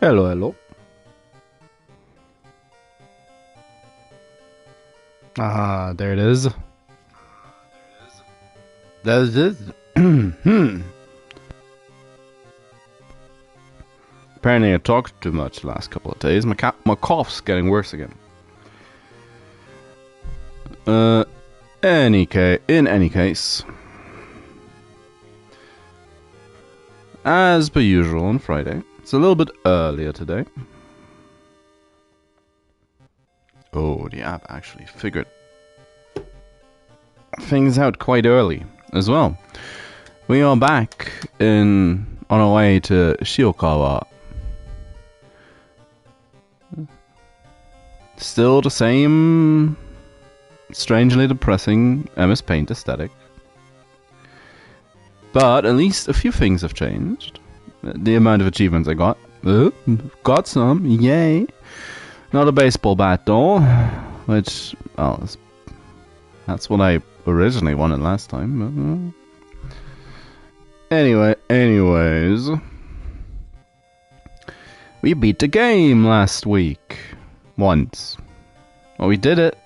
Hello, hello. Ah, there it is. There's it. Apparently I talked too much the last couple of days. My cough's getting worse again. In any case, as per usual on Friday, it's a little bit earlier today. Oh, the app actually figured things out quite early as well. We are back on our way to Shiokawa. Still the same strangely depressing MS Paint aesthetic. But at least a few things have changed. The amount of achievements I got. Got some, yay. Not a baseball bat though, which, well, that's what I originally wanted last time. Anyways. We beat the game last week. Once. Well, we did it.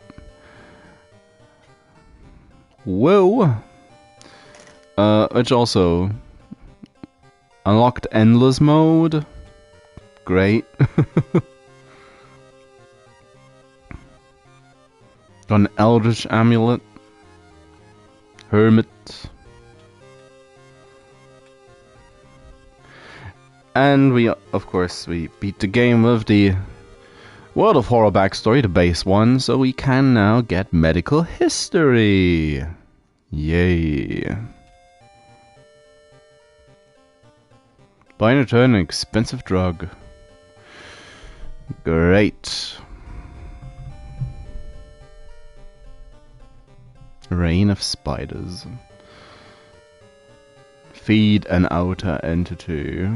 Whoa. Which also unlocked endless mode. Great. Got an Eldritch Amulet. Hermit. And we beat the game with the World of Horror backstory, the base one, so we can now get medical history. Yay. Buy and return an expensive drug. Great. Rain of spiders. Feed an outer entity.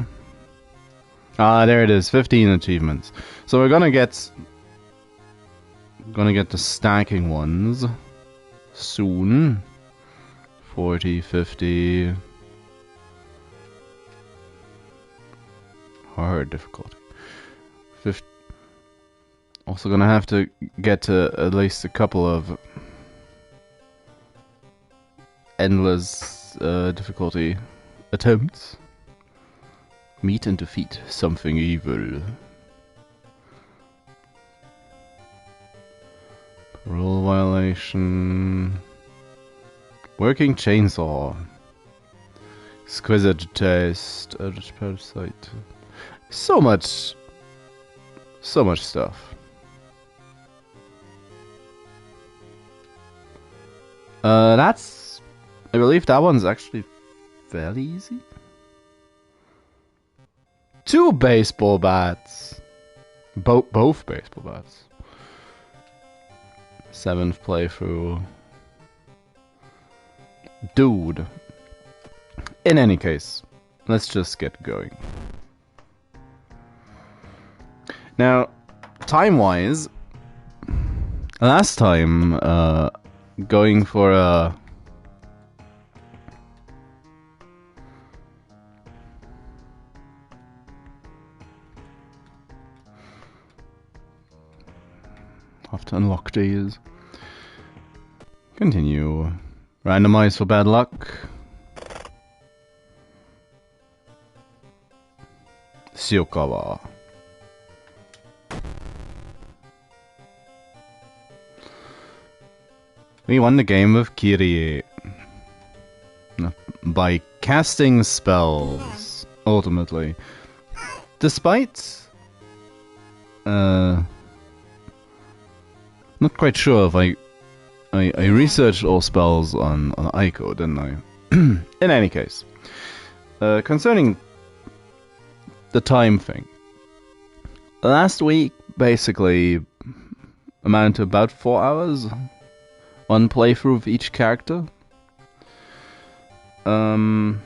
Ah, there it is. 15 achievements. So we're gonna get the stacking ones soon. 40, 50. Hard difficulty. 50. Also gonna have to get to at least a couple of endless difficulty attempts. Meet and defeat something evil. Parole violation. Working chainsaw. Exquisite taste. Parasite. So much stuff. I believe that one's actually fairly easy. 2 baseball bats. Both baseball bats. 7th playthrough. Dude. In any case, let's just get going. Now, time-wise, last time, going for a have to unlock these. Continue. Randomize for bad luck. Shiokawa. We won the game with Kyrie. By casting spells, ultimately. Despite not quite sure if I researched all spells on Aiko, didn't I? In any case, concerning the time thing, last week basically amounted to about 4 hours, one playthrough of each character. I'll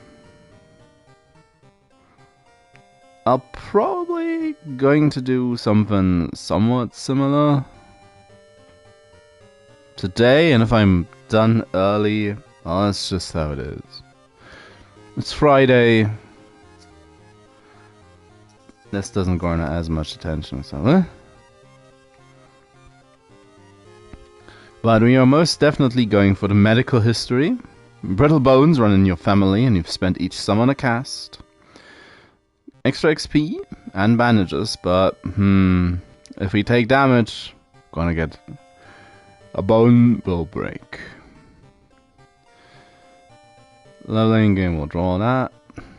probably going to do something somewhat similar today, and if I'm done early, well, that's just how it is. It's Friday. this doesn't garner as much attention, so But we are most definitely going for the medical history. Brittle bones run in your family, and you've spent each sum on a cast. Extra XP and bandages, but if we take damage, gonna get a bone will break. Leveling game will draw that.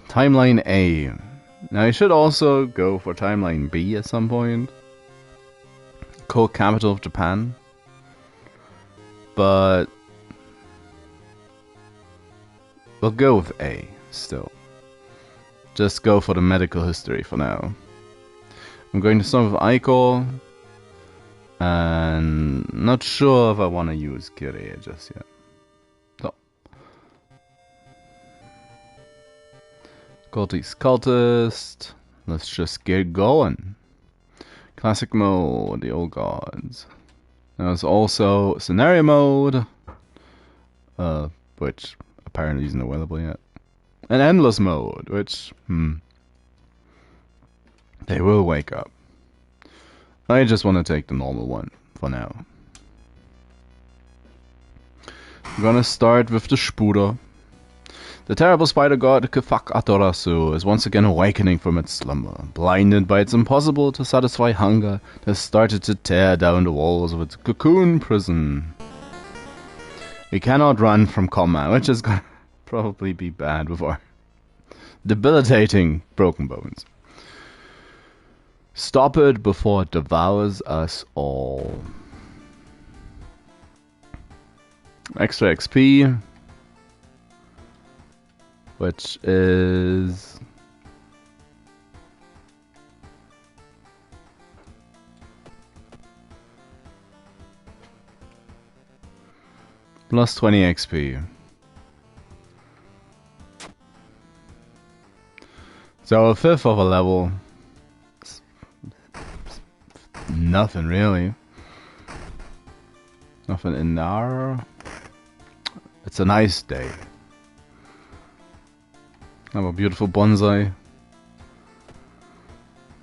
Timeline A. Now I should also go for Timeline B at some point. Co-capital of Japan. But we'll go with A still. Just go for the medical history for now. I'm going to start with Icor. And not sure if I want to use Kyrie just yet. So. Cultist. Let's just get going. Classic mode, the old gods. There's also scenario mode, which apparently isn't available yet. And endless mode, which, they will wake up. I just want to take the normal one for now. I'm gonna start with the Spuder. The terrible spider god Kefak Atorasu is once again awakening from its slumber. Blinded by its impossible to satisfy hunger, it has started to tear down the walls of its cocoon prison. We cannot run from combat, which is gonna probably be bad with our debilitating broken bones. Stop it before it devours us all. Extra XP. Which is plus 20 XP. So a fifth of a level. Nothing really. Nothing in there. It's a nice day. Have a beautiful bonsai.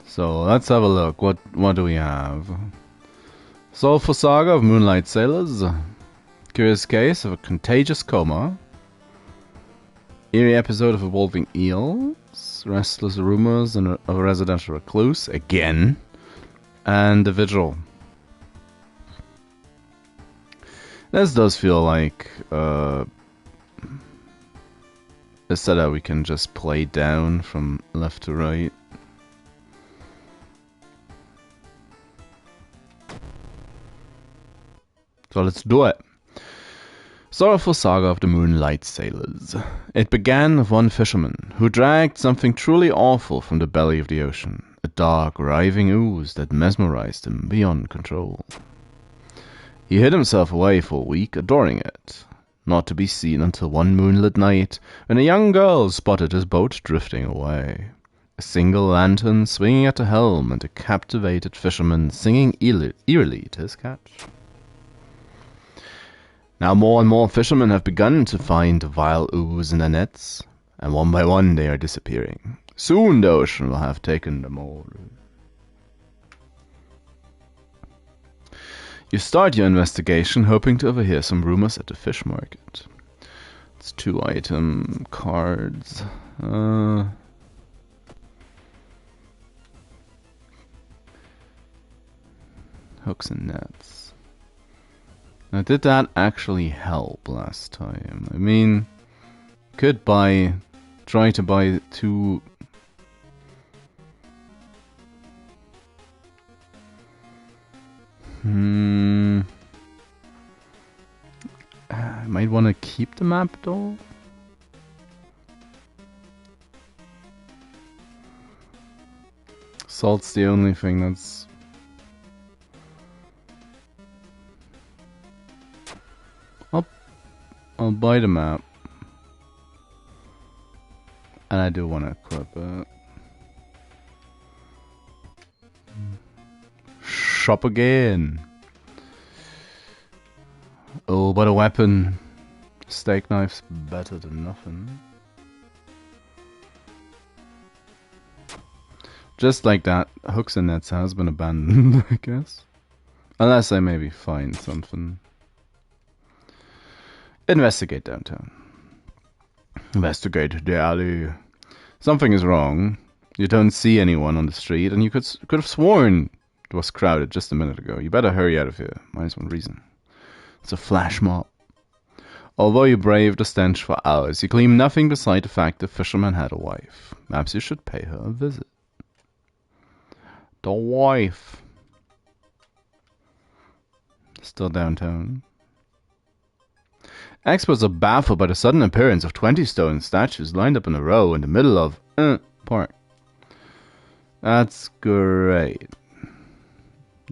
So let's have a look. What do we have? Soulful Saga of Moonlight Sailors. Curious Case of a Contagious Coma. Eerie Episode of Evolving Eels. Restless Rumors of a Residential Recluse. Again. And The Vigil. This does feel like a setup we can just play down from left to right. So let's do it. Sorrowful Saga of the Moonlight Sailors. It began with one fisherman who dragged something truly awful from the belly of the ocean. A dark, writhing ooze that mesmerized him beyond control. He hid himself away for a week, adoring it. Not to be seen until one moonlit night, when a young girl spotted his boat drifting away. A single lantern swinging at the helm, and a captivated fisherman singing eerily to his catch. Now more and more fishermen have begun to find the vile ooze in their nets, and one by one they are disappearing. Soon the ocean will have taken them all. You start your investigation hoping to overhear some rumors at the fish market. It's 2 item cards. Hooks and nets. Now, did that actually help last time? I mean, could try to buy 2. I might want to keep the map though. Salt's the only thing that's... I'll buy the map. And I do want to equip it. Shop again. Oh, but a weapon. Steak knife's better than nothing. Just like that, Hooks and Nets has been abandoned, I guess. Unless I maybe find something. Investigate downtown. Investigate the alley. Something is wrong. You don't see anyone on the street, and you could have sworn it was crowded just a minute ago. You better hurry out of here. Minus one reason. It's a flash mob. Although you braved the stench for hours, you glean nothing beside the fact the fisherman had a wife. Perhaps you should pay her a visit. The wife. Still downtown. Experts are baffled by the sudden appearance of 20 stone statues lined up in a row in the middle of park. That's great.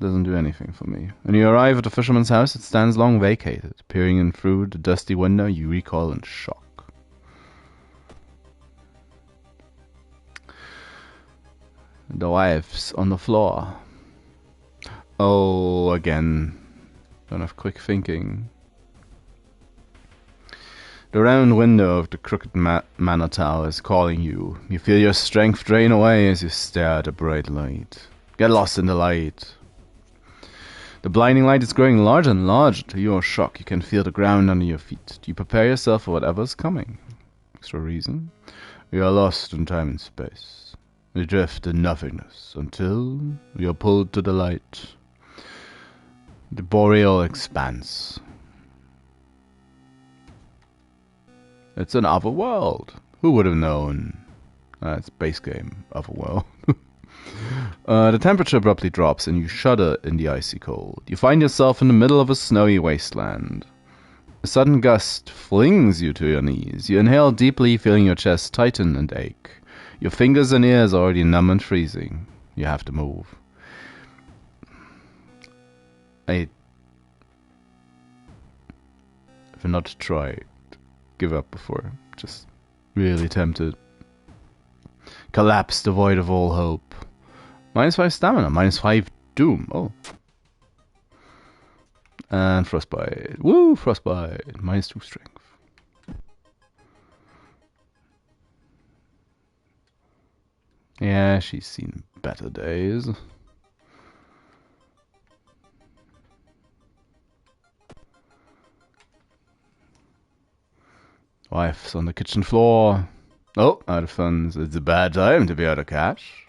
Doesn't do anything for me. When you arrive at the fisherman's house, it stands long vacated. Peering in through the dusty window, you recoil in shock. The wife's on the floor. Oh, again. Don't have quick thinking. The round window of the crooked manor tower is calling you. You feel your strength drain away as you stare at the bright light. Get lost in the light. The blinding light is growing larger and larger. To your shock, you can feel the ground under your feet. Do you prepare yourself for whatever's coming? Extra reason? You are lost in time and space. You drift in nothingness until you are pulled to the light. The boreal expanse. It's an other world. Who would have known? It's base game, other world. The temperature abruptly drops and you shudder in the icy cold. You find yourself in the middle of a snowy wasteland. A sudden gust flings you to your knees. You inhale deeply, feeling your chest tighten and ache. Your fingers and ears are already numb and freezing. You have to move. I've not tried. Give up before. Just really tempted. Collapse devoid of all hope. -5 stamina, -5 doom. Oh. And frostbite. Woo, frostbite. -2 strength. Yeah, she's seen better days. Wife's on the kitchen floor. Oh, out of funds. It's a bad time to be out of cash,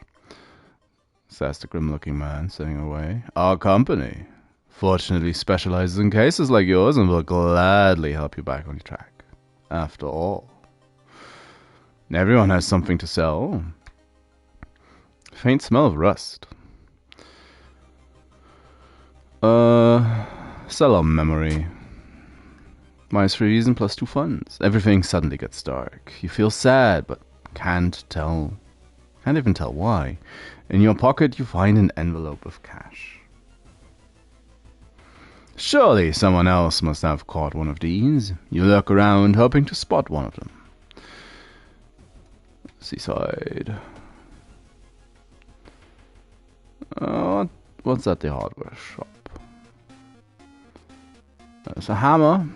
says the grim-looking man, sitting away. Our company fortunately specializes in cases like yours and will gladly help you back on your track. After all, everyone has something to sell. Faint smell of rust. Sell a memory. -3 reason plus 2 funds. Everything suddenly gets dark. You feel sad, but can't even tell why. In your pocket, you find an envelope of cash. Surely someone else must have caught one of these. You look around, hoping to spot one of them. Seaside. What's at the hardware shop? There's a hammer.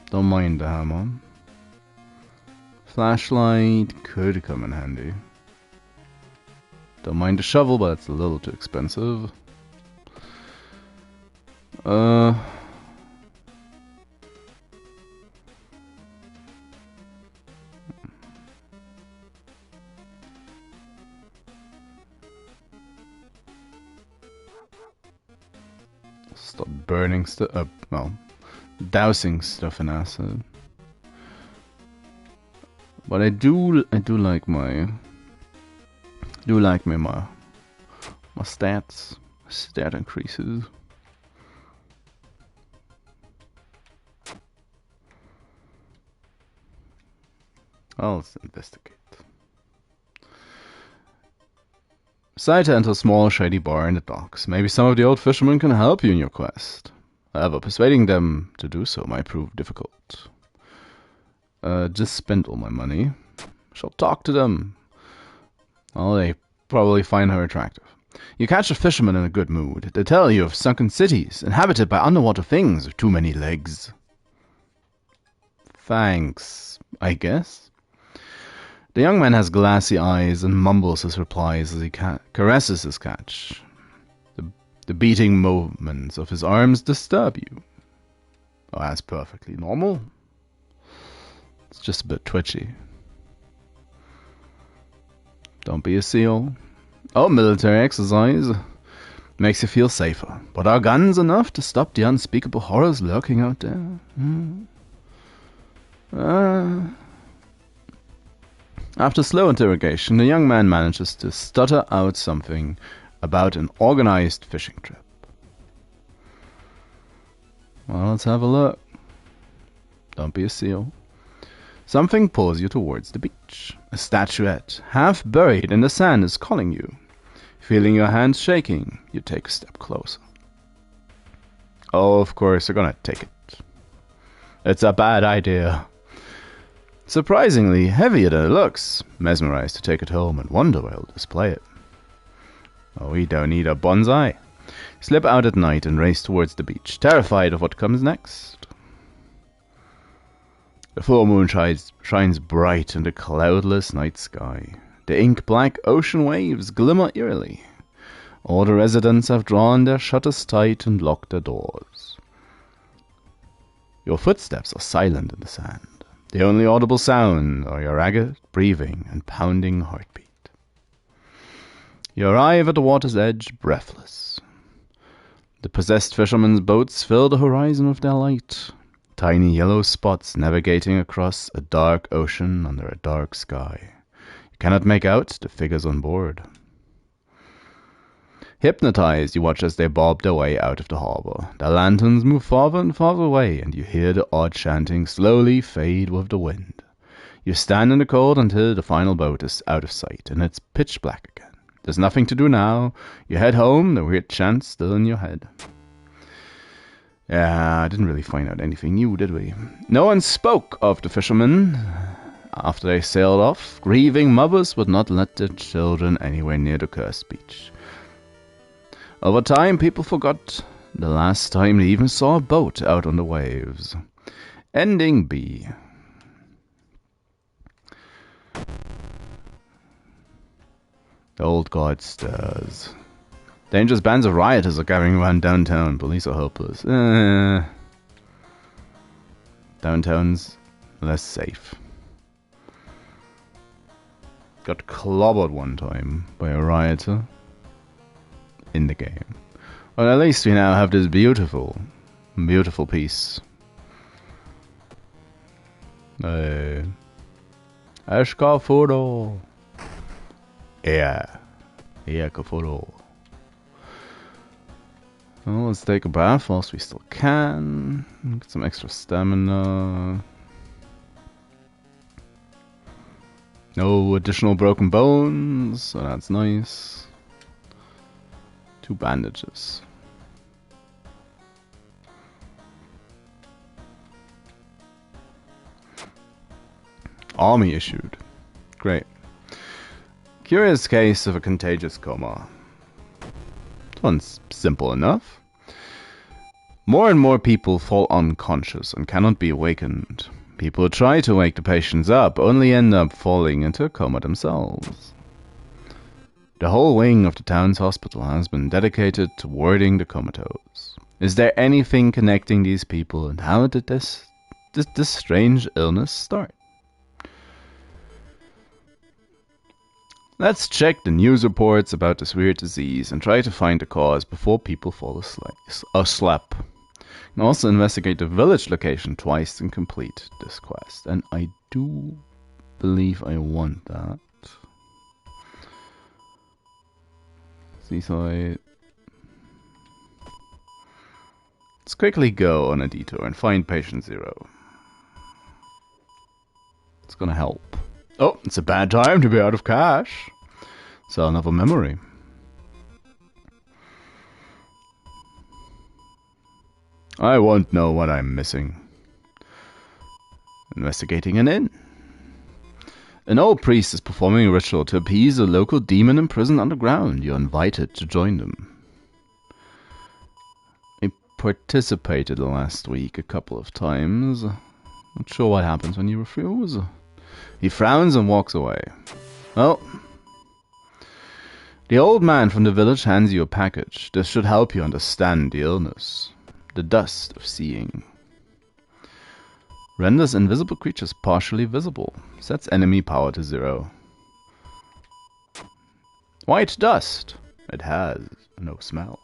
Don't mind the hammer. Flashlight could come in handy. Don't mind the shovel, but it's a little too expensive. Stop burning stuff. Well, dousing stuff in acid. But I do like my stats. Stat increases. Let's investigate. Decide to enter a small shady bar in the docks. Maybe some of the old fishermen can help you in your quest. However, persuading them to do so might prove difficult. Just spend all my money. Shall talk to them. Well, they probably find her attractive. You catch a fisherman in a good mood. They tell you of sunken cities, inhabited by underwater things with too many legs. Thanks, I guess. The young man has glassy eyes and mumbles his replies as he caresses his catch. The beating movements of his arms disturb you. Oh, that's perfectly normal. It's just a bit twitchy. Don't be a seal. Oh, military exercise. Makes you feel safer. But are guns enough to stop the unspeakable horrors lurking out there? After slow interrogation, the young man manages to stutter out something about an organized fishing trip. Well, let's have a look. Don't be a seal. Something pulls you towards the beach. A statuette, half buried in the sand, is calling you. Feeling your hands shaking, you take a step closer. Oh, of course, you're gonna take it. It's a bad idea. Surprisingly heavier than it looks. Mesmerized to take it home and wonder where he'll display it. Oh, we don't need a bonsai. Slip out at night and race towards the beach, terrified of what comes next. The full moon shines bright in the cloudless night sky. The ink-black ocean waves glimmer eerily. All the residents have drawn their shutters tight and locked their doors. Your footsteps are silent in the sand. The only audible sound are your ragged breathing and pounding heartbeat. You arrive at the water's edge, breathless. The possessed fishermen's boats fill the horizon with their light. Tiny yellow spots navigating across a dark ocean under a dark sky. You cannot make out the figures on board. Hypnotized, you watch as they bob their way out of the harbor. Their lanterns move farther and farther away, and you hear the odd chanting slowly fade with the wind. You stand in the cold until the final boat is out of sight, and it's pitch black again. There's nothing to do now. You head home, the weird chant still in your head. Yeah, I didn't really find out anything new, did we? No one spoke of the fishermen after they sailed off. Grieving mothers would not let their children anywhere near the cursed beach. Over time, people forgot the last time they even saw a boat out on the waves. Ending B. The old guard stirs. Dangerous bands of rioters are gathering around downtown. Police are helpless. Downtown's less safe. Got clobbered one time by a rioter in the game. Well, at least we now have this beautiful piece. Escafuro. Yeah, Kafuro. Well, let's take a bath whilst we still can. Get some extra stamina. No additional broken bones, so that's nice. 2 bandages. Army issued. Great. Curious case of a contagious coma. This one's simple enough. More and more people fall unconscious and cannot be awakened. People who try to wake the patients up only end up falling into a coma themselves. The whole wing of the town's hospital has been dedicated to warding the comatose. Is there anything connecting these people, and how did this strange illness start? Let's check the news reports about this weird disease and try to find the cause before people fall asleep. And also investigate the village location twice and complete this quest. And I do believe I want that. Seaside. Let's quickly go on a detour and find patient 0. It's gonna help. Oh, it's a bad time to be out of cash. Sell another memory. I won't know what I'm missing. Investigating an inn. An old priest is performing a ritual to appease a local demon imprisoned underground. You're invited to join them. I participated last week a couple of times. Not sure what happens when you refuse. He frowns and walks away. Well, the old man from the village hands you a package. This should help you understand the illness. The dust of seeing. Renders invisible creatures partially visible. Sets enemy power to 0. White dust. It has no smell.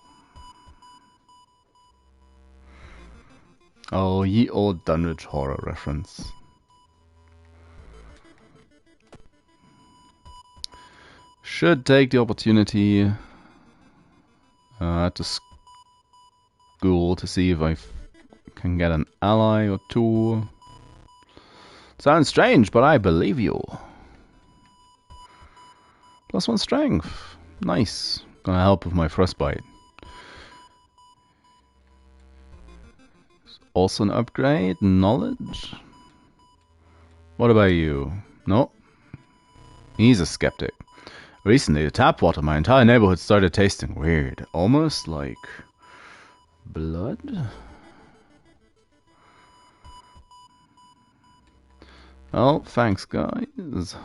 Oh, ye old Dunwich horror reference. Should take the opportunity to school to see if I can get an ally or two. Sounds strange, but I believe you. +1 strength. Nice. Gonna help with my frostbite. Also an upgrade. Knowledge. What about you? No? He's a skeptic. Recently, the tap water in my entire neighborhood started tasting weird. Almost like blood? Well, thanks, guys.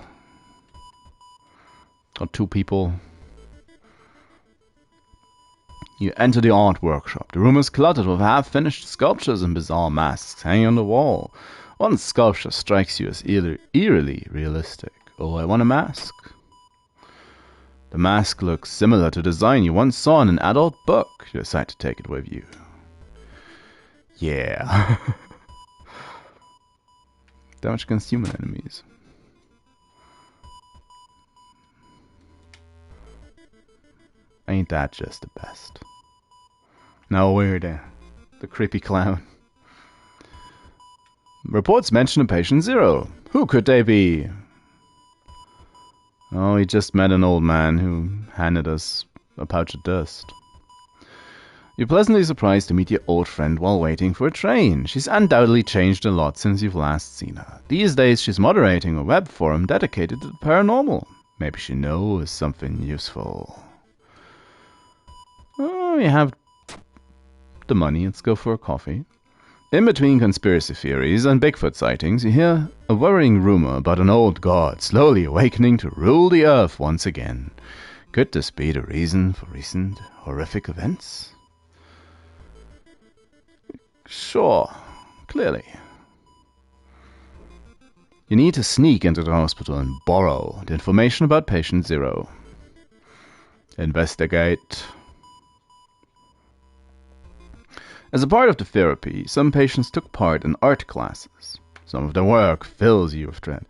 Got 2 people. You enter the art workshop. The room is cluttered with half-finished sculptures and bizarre masks hanging on the wall. One sculpture strikes you as eerily realistic. Oh, I want a mask. The mask looks similar to the design you once saw in an adult book. You decide to take it with you. Yeah. Damage against human enemies. Ain't that just the best? No, we're the creepy clown. Reports mention a patient 0. Who could they be? Oh, we just met an old man who handed us a pouch of dust. You're pleasantly surprised to meet your old friend while waiting for a train. She's undoubtedly changed a lot since you've last seen her. These days she's moderating a web forum dedicated to the paranormal. Maybe she knows something useful. Oh, you have the money. Let's go for a coffee. In between conspiracy theories and Bigfoot sightings, you hear a worrying rumor about an old god slowly awakening to rule the earth once again. Could this be the reason for recent horrific events? Sure, clearly. You need to sneak into the hospital and borrow the information about patient 0. Investigate. As a part of the therapy, some patients took part in art classes. Some of their work fills you with dread.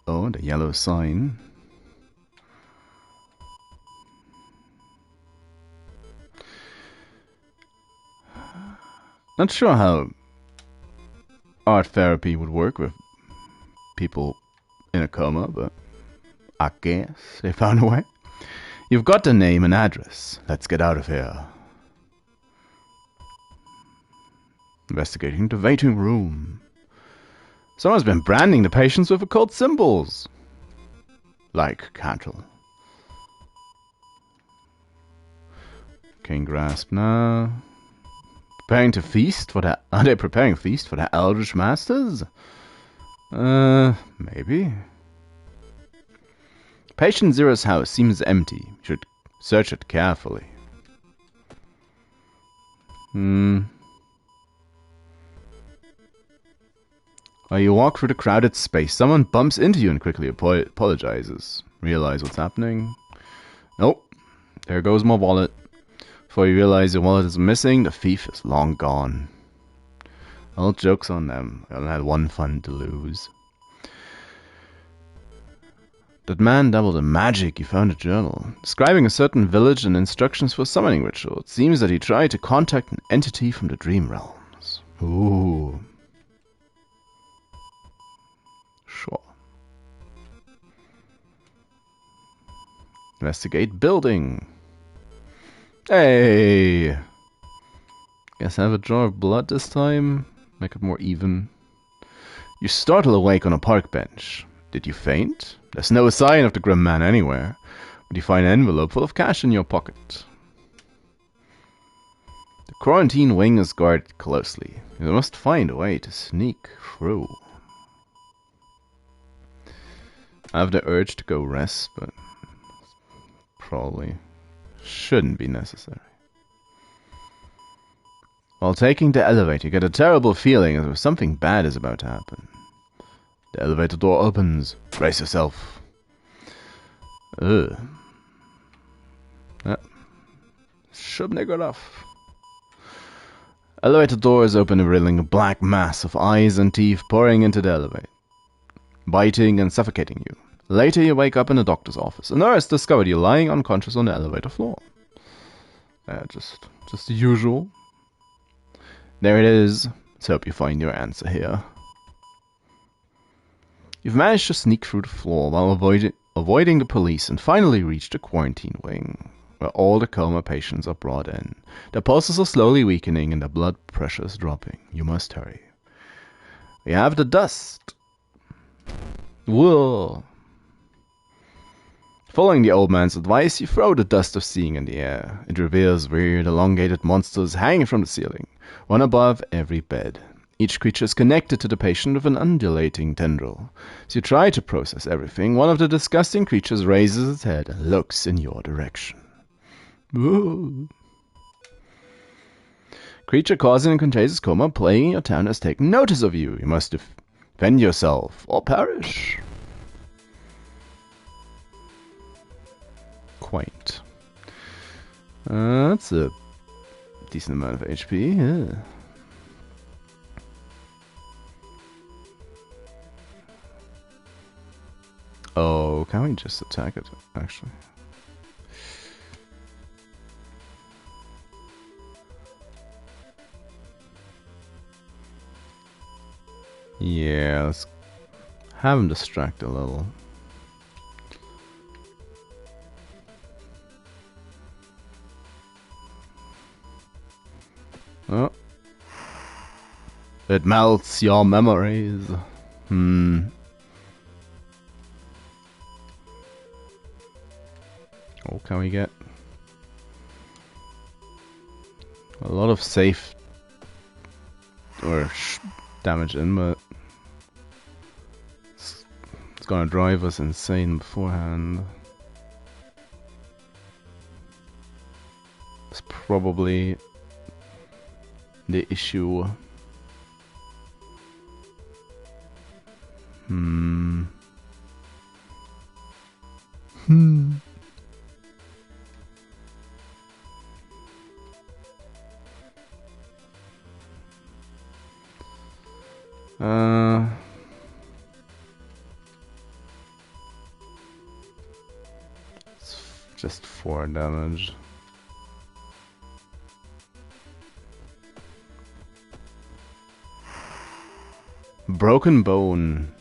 Oh, the yellow sign. Not sure how art therapy would work with people in a coma, but I guess they found a way. You've got the name and address. Let's get out of here. Investigating the waiting room. Someone's been branding the patients with occult symbols. Like cattle. King grasp now. Preparing to feast for the... Are they preparing feast for the Eldritch Masters? Maybe. Patient Zero's house seems empty. You should search it carefully. While you walk through the crowded space, someone bumps into you and quickly apologizes. Realize what's happening? Nope. There goes my wallet. Before you realize your wallet is missing, the thief is long gone. All jokes on them. I only had one fun to lose. That man dabbled in magic. He found a journal describing a certain village and instructions for a summoning ritual. It seems that he tried to contact an entity from the dream realms. Ooh. Sure. Investigate building. Hey! Guess I have a jar of blood this time. Make it more even. You startle awake on a park bench. Did you faint? There's no sign of the grim man anywhere, but you find an envelope full of cash in your pocket. The quarantine wing is guarded closely. You must find a way to sneak through. I have the urge to go rest, but probably shouldn't be necessary. While taking the elevator, you get a terrible feeling as if something bad is about to happen. The elevator door opens. Brace yourself. Ugh. Shouldn't have got off. Elevator doors open, revealing a black mass of eyes and teeth pouring into the elevator, biting and suffocating you. Later, you wake up in a doctor's office. A nurse discovered you lying unconscious on the elevator floor. Just the usual. There it is. Let's hope you find your answer here. You've managed to sneak through the floor while avoiding the police and finally reach the quarantine wing, where all the coma patients are brought in. Their pulses are slowly weakening and their blood pressure is dropping. You must hurry. We have the dust. Whoa. Following the old man's advice, you throw the dust of seeing in the air. It reveals weird, elongated monsters hanging from the ceiling, one above every bed. Each creature is connected to the patient with an undulating tendril. As you try to process everything, one of the disgusting creatures raises its head and looks in your direction. Whoa. Creature causing a contagious coma plaguing your town has taken notice of you. You must defend yourself or perish. Quaint. That's a decent amount of HP. Yeah. Oh, can we just attack it, actually? Yeah, let's have him distract a little. Oh. It melts your memories. Oh, can we get a lot of safe or damage in, but it's gonna drive us insane beforehand. It's probably the issue. It's just 4 damage. Broken bone.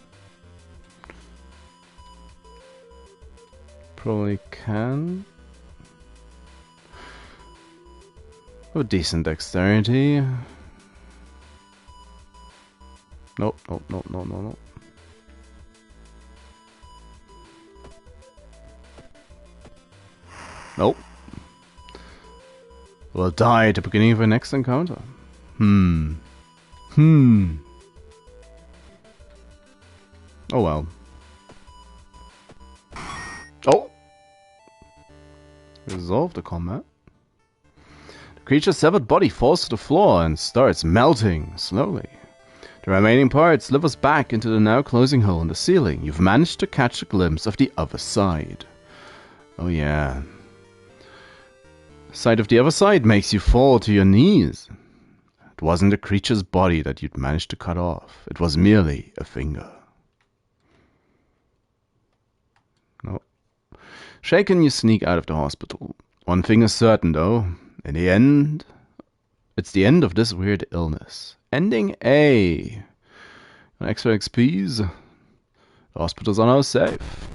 Probably can. Oh, decent dexterity. Nope, nope, nope, nope, nope, nope. Nope. We'll die at the beginning of our next encounter. Oh well. Oh! Resolve the combat. The creature's severed body falls to the floor and starts melting slowly. The remaining part slithers back into the now closing hole in the ceiling. You've managed to catch a glimpse of the other side. Oh yeah. The sight of the other side makes you fall to your knees. It wasn't the creature's body that you'd managed to cut off. It was merely a finger. No. Shaken, you sneak out of the hospital. One thing is certain, though. In the end, it's the end of this weird illness. Ending A. Extra XPs. The hospitals are now safe.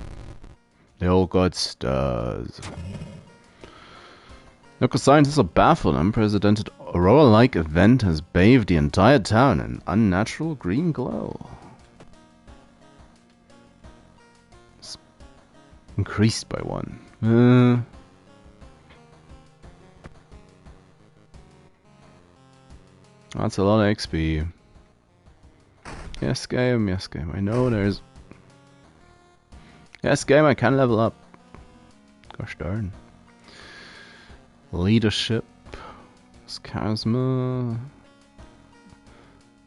The old god stirs. Local scientists are baffled. An unprecedented aurora-like event has bathed the entire town in unnatural green glow. It's increased by 1. That's a lot of XP. Yes, game, yes, game. I know there's Yes, game, I can level up. Gosh darn. Leadership. Charisma.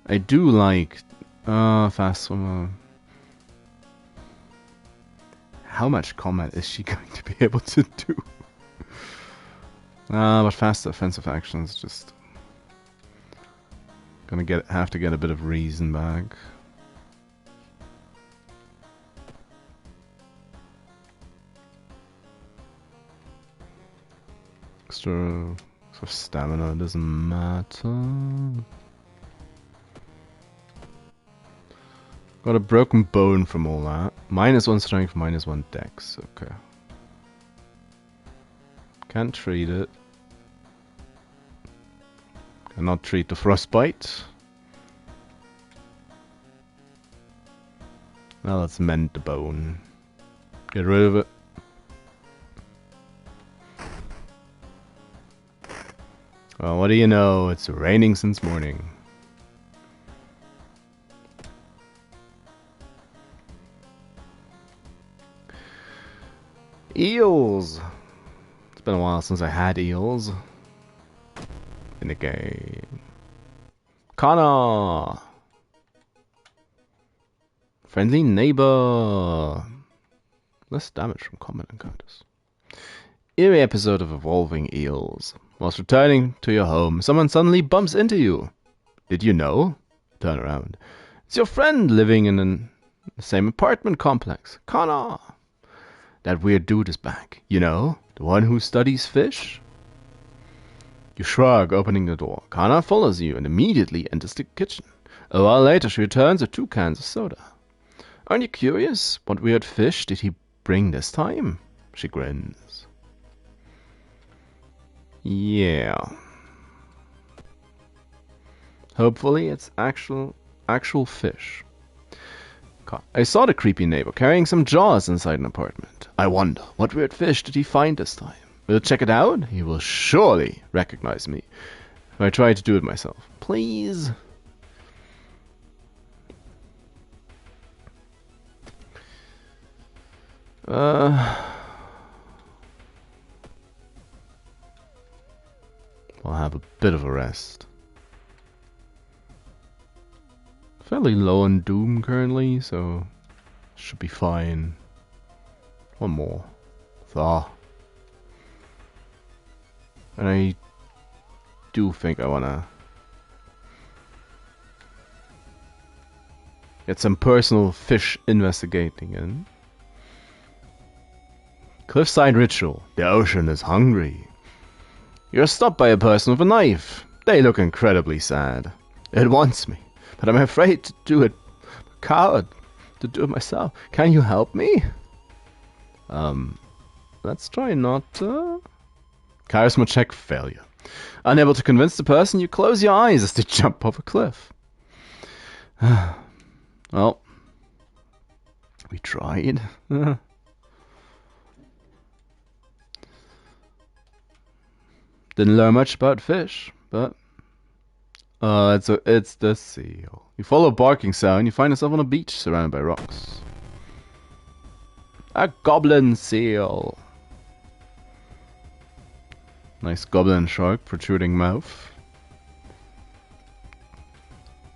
I do like fast swimmer. How much combat is she going to be able to do? But fast offensive actions just gonna have to get a bit of reason back. Extra stamina doesn't matter. Got a broken bone from all that. -1 strength, -1 dex. Okay. Can't treat it. Cannot treat the frostbite. Now let's mend the bone. Get rid of it. Well, what do you know? It's raining since morning. Eels! It's been a while since I had eels in the game. Connor! Friendly neighbor! Less damage from combat encounters. Eerie episode of Evolving Eels. Whilst returning to your home, someone suddenly bumps into you. Did you know? Turn around. It's your friend living in the same apartment complex. Connor! That weird dude is back. You know? The one who studies fish? You shrug, opening the door. Connor follows you and immediately enters the kitchen. A while later, she returns with 2 cans of soda. Aren't you curious? What weird fish did he bring this time? She grins. Yeah. Hopefully it's actual fish. I saw the creepy neighbor carrying some jaws inside an apartment. I wonder, what weird fish did he find this time? Will check it out? He will surely recognize me if I try to do it myself. Please? I'll have a bit of a rest. Fairly low on Doom currently, so should be fine. One more. Thaw. And I do think I wanna get some personal fish investigating in. Cliffside ritual. The ocean is hungry. You're stopped by a person with a knife. They look incredibly sad. It wants me, but I'm afraid to do it. I'm a coward to do it myself. Can you help me? Let's try not to. Charisma check failure. Unable to convince the person, you close your eyes as they jump off a cliff. Well, we tried. Didn't learn much about fish, but it's the seal. You follow a barking sound, you find yourself on a beach surrounded by rocks. A goblin seal. Nice goblin shark, protruding mouth.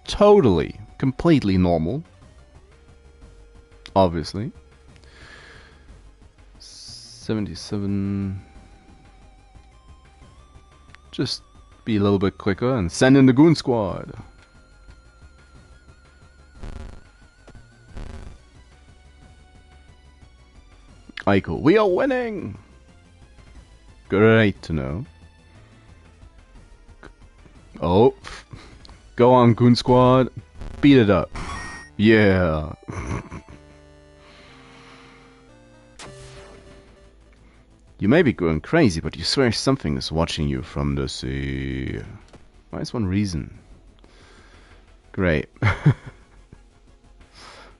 Totally, completely normal. Obviously. 77. Just be a little bit quicker and send in the goon squad. Aiko, we are winning! Great to know. Oh, go on, goon squad. Beat it up. Yeah. You may be going crazy, but you swear something is watching you from the sea. Why is one reason? Great.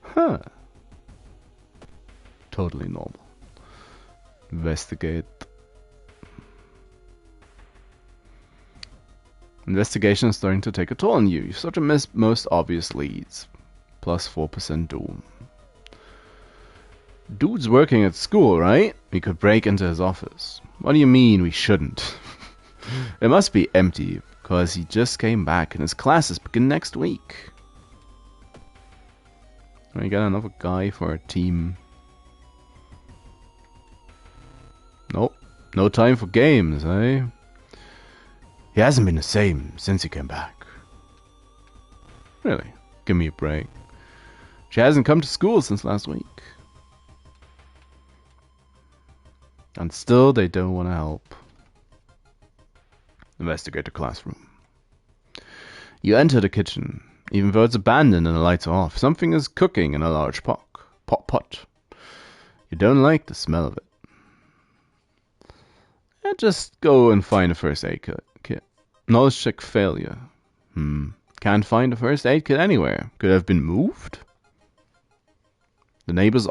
Huh. Totally normal. Investigate. Investigation is starting to take a toll on you. You start to miss most obvious leads. Plus 4% doom. Dude's working at school, right? We could break into his office. What do you mean we shouldn't? It must be empty, because he just came back and his classes begin next week. We got another guy for our team. Nope. No time for games, eh? He hasn't been the same since he came back. Really? Give me a break. She hasn't come to school since last week. And still they don't want to help. Investigate the classroom. You enter the kitchen. Even though it's abandoned and the lights are off, something is cooking in a large pot. You don't like the smell of it. Just go and find a first aid kit. Knowledge check failure. Can't find a first aid kit anywhere. Could have been moved? The neighbor's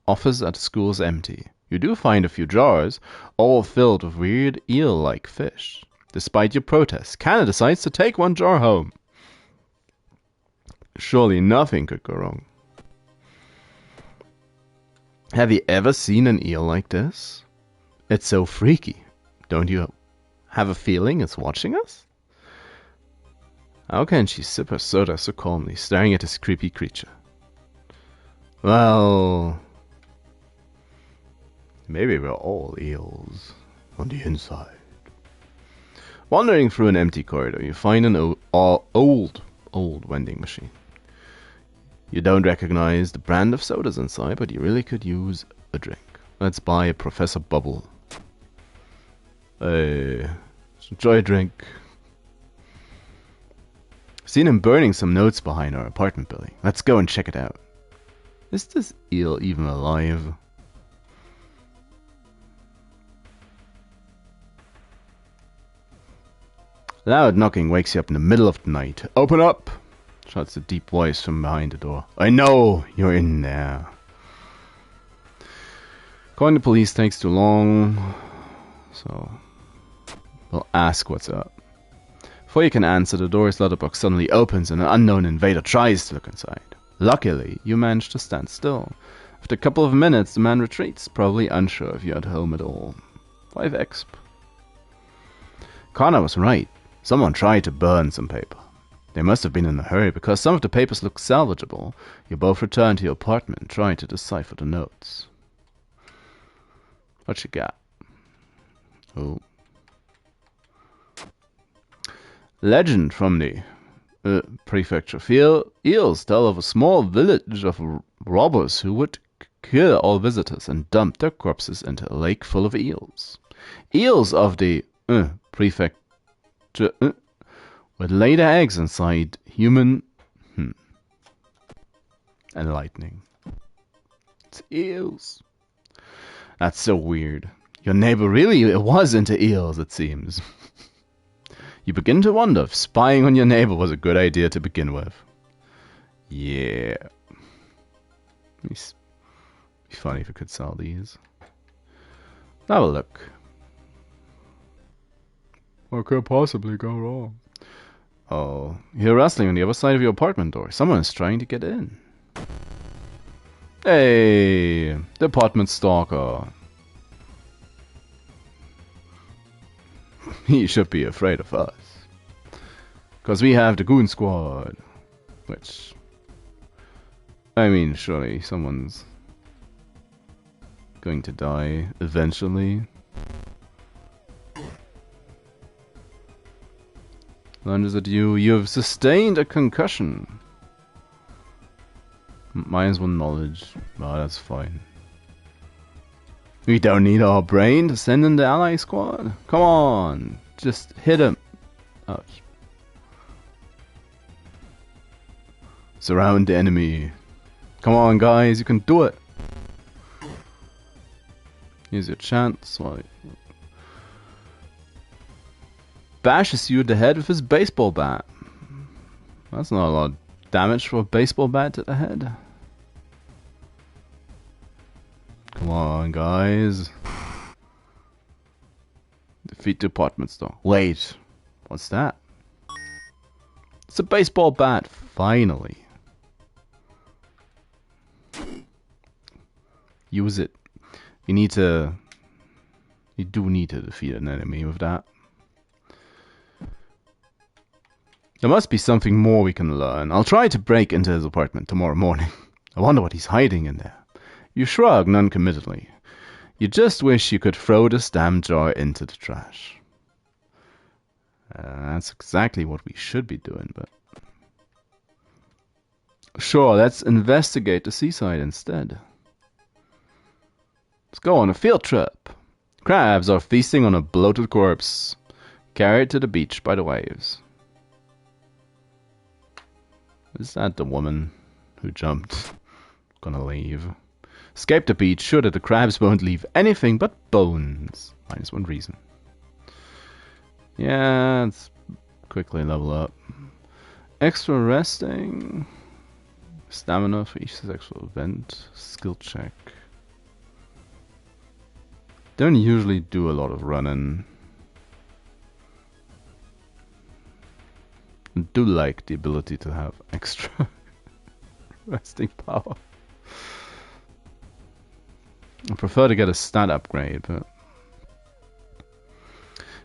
office at the school is empty. You do find a few jars, all filled with weird eel-like fish. Despite your protests, Canna decides to take one jar home. Surely nothing could go wrong. Have you ever seen an eel like this? It's so freaky. Don't you have a feeling it's watching us? How can she sip her soda so calmly, staring at this creepy creature? Well, maybe we're all eels on the inside. Wandering through an empty corridor, you find an old vending machine. You don't recognize the brand of sodas inside, but you really could use a drink. Let's buy a Professor Bubble. Hey, enjoy a drink. Seen him burning some notes behind our apartment building. Let's go and check it out. Is this eel even alive? Loud knocking wakes you up in the middle of the night. Open up! Shouts a deep voice from behind the door. I know you're in there. Calling the police takes too long, so we'll ask what's up. Before you can answer, the door's letterbox suddenly opens and an unknown invader tries to look inside. Luckily, you manage to stand still. After a couple of minutes, the man retreats, probably unsure if you're at home at all. 5 exp. Connor was right. Someone tried to burn some paper. They must have been in a hurry because some of the papers look salvageable. You both return to your apartment, trying to decipher the notes. What you got? Oh. Legend from the prefecture. Eels tell of a small village of robbers who would kill all visitors and dump their corpses into a lake full of eels. Eels of the prefecture would lay their eggs inside human... Enlightening. It's eels. That's so weird. Your neighbor really was into eels, it seems. You begin to wonder if spying on your neighbor was a good idea to begin with. Yeah. It'd be funny if we could sell these. Have a look. What could possibly go wrong? Oh, you hear rustling on the other side of your apartment door. Someone is trying to get in. Hey, the apartment stalker. He should be afraid of us. Because we have the Goon Squad. Which... I mean, surely someone's going to die eventually. Lunges at you. You have sustained a concussion. Minus 1 knowledge. Oh, that's fine. We don't need our brain to send in the ally squad. Come on. Just hit him. Ouch. Surround the enemy. Come on, guys. You can do it. Here's your chance. Bashes you in the head with his baseball bat. That's not a lot of damage for a baseball bat to the head. Come on, guys. Defeat the apartment store. Wait. What's that? It's a baseball bat. Finally. Use it. You do need to defeat an enemy with that. There must be something more we can learn. I'll try to break into his apartment tomorrow morning. I wonder what he's hiding in there. You shrug noncommittally. You just wish you could throw this damn jar into the trash. That's exactly what we should be doing, but... Sure, let's investigate the seaside instead. Let's go on a field trip. Crabs are feasting on a bloated corpse, carried to the beach by the waves. Is that the woman who jumped? Gonna leave. Escape the beach, sure that the crabs won't leave anything but bones. -1 reason. Yeah, let's quickly level up. Extra resting. Stamina for each sexual event. Skill check. Don't usually do a lot of running. I do like the ability to have extra resting power. I prefer to get a stat upgrade, but...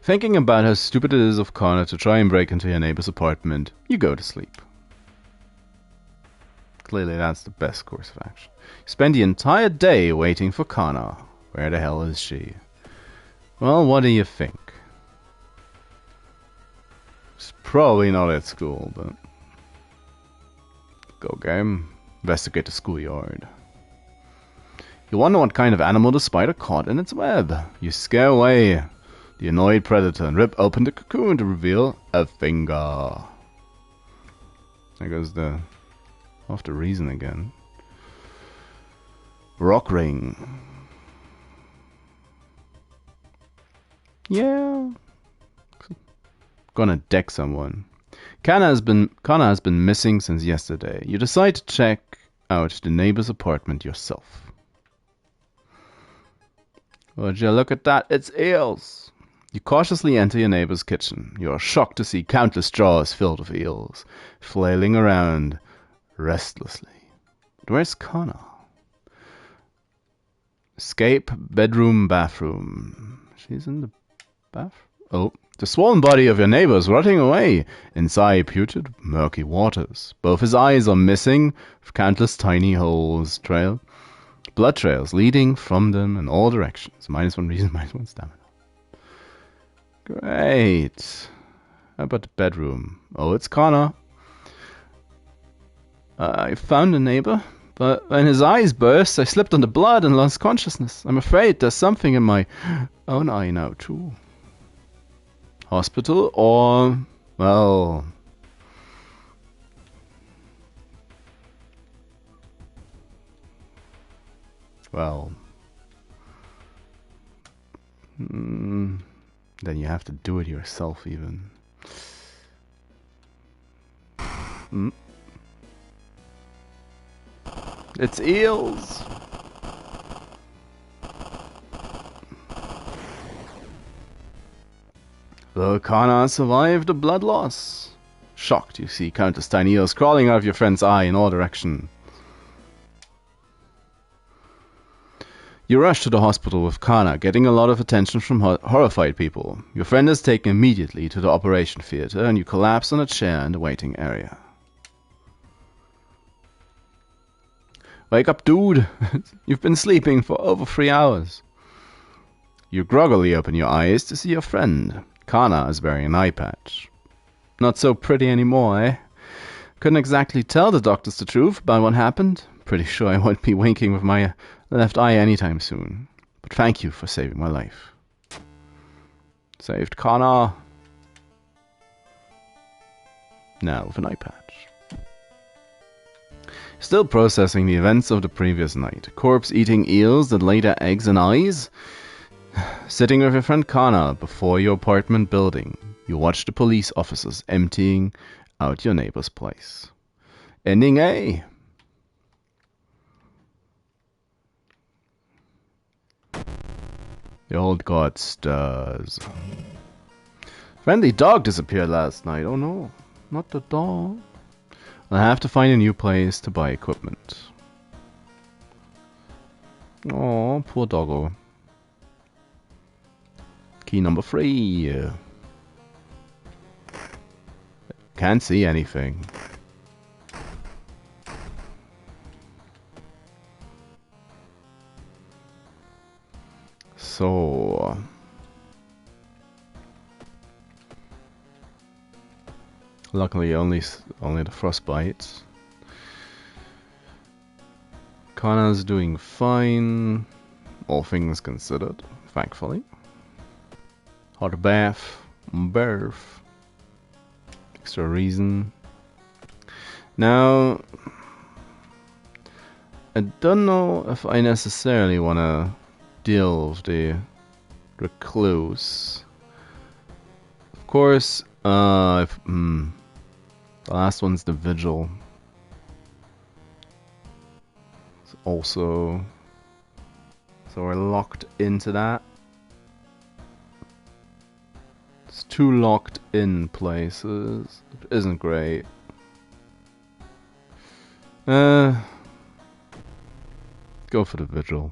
Thinking about how stupid it is of Connor to try and break into your neighbor's apartment, you go to sleep. Clearly that's the best course of action. You spend the entire day waiting for Connor. Where the hell is she? Well, what do you think? She's probably not at school, but... Go game. Investigate the schoolyard. You wonder what kind of animal the spider caught in its web. You scare away the annoyed predator and rip open the cocoon to reveal a finger. There goes the... off the reason again. Rock ring. Yeah. Gonna deck someone. Connor has been missing since yesterday. You decide to check out the neighbor's apartment yourself. Would you look at that? It's eels. You cautiously enter your neighbor's kitchen. You are shocked to see countless jars filled with eels, flailing around restlessly. But where's Connor? Escape, bedroom, bathroom. She's in the bathroom? Oh, the swollen body of your neighbor is rotting away inside putrid, murky waters. Both his eyes are missing, with countless tiny holes, blood trails leading from them in all directions. -1 reason, -1 stamina. Great. How about the bedroom? Oh, it's Connor. I found a neighbor, but when his eyes burst, I slipped on the blood and lost consciousness. I'm afraid there's something in my own eye now, too. Hospital or, well... then you have to do it yourself, even. It's eels! Though Connor survived the blood loss. Shocked, you see countless tiny eels crawling out of your friend's eye in all directions. You rush to the hospital with Connor, getting a lot of attention from horrified people. Your friend is taken immediately to the operation theater, and you collapse on a chair in the waiting area. Wake up, dude! You've been sleeping for over 3 hours. You groggily open your eyes to see your friend. Connor is wearing an eye patch. Not so pretty anymore, eh? Couldn't exactly tell the doctors the truth about what happened. Pretty sure I won't be winking with my left eye anytime soon. But thank you for saving my life. Saved Connor. Now with an eye patch. Still processing the events of the previous night. Corpse eating eels that lay their eggs and eyes. Sitting with your friend Connor before your apartment building. You watch the police officers emptying out your neighbor's place. Ending A. The old god stirs. Friendly dog disappeared last night. Oh no, not the dog. I'll have to find a new place to buy equipment. Oh, poor doggo. Key number 3. Can't see anything. So... luckily only the frostbite. Connor's doing fine, all things considered, thankfully. Hot bath, extra reason. Now, I don't know if I necessarily want to deal with the recluse. Of course, the last one's the vigil. Also, so we're locked into that. It's 2 locked in places. It isn't great. Go for the vigil.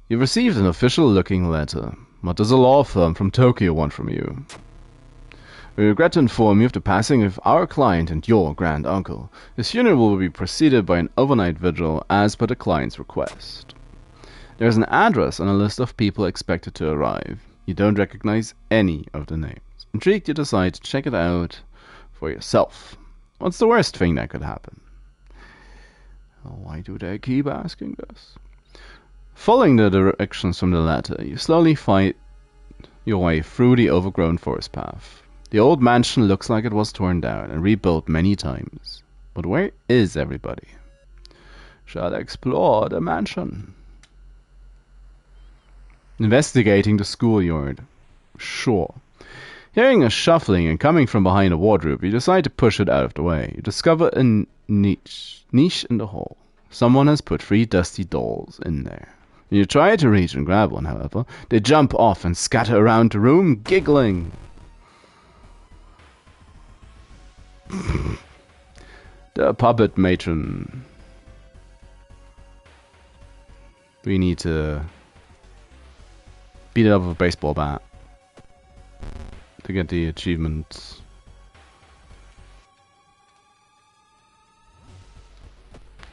You've received an official looking letter. What does a law firm from Tokyo want from you? We regret to inform you of the passing of our client and your grand uncle. His funeral will be preceded by an overnight vigil as per the client's request. There is an address on a list of people expected to arrive. You don't recognize any of the names. Intrigued, you decide to check it out for yourself. What's the worst thing that could happen? Why do they keep asking this? Following the directions from the letter, you slowly find your way through the overgrown forest path. The old mansion looks like it was torn down and rebuilt many times. But where is everybody? Shall I explore the mansion? Investigating the schoolyard. Sure. Hearing a shuffling and coming from behind a wardrobe, you decide to push it out of the way. You discover a niche in the hall. Someone has put 3 dusty dolls in there. When you try to reach and grab one, however, they jump off and scatter around the room, giggling. The puppet matron. We need to beat it up with a baseball bat to get the achievement.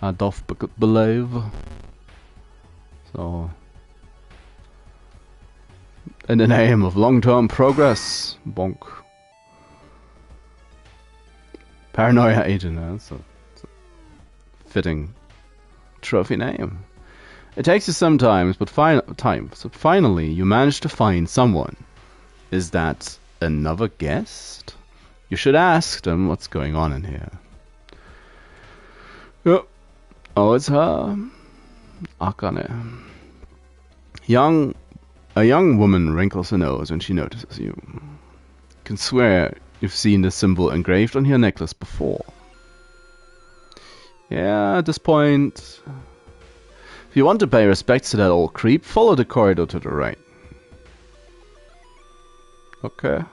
I doth believe. So, in the name of long-term progress, bonk. Paranoia agent, that's a fitting trophy name. It takes you some time, but finally you manage to find someone. Is that another guest? You should ask them what's going on in here. Yep. Oh, it's her. Akane. A young woman wrinkles her nose when she notices you. Can swear you've seen the symbol engraved on your necklace before. Yeah, at this point, if you want to pay respects to that old creep, follow the corridor to the right. Okay.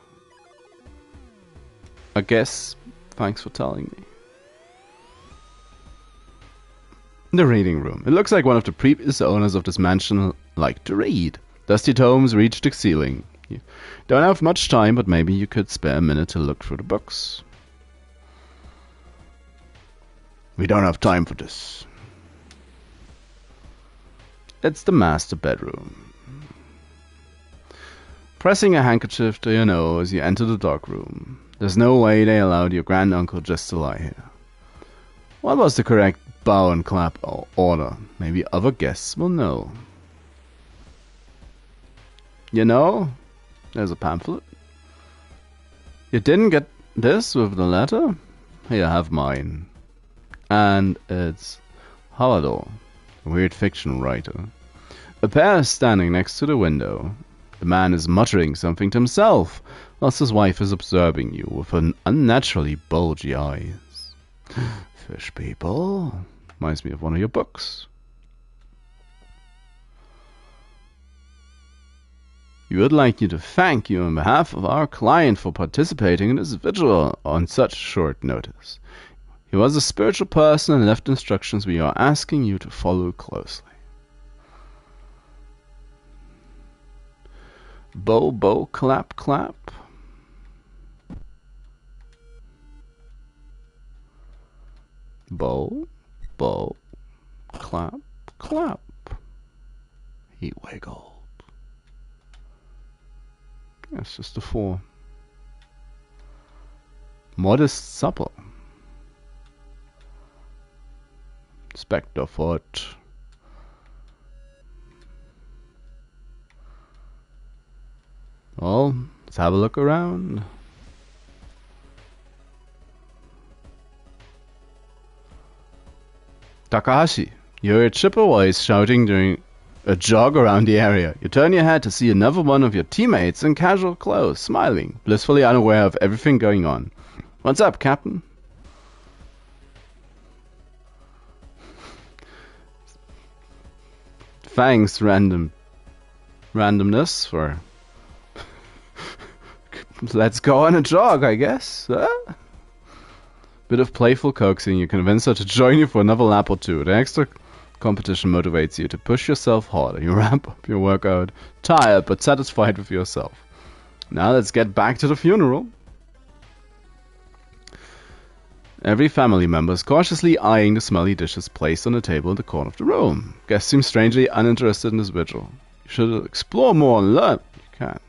I guess. Thanks for telling me. The reading room. It looks like one of the previous owners of this mansion liked to read. Dusty tomes reach the ceiling. You don't have much time, but maybe you could spare a minute to look through the books. We don't have time for this. It's the master bedroom. Pressing a handkerchief to your nose, you enter the dark room. There's no way they allowed your granduncle just to lie here. What was the correct bow and clap order? Maybe other guests will know. You know, there's a pamphlet. You didn't get this with the letter? Here, have mine. And it's Halado, a weird fiction writer. A pair is standing next to the window. The man is muttering something to himself, whilst his wife is observing you with an unnaturally bulgy eyes. Fish people? Reminds me of one of your books. We would like you to thank you on behalf of our client for participating in this vigil on such short notice. He was a spiritual person and left instructions we are asking you to follow closely. Bow, bow, clap, clap. Bow, bow, clap, clap. He wiggled. That's just a 4. Modest supple. Spectre foot. Well, let's have a look around. Takahashi, you hear Chipper voice shouting during a jog around the area. You turn your head to see another one of your teammates in casual clothes, smiling, blissfully unaware of everything going on. What's up, Captain? Thanks, randomness for... Let's go on a jog, I guess. Huh? Bit of playful coaxing, you convince her to join you for another lap or two. The extra competition motivates you to push yourself harder. You wrap up your workout, tired but satisfied with yourself. Now let's get back to the funeral. Every family member is cautiously eyeing the smelly dishes placed on the table in the corner of the room. Guests seem strangely uninterested in this vigil. You should explore more and learn. You can.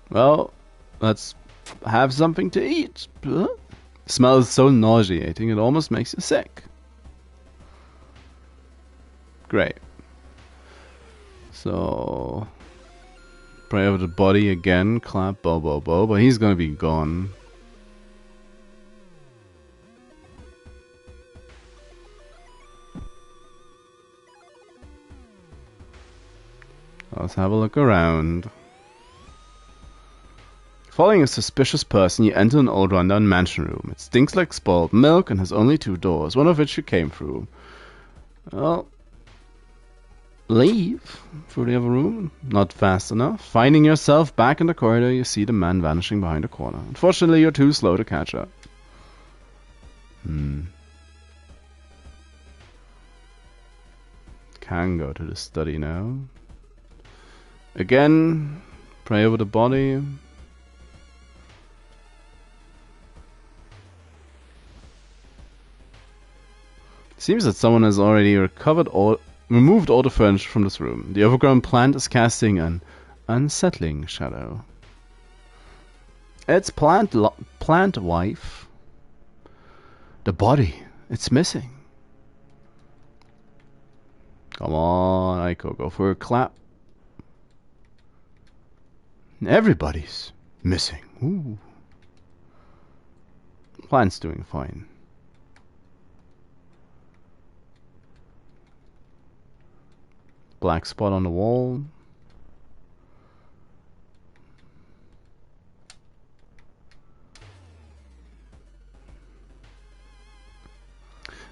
Well, let's have something to eat. The smell is so nauseating it almost makes you sick. Great. So, pray over the body again. Clap, bow, bow, bow. But he's gonna be gone. Let's have a look around. Following a suspicious person, you enter an old rundown mansion room. It stinks like spoiled milk and has only 2 doors, one of which you came through. Well, leave through the other room. Not fast enough. Finding yourself back in the corridor, you see the man vanishing behind a corner. Unfortunately, you're too slow to catch up. Can go to the study now. Again, pray over the body. Seems that someone has already removed all the furniture from this room. The overgrown plant is casting an unsettling shadow. It's plant wife. The body, it's missing. Come on, Aiko, go for a clap. Everybody's missing. Ooh. Plant's doing fine. Black spot on the wall.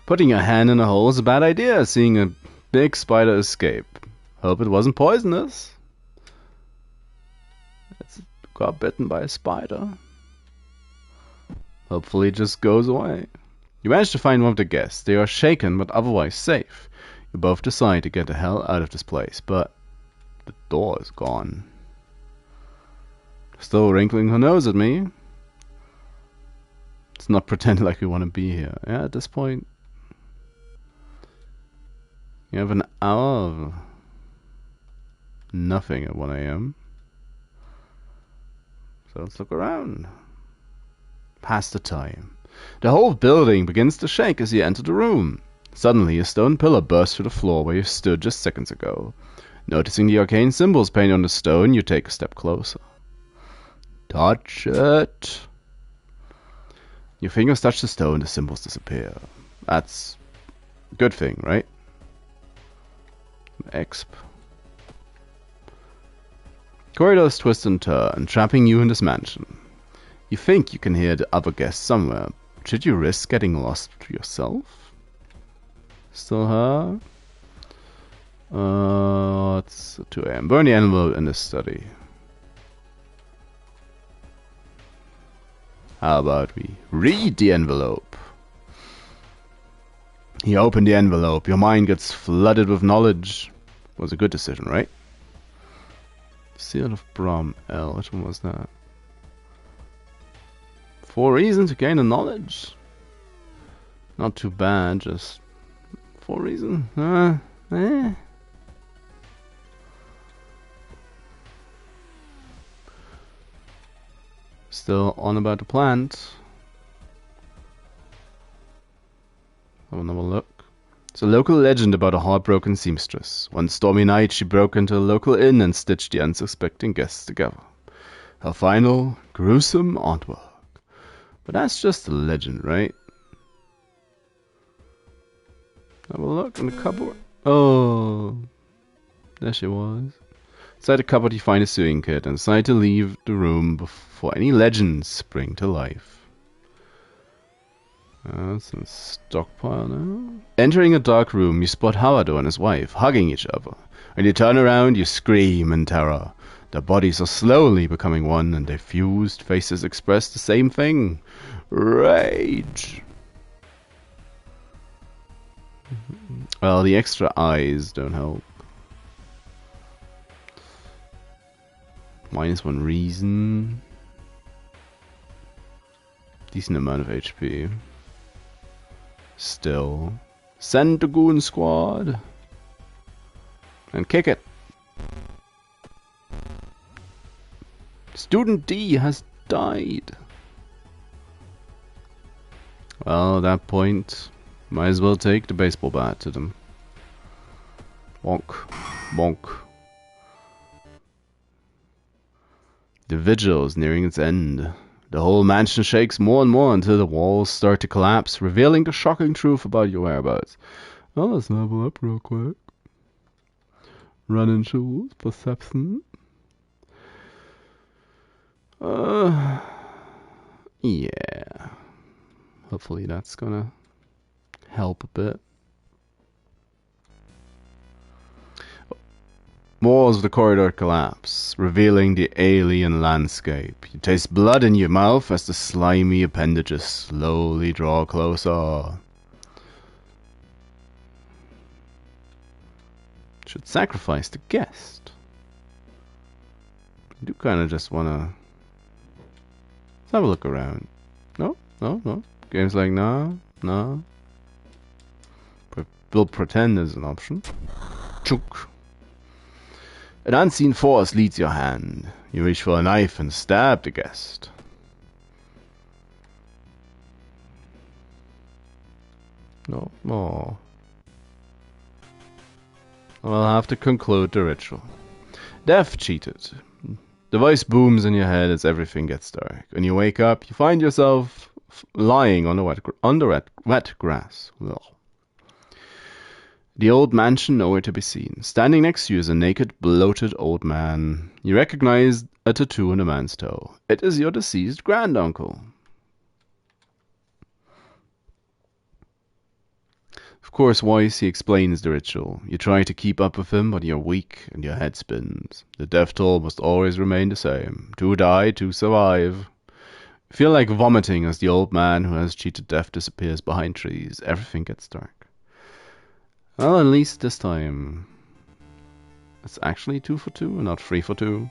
Putting your hand in a hole is a bad idea. Seeing a big spider escape. Hope it wasn't poisonous. It's got bitten by a spider. Hopefully it just goes away. You manage to find one of the guests. They are shaken but otherwise safe. You both decide to get the hell out of this place, but the door is gone. Still wrinkling her nose at me. Let's not pretend like we want to be here. Yeah, at this point, you have an hour of nothing at 1 a.m. So let's look around. Pass the time. The whole building begins to shake as you enter the room. Suddenly, a stone pillar bursts through the floor where you stood just seconds ago. Noticing the arcane symbols painted on the stone, you take a step closer. Touch it. Your fingers touch the stone, the symbols disappear. That's a good thing, right? Exp. Corridors twist and turn, trapping you in this mansion. You think you can hear the other guests somewhere. Should you risk getting lost to yourself? Still her? It's 2 a.m. Burn the envelope in this study. How about we read the envelope? You open the envelope, your mind gets flooded with knowledge. Was a good decision, right? Seal of Brom L. Which one was that? 4 reasons to gain the knowledge. Not too bad, just 4 reasons. Still on about the plant. Have another look. It's a local legend about a heartbroken seamstress. One stormy night, she broke into a local inn and stitched the unsuspecting guests together. Her final, gruesome artwork. But that's just a legend, right? Have a look in the cupboard. Oh, there she was. Inside the cupboard, you find a sewing kit and decide to leave the room before any legends spring to life. Some stockpile now. Entering a dark room, you spot Hawado and his wife hugging each other. When you turn around, you scream in terror. Their bodies are slowly becoming one, and their fused faces express the same thing. Rage. Well, the extra eyes don't help. -1 reason. Decent amount of HP. Still. Send the goon squad. And kick it. Student D has died. Well, at that point, might as well take the baseball bat to them. Bonk. Bonk. The vigil is nearing its end. The whole mansion shakes more and more until the walls start to collapse, revealing the shocking truth about your whereabouts. Well, let's level up real quick. Running shoes, perception. Yeah. Hopefully that's gonna help a bit. Walls of the corridor collapse, revealing the alien landscape. You taste blood in your mouth as the slimy appendages slowly draw closer. Should sacrifice the guest. I do kind of just want to... Let's have a look around. No, no, no. Game's like, no, no. We'll pretend there's an option. Chunk. An unseen force leads your hand. You reach for a knife and stab the guest. No. Oh. I'll have to conclude the ritual. Death cheated. The voice booms in your head as everything gets dark. When you wake up, you find yourself lying on the wet grass. Ugh. The old mansion nowhere to be seen. Standing next to you is a naked, bloated old man. You recognize a tattoo on a man's toe. It is your deceased granduncle. Of course, Weiss, he explains the ritual. You try to keep up with him, but you're weak and your head spins. The death toll must always remain the same. 2 die, 2 survive. You feel like vomiting as the old man who has cheated death disappears behind trees. Everything gets dark. Well, at least this time it's actually 2 for 2 and not 3 for 2.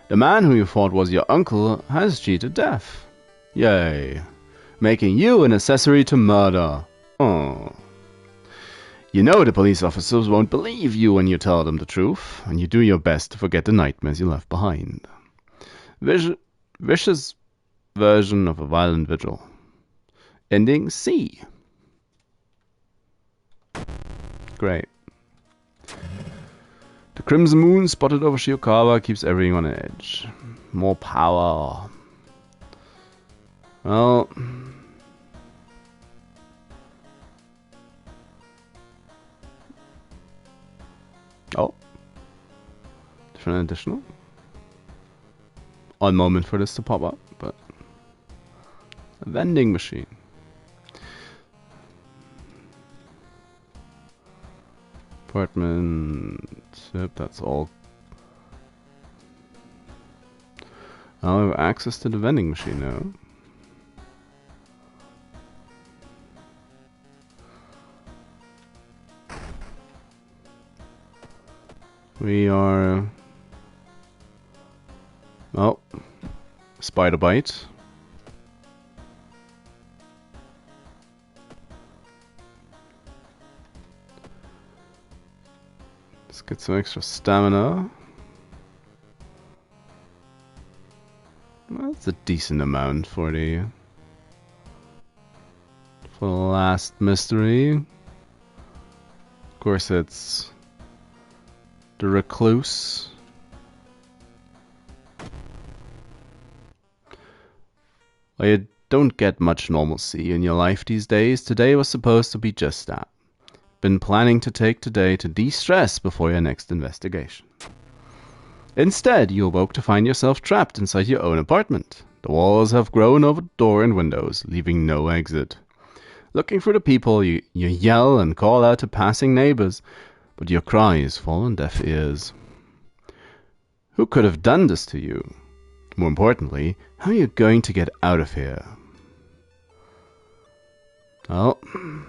The man who you thought was your uncle has cheated death. Yay. Making you an accessory to murder. Oh. You know the police officers won't believe you when you tell them the truth, and you do your best to forget the nightmares you left behind. Vicious version of a violent vigil. Ending C. Great. The crimson moon spotted over Shiokawa keeps everything on edge. More power. Well... Oh. Different additional. Odd moment for this to pop up, but... A vending machine. Apartment. Yep, that's all. I'll have access to the vending machine now. We are... Oh. Spider bite. Let's get some extra stamina. Well, that's a decent amount for the last mystery. Of course, it's the recluse. Well, you don't get much normalcy in your life these days. Today was supposed to be just that. Been planning to take today to de-stress before your next investigation. Instead, you awoke to find yourself trapped inside your own apartment. The walls have grown over the door and windows, leaving no exit. Looking for the people, you yell and call out to passing neighbors, but your cries fall on deaf ears. Who could have done this to you? More importantly, how are you going to get out of here? Well,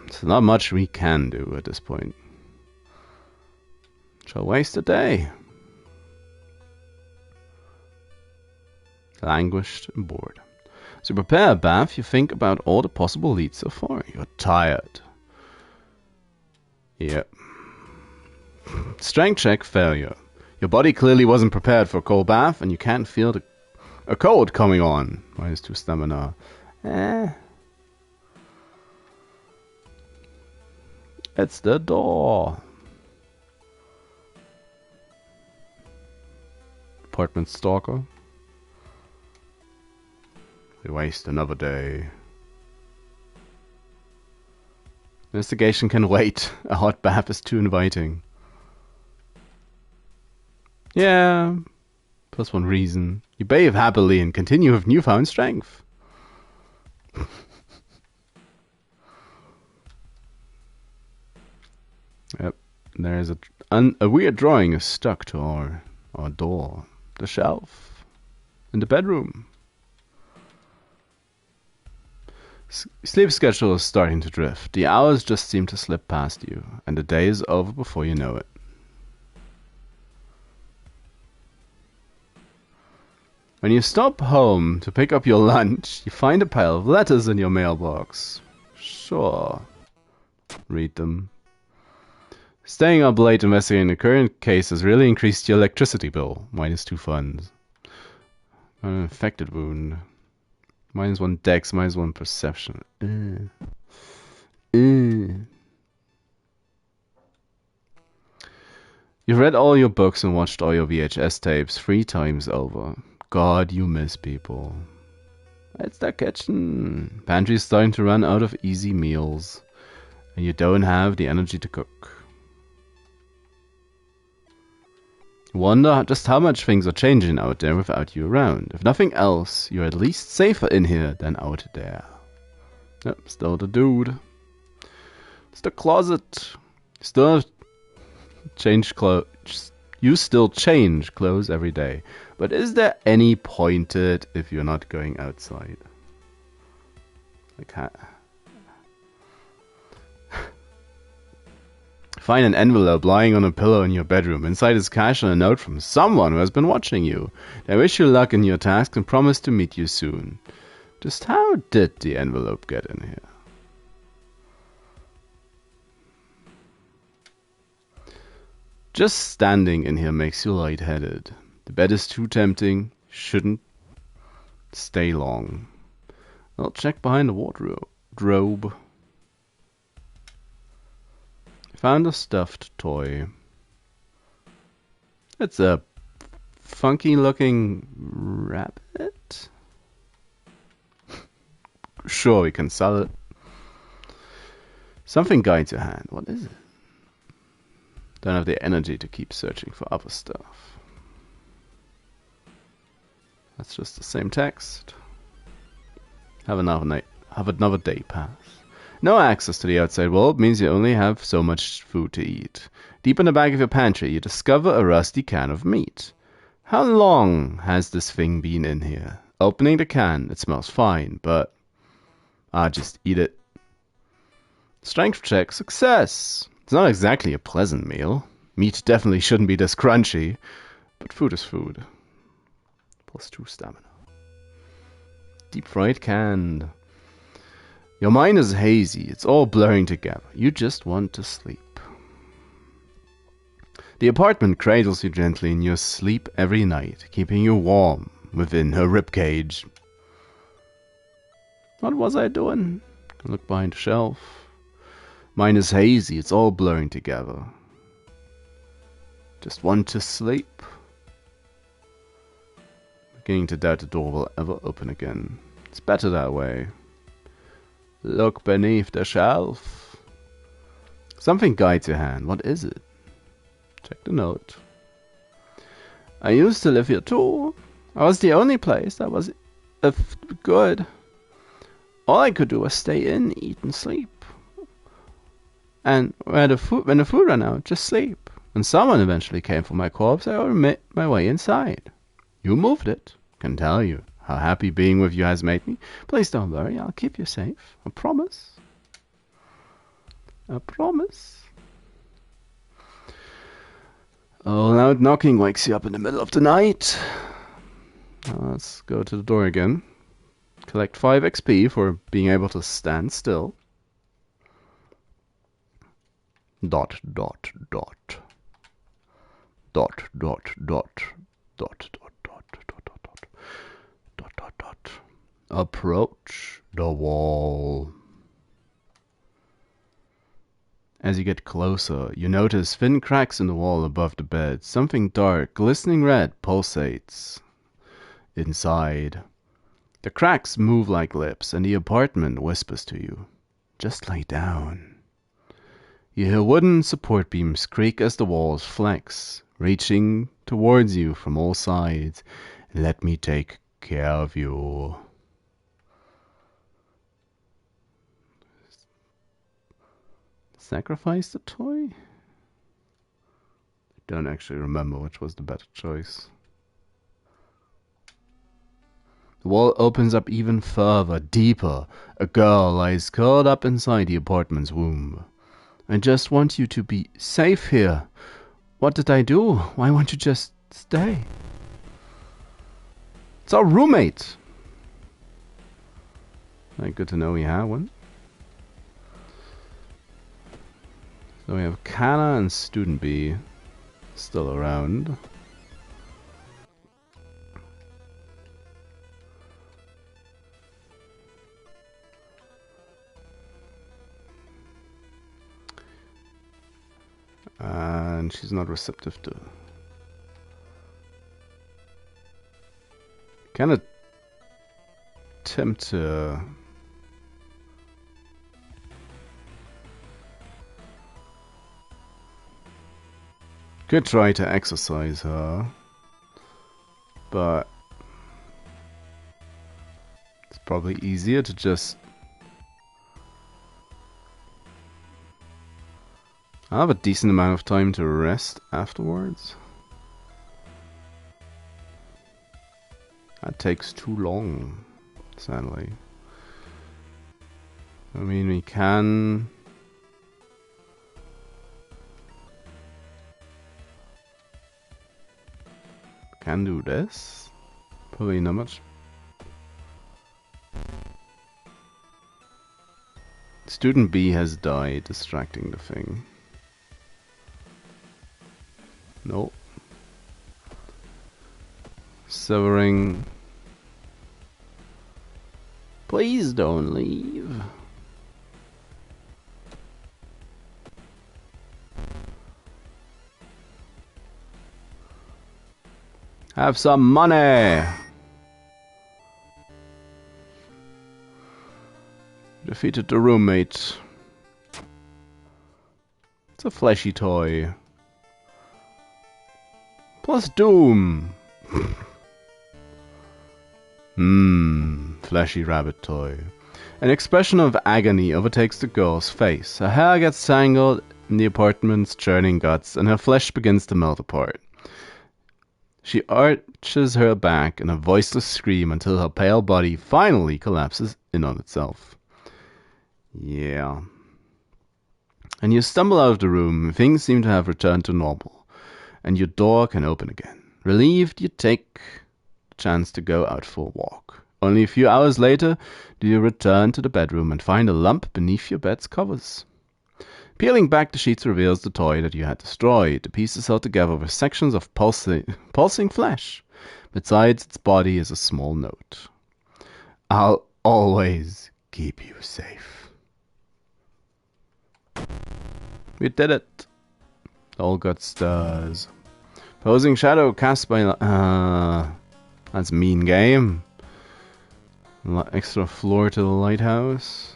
there's not much we can do at this point. Shall waste a day. Languished and bored. As you prepare a bath, you think about all the possible leads so far. You're tired. Yep. Strength check failure. Your body clearly wasn't prepared for a cold bath, and you can't feel a cold coming on. -2 stamina. It's the door. Apartment stalker. We waste another day. Investigation can wait. A hot bath is too inviting. Yeah. +1 reason. You bathe happily and continue with newfound strength. Yep. There's a weird drawing is stuck to our door. The shelf. In the bedroom. Sleep schedule is starting to drift. The hours just seem to slip past you, and the day is over before you know it. When you stop home to pick up your lunch, you find a pile of letters in your mailbox. Sure. Read them. Staying up late investigating the current case has really increased your electricity bill. -2 funds. An infected wound. -1 dex, -1 perception. You've read all your books and watched all your VHS tapes 3 times over. God, you miss people. It's the kitchen. Pantry's starting to run out of easy meals. And you don't have the energy to cook. Wonder just how much things are changing out there without you around. If nothing else, you're at least safer in here than out there. Yep, still the dude. It's the closet. Still change clothes. You still change clothes every day. But is there any point to it if you're not going outside? Like, find an envelope lying on a pillow in your bedroom. Inside is cash and a note from someone who has been watching you. They wish you luck in your task and promise to meet you soon. Just how did the envelope get in here? Just standing in here makes you lightheaded. The bed is too tempting. Shouldn't stay long. I'll check behind the wardrobe. Found a stuffed toy. It's a funky looking rabbit. Sure, we can sell it. Something guides your hand. What is it? Don't have the energy to keep searching for other stuff. That's just the same text. Have another day pass. No access to the outside world means you only have so much food to eat. Deep in the back of your pantry, you discover a rusty can of meat. How long has this thing been in here? Opening the can, it smells fine, but I'll just eat it. Strength check, success! It's not exactly a pleasant meal. Meat definitely shouldn't be this crunchy, but food is food. +2 stamina. Deep fried canned. Your mind is hazy, it's all blurring together. You just want to sleep. The apartment cradles you gently in your sleep every night, keeping you warm within her ribcage. What was I doing? I look behind the shelf. Mine is hazy, it's all blurring together. Just want to sleep. Beginning to doubt the door will ever open again. It's better that way. Look beneath the shelf. Something guides your hand. What is it? Check the note. I used to live here too. I was the only place that was good. All I could do was stay in, eat, and sleep. And when the food ran out, just sleep. When someone eventually came for my corpse, I made my way inside. You moved it. Can tell you how happy being with you has made me. Please don't worry, I'll keep you safe. I promise. I promise. Oh, loud knocking wakes you up in the middle of the night. Let's go to the door again. Collect 5 XP for being able to stand still. Dot, dot, dot. Dot, dot, dot. Dot, dot, dot, dot, dot, dot. Dot, dot, dot. Approach the wall. As you get closer, you notice thin cracks in the wall above the bed. Something dark, glistening red, pulsates inside. The cracks move like lips, and the apartment whispers to you, just lay down. You hear wooden support beams creak as the walls flex, reaching towards you from all sides. Let me take care of you. Sacrifice the toy? I don't actually remember which was the better choice. The wall opens up even further, deeper. A girl lies curled up inside the apartment's womb. I just want you to be safe here. What did I do? Why won't you just stay? It's our roommate. Good to know we have one. So we have Kana and Student B still around. And she's not receptive to. Can attempt to. Could try to exercise her, but it's probably easier to just. I'll have a decent amount of time to rest afterwards. That takes too long, sadly. I mean, we can do this. Probably not much. Student B has died, distracting the thing. Nope. Severing. Please don't leave. Have some money. Defeated the roommate. It's a fleshy toy. Plus Doom. Fleshy rabbit toy. An expression of agony overtakes the girl's face. Her hair gets tangled in the apartment's churning guts, and her flesh begins to melt apart. She arches her back in a voiceless scream until her pale body finally collapses in on itself. Yeah. And you stumble out of the room. Things seem to have returned to normal, and your door can open again. Relieved, you take the chance to go out for a walk. Only a few hours later do you return to the bedroom and find a lump beneath your bed's covers. Peeling back the sheets reveals the toy that you had destroyed. The pieces held together with sections of pulsing flesh. Besides its body is a small note. I'll always keep you safe. We did it. All got stars. Posing shadow cast by... that's mean game. Extra floor to the lighthouse.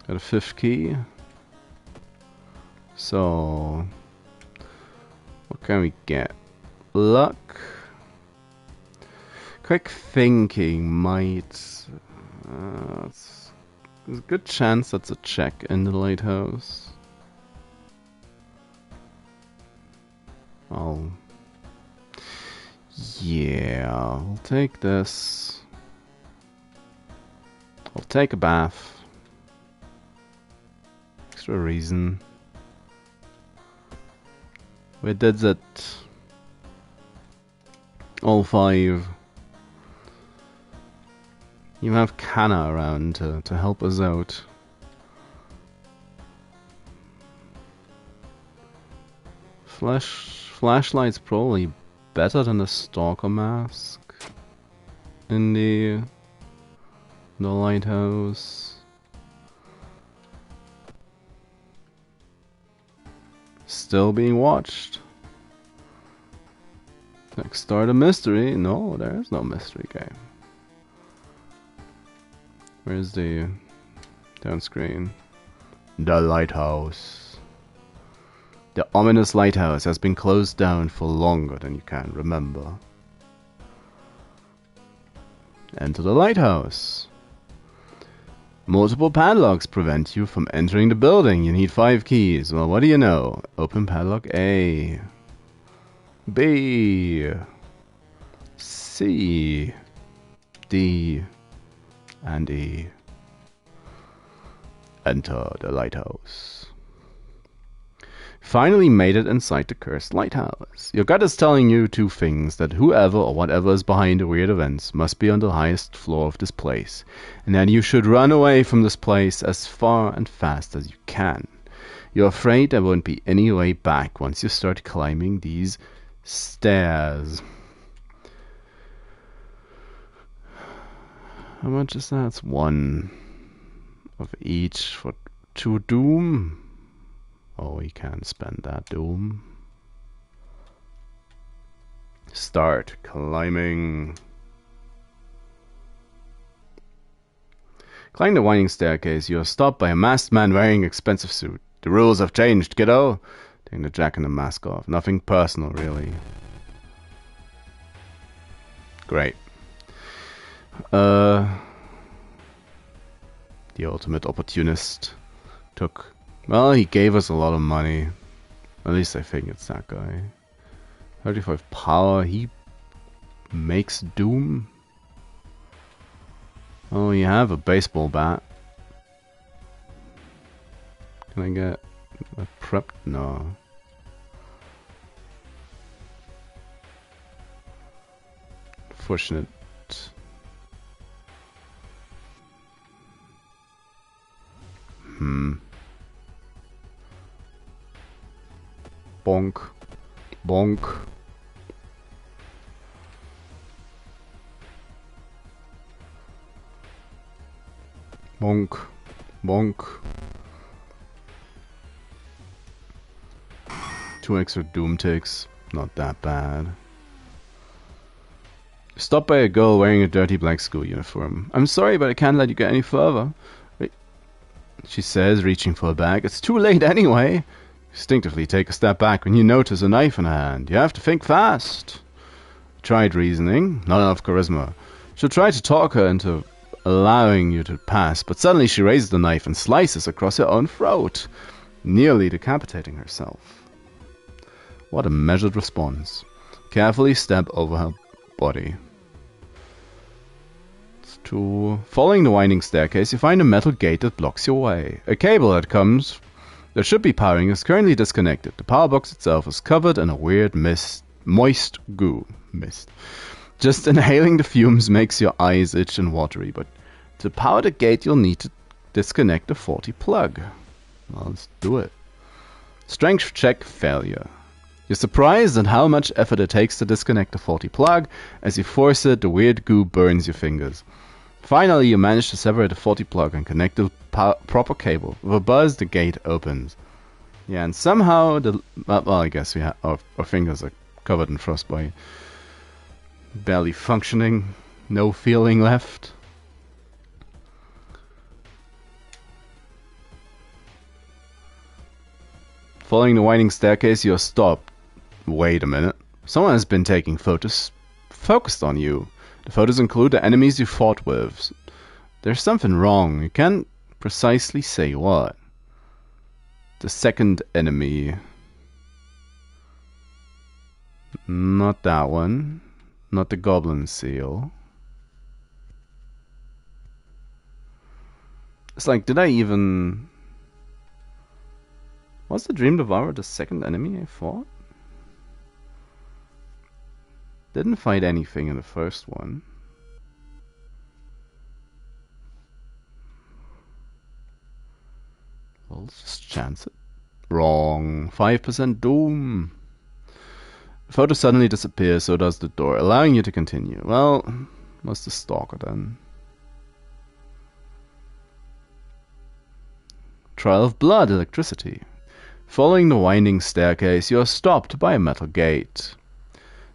Got a 5th key. So... what can we get? Luck. Quick thinking might... there's a good chance that's a check in the lighthouse. Yeah, I'll take this. I'll take a bath. Extra reason. We did it. All 5. You have Kana around to help us out. Flashlight's probably better than the stalker mask in the lighthouse. Still being watched. Like start a mystery. No, there is no mystery game. Where's the down screen? The lighthouse. The ominous lighthouse has been closed down for longer than you can remember. Enter the lighthouse. Multiple padlocks prevent you from entering the building. You need 5 keys. Well, what do you know? Open padlock A. B. C. D. And E. Enter the lighthouse. Finally made it inside the cursed lighthouse. Your gut is telling you 2 things: that whoever or whatever is behind the weird events must be on the highest floor of this place, and that you should run away from this place as far and fast as you can. You're afraid there won't be any way back once you start climbing these stairs. How much is that? It's 1 of each for 2 doom. Oh, we can spend that doom. Start climbing. Climbing the winding staircase, you are stopped by a masked man wearing an expensive suit. The rules have changed, kiddo. Taking the jacket and the mask off. Nothing personal, really. Great. The ultimate opportunist took... well, he gave us a lot of money. At least I think it's that guy. 35 power, he makes doom. Oh, you have a baseball bat. Can I get a prep? No. Fortunate. Bonk. Bonk. Bonk. Bonk. 2 extra doom ticks. Not that bad. Stopped by a girl wearing a dirty black school uniform. I'm sorry, but I can't let you get any further. She says, reaching for a bag. It's too late anyway. Instinctively take a step back when you notice a knife in her hand. You have to think fast. Tried reasoning. Not enough charisma. She'll try to talk her into allowing you to pass, but suddenly she raises the knife and slices across her own throat, nearly decapitating herself. What a measured response. Carefully step over her body. Following the winding staircase, you find a metal gate that blocks your way. A cable that should be powering is currently disconnected. The power box itself is covered in a weird moist goo. Just inhaling the fumes makes your eyes itch and watery, but to power the gate you'll need to disconnect the faulty plug. Well, let's do it. Strength check failure. You're surprised at how much effort it takes to disconnect the faulty plug. As you force it, the weird goo burns your fingers. Finally, you manage to separate the faulty plug and connect the proper cable. With a buzz, the gate opens. Yeah, and somehow well, I guess our fingers are covered in frostbite. Barely functioning. No feeling left. Following the winding staircase, you're stopped. Wait a minute. Someone has been taking photos focused on you. The photos include the enemies you fought with. There's something wrong. You can't precisely say what. The second enemy. Not that one. Not the goblin seal. It's like, did I even... Was the Dream Devourer the second enemy I fought? Didn't fight anything in the first one. Well, let's just chance it. Wrong. 5% doom. The photo suddenly disappears, so does the door, allowing you to continue. Well, was the stalker then? Trail of blood, electricity. Following the winding staircase, you are stopped by a metal gate.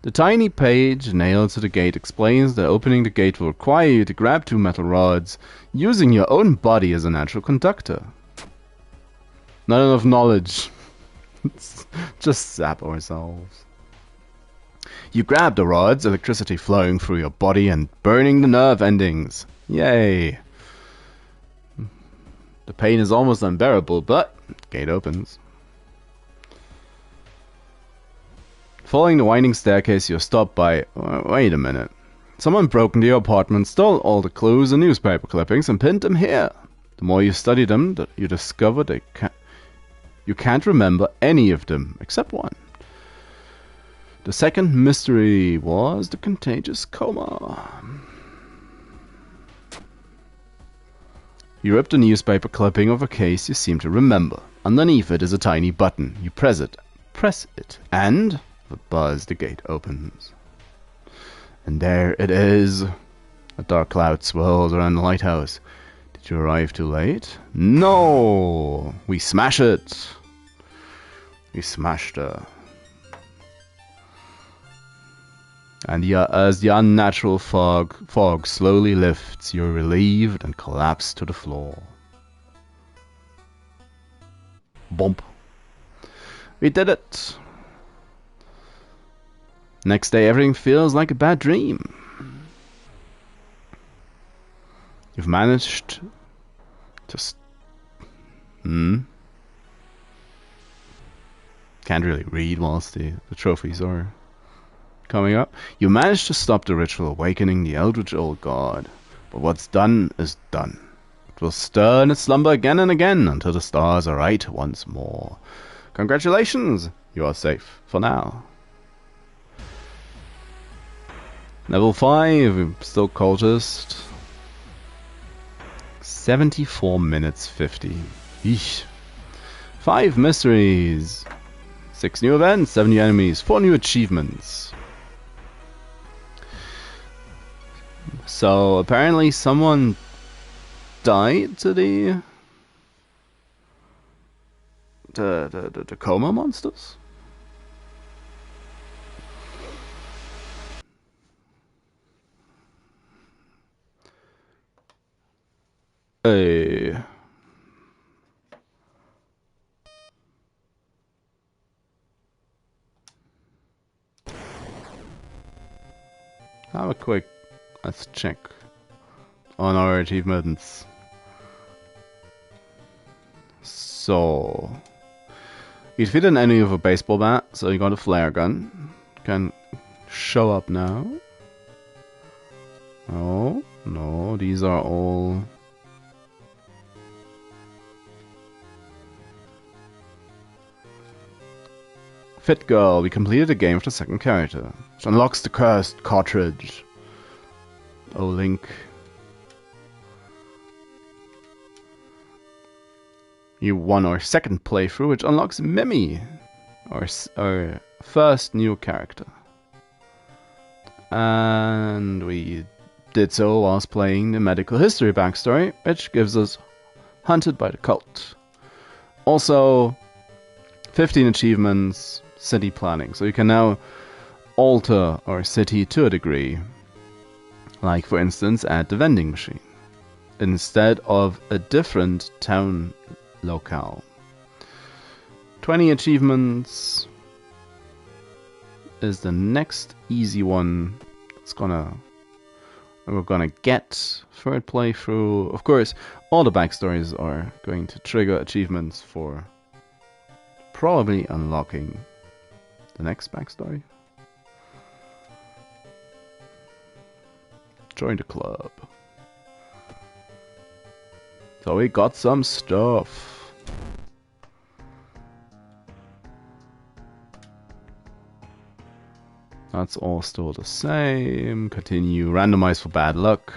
The tiny page nailed to the gate explains that opening the gate will require you to grab 2 metal rods, using your own body as a natural conductor. Not enough knowledge. Just zap ourselves. You grab the rods, electricity flowing through your body and burning the nerve endings. Yay! The pain is almost unbearable, but gate opens. Following the winding staircase, you're stopped by... Wait a minute. Someone broke into your apartment, stole all the clues and newspaper clippings, and pinned them here. The more you study them, you discover you can't remember any of them, except one. The second mystery was the contagious coma. You rip the newspaper clipping of a case you seem to remember. Underneath it is a tiny button. You press it, and... With a buzz, the gate opens. And there it is. A dark cloud swirls around the lighthouse. Did you arrive too late? No! We smash it! We smashed her. And as the unnatural fog slowly lifts, you're relieved and collapse to the floor. Bump. We did it! Next day, everything feels like a bad dream. You've managed to... Can't really read whilst the trophies are coming up. You managed to stop the ritual awakening the eldritch old god. But what's done is done. It will stir in its slumber again and again until the stars are right once more. Congratulations! You are safe for now. Level 5, still cultist. 74 minutes 50. Eesh. 5 mysteries. 6 new events, 7 new enemies, 4 new achievements. So apparently someone died to the coma monsters. Hey. Have a quick, let's check on our achievements. So, you defeated an enemy with a baseball bat, So you got a flare gun. Can show up now. Oh, no, these are all... Fit Girl, we completed the game with the second character, which unlocks the cursed cartridge. Oh, Link. You won our second playthrough, which unlocks Mimi, our first new character. And we did so whilst playing the medical history backstory, which gives us Hunted by the Cult. Also, 15 achievements, city planning. So you can now alter our city to a degree. Like, for instance, add the vending machine instead of a different town locale. 20 achievements is the next easy one. We're gonna get third playthrough. Of course, all the backstories are going to trigger achievements for probably unlocking the next backstory. Join the club. So we got some stuff. That's all still the same. Continue. Randomize for bad luck.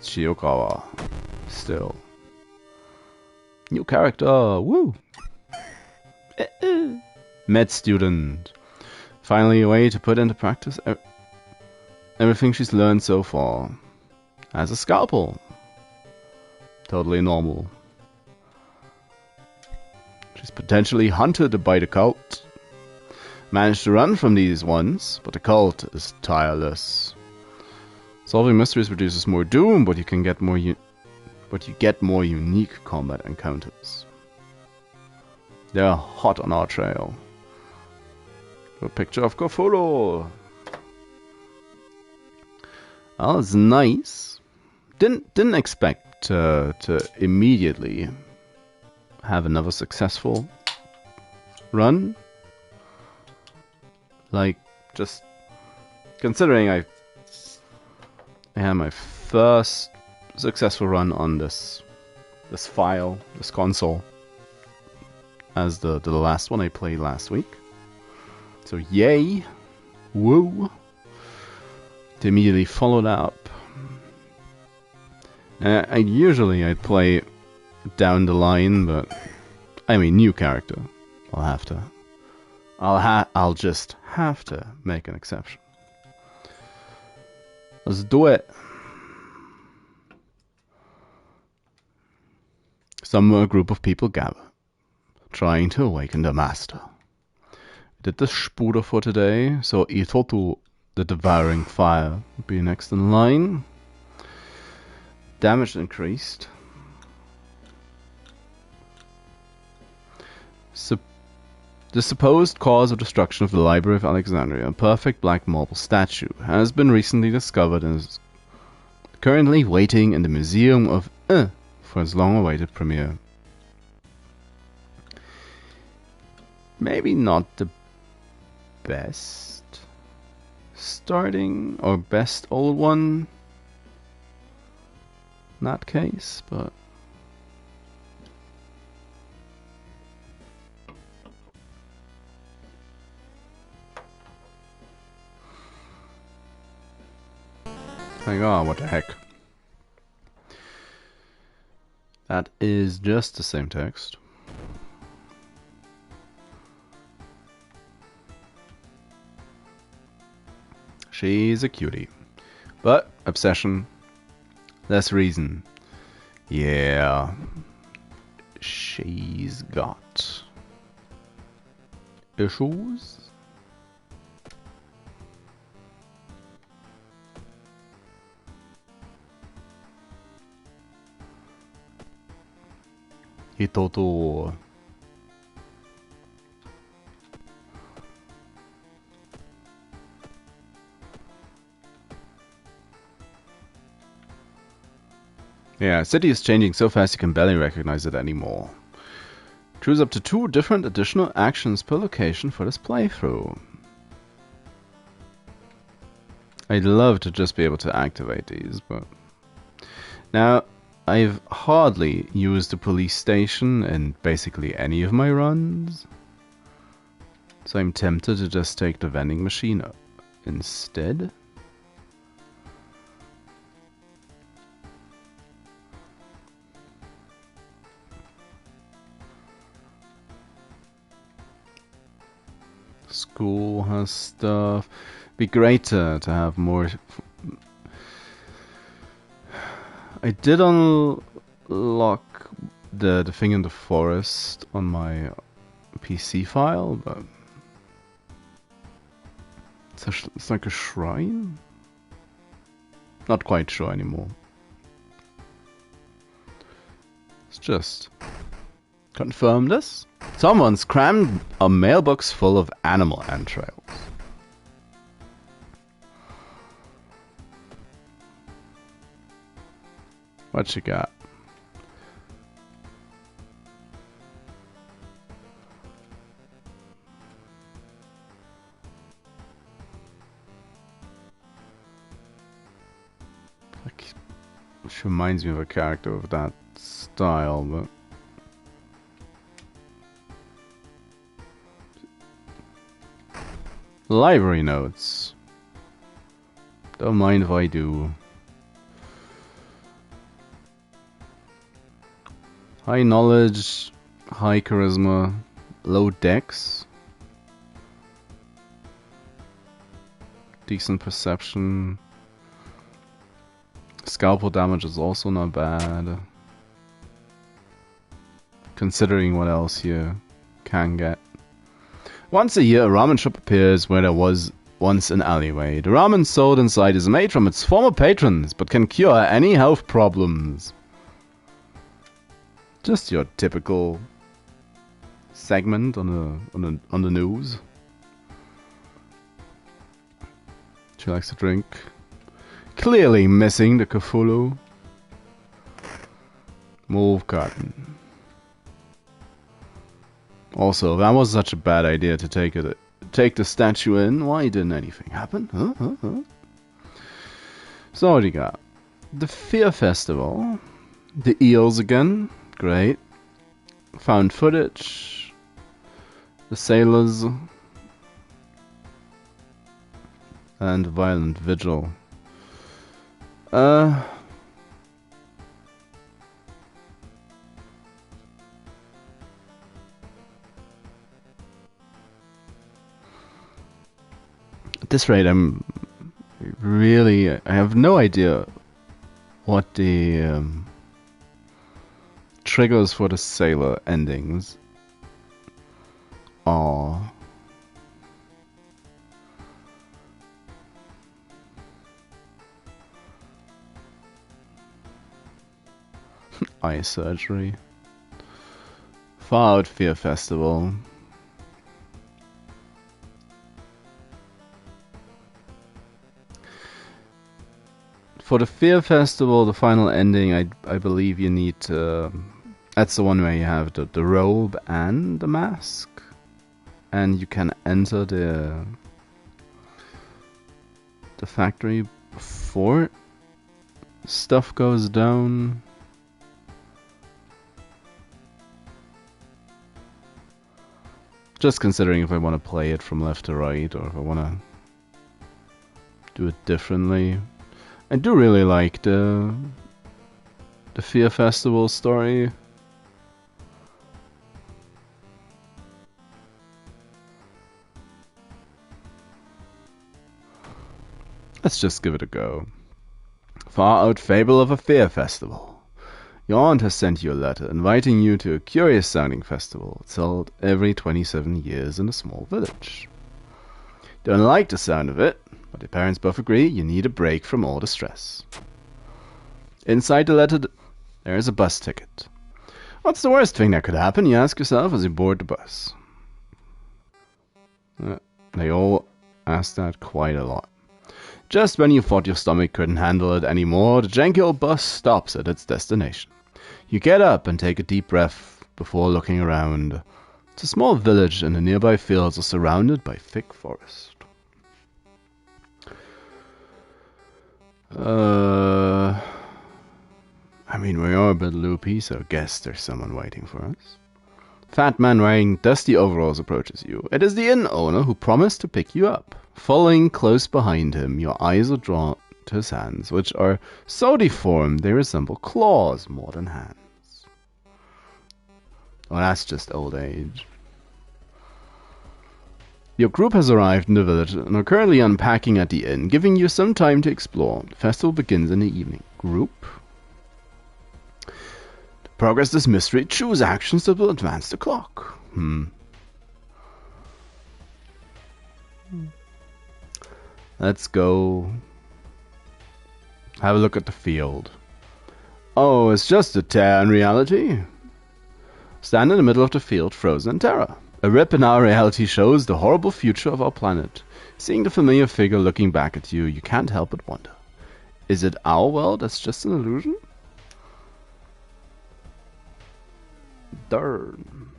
Shiokawa. Still. New character. Woo! Med student. Finally a way to put into practice everything she's learned so far. Has a scalpel. Totally normal. She's potentially hunted by the cult. Managed to run from these ones, but the cult is tireless. Solving mysteries produces more doom, but you can get more more unique combat encounters. They're hot on our trail. A picture of Cthulhu. Oh, it's nice. Didn't expect to immediately have another successful run. Like, just considering I had my first successful run on this console as the last one I played last week. So yay, woo! To immediately follow that up. I'd play down the line, but I mean new character. I'll just have to make an exception. Let's do it. Somewhere a group of people gather, trying to awaken their master. We did the Spuder for today, so Itotu, the devouring fire, would be next in line. Damage increased. The supposed cause of destruction of the Library of Alexandria, a perfect black marble statue, has been recently discovered and is currently waiting in the Museum of for its long-awaited premiere. Maybe not the best starting or best old one in that case, but like, oh, what the heck. That is just the same text. She's a cutie. But, obsession, less reason. Yeah. She's got issues. Hitoto. Yeah, city is changing so fast you can barely recognize it anymore. Choose up to 2 different additional actions per location for this playthrough. I'd love to just be able to activate these, but... Now, I've hardly used the police station in basically any of my runs. So I'm tempted to just take the vending machine instead. School has stuff. Be great to have more. I did unlock the thing in the forest on my PC file, but it's like a shrine? Not quite sure anymore. Let's just confirm this. Someone's crammed a mailbox full of animal entrails. What you got? Which reminds me of a character of that style, but... Library notes. Don't mind if I do. High knowledge, high charisma, low dex. Decent perception. Scalpel damage is also not bad. Considering what else you can get. Once a year, a ramen shop appears where there was once an alleyway. The ramen sold inside is made from its former patrons, but can cure any health problems. Just your typical segment on the news. She likes to drink. Clearly missing the Cthulhu. Move cotton. Also, that was such a bad idea to take the statue in. Why didn't anything happen? Huh? So what do you got? The Fear Festival. The eels again. Great. Found footage. The sailors. And Violent Vigil. At this rate, I have no idea what the triggers for the sailor endings are. Eye surgery. Far Out Fear Festival. For the Fear Festival, the final ending, I believe you need to... That's the one where you have the robe and the mask. And you can enter the factory before stuff goes down. Just considering if I want to play it from left to right, or if I want to do it differently. I do really like the Fear Festival story. Let's just give it a go. Far Out Fable of a Fear Festival. Your aunt has sent you a letter inviting you to a curious-sounding festival. It's held every 27 years in a small village. Don't like the sound of it, but your parents both agree you need a break from all the stress. Inside the letter, there is a bus ticket. What's the worst thing that could happen, you ask yourself as you board the bus? They all ask that quite a lot. Just when you thought your stomach couldn't handle it anymore, the janky old bus stops at its destination. You get up and take a deep breath before looking around. It's a small village, and the nearby fields are surrounded by thick forest. I mean, we are a bit loopy, so I guess there's someone waiting for us. Fat man wearing dusty overalls approaches you. It is the inn owner who promised to pick you up. Following close behind him, your eyes are drawn to his hands, which are so deformed they resemble claws more than hands. Oh, that's just old age. Your group has arrived in the village and are currently unpacking at the inn, giving you some time to explore. The festival begins in the evening. Group. To progress this mystery, choose actions that will advance the clock. Let's go have a look at the field. Oh, it's just a tear in reality. Stand in the middle of the field, frozen in terror. A rip in our reality shows the horrible future of our planet. Seeing the familiar figure looking back at you, you can't help but wonder. Is it our world that's just an illusion? Darn.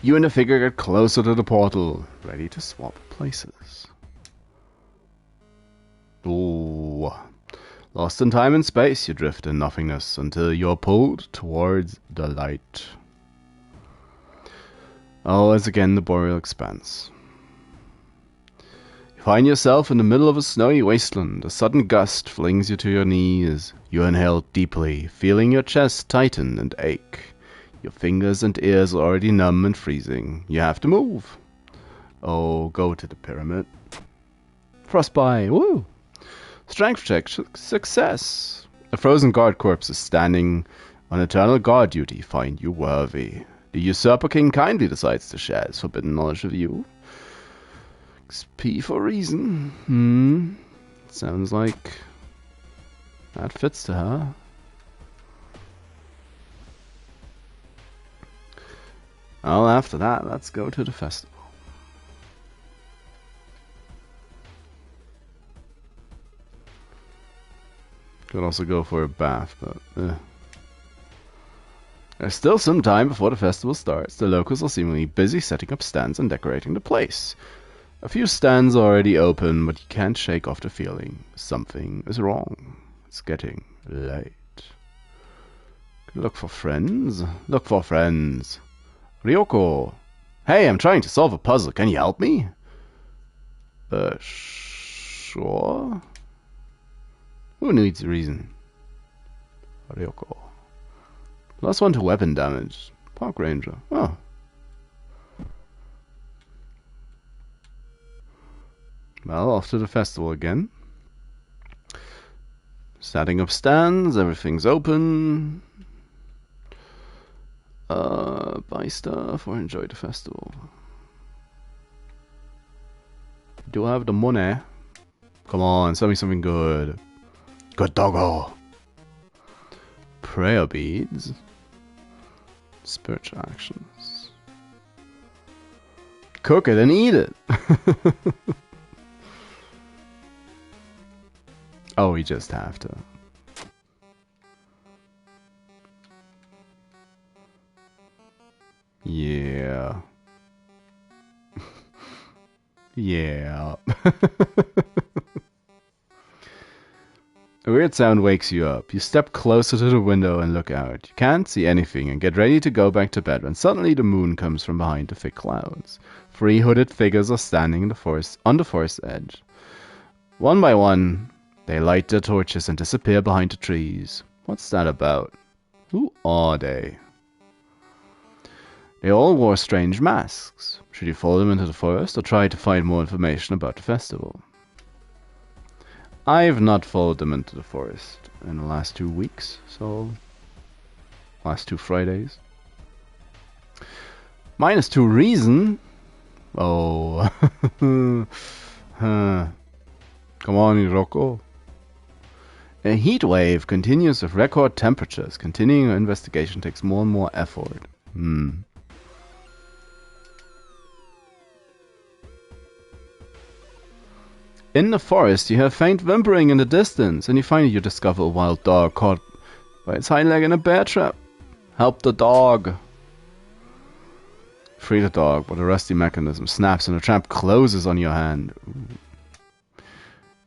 You and the figure get closer to the portal, ready to swap places. Ooh. Lost in time and space, you drift in nothingness until you're pulled towards the light. Oh, as again the boreal expanse. You find yourself in the middle of a snowy wasteland. A sudden gust flings you to your knees. You inhale deeply, feeling your chest tighten and ache. Your fingers and ears are already numb and freezing. You have to move. Oh, go to the pyramid. Frostbite, woo! Strength check, success. A frozen guard corpse is standing on eternal guard duty. Find you worthy. The usurper king kindly decides to share his forbidden knowledge of you. XP for reason. Sounds like that fits to her. Well, after that, let's go to the festival. Could also go for a bath, but There's still some time before the festival starts. The locals are seemingly busy setting up stands and decorating the place. A few stands are already open, but you can't shake off the feeling. Something is wrong. It's getting late. Look for friends? Look for friends. Ryoko! Hey, I'm trying to solve a puzzle. Can you help me? Sure. Who needs a reason? Ryoko. +1 to weapon damage. Park Ranger. Oh. Well, off to the festival again. Setting up stands. Everything's open. Buy stuff or enjoy the festival. Do I have the money? Come on, sell me something good. Good doggo. Prayer beads. Spiritual actions. Cook it and eat it. Oh, we just have to. Yeah. Yeah. A weird sound wakes you up. You step closer to the window and look out. You can't see anything and get ready to go back to bed when suddenly the moon comes from behind the thick clouds. 3 hooded figures are standing in the forest, on the forest edge. One by one, they light their torches and disappear behind the trees. What's that about? Who are they? They all wore strange masks. Should you follow them into the forest or try to find more information about the festival? I've not followed them into the forest in the last 2 weeks, so last 2 Fridays. -2 reason? Oh. Come on, Iroko. A heat wave continues with record temperatures. Continuing your investigation takes more and more effort. In the forest, you hear faint whimpering in the distance, and finally you discover a wild dog caught by its hind leg in a bear trap. Help the dog. Free the dog, but a rusty mechanism snaps and the trap closes on your hand. Ooh.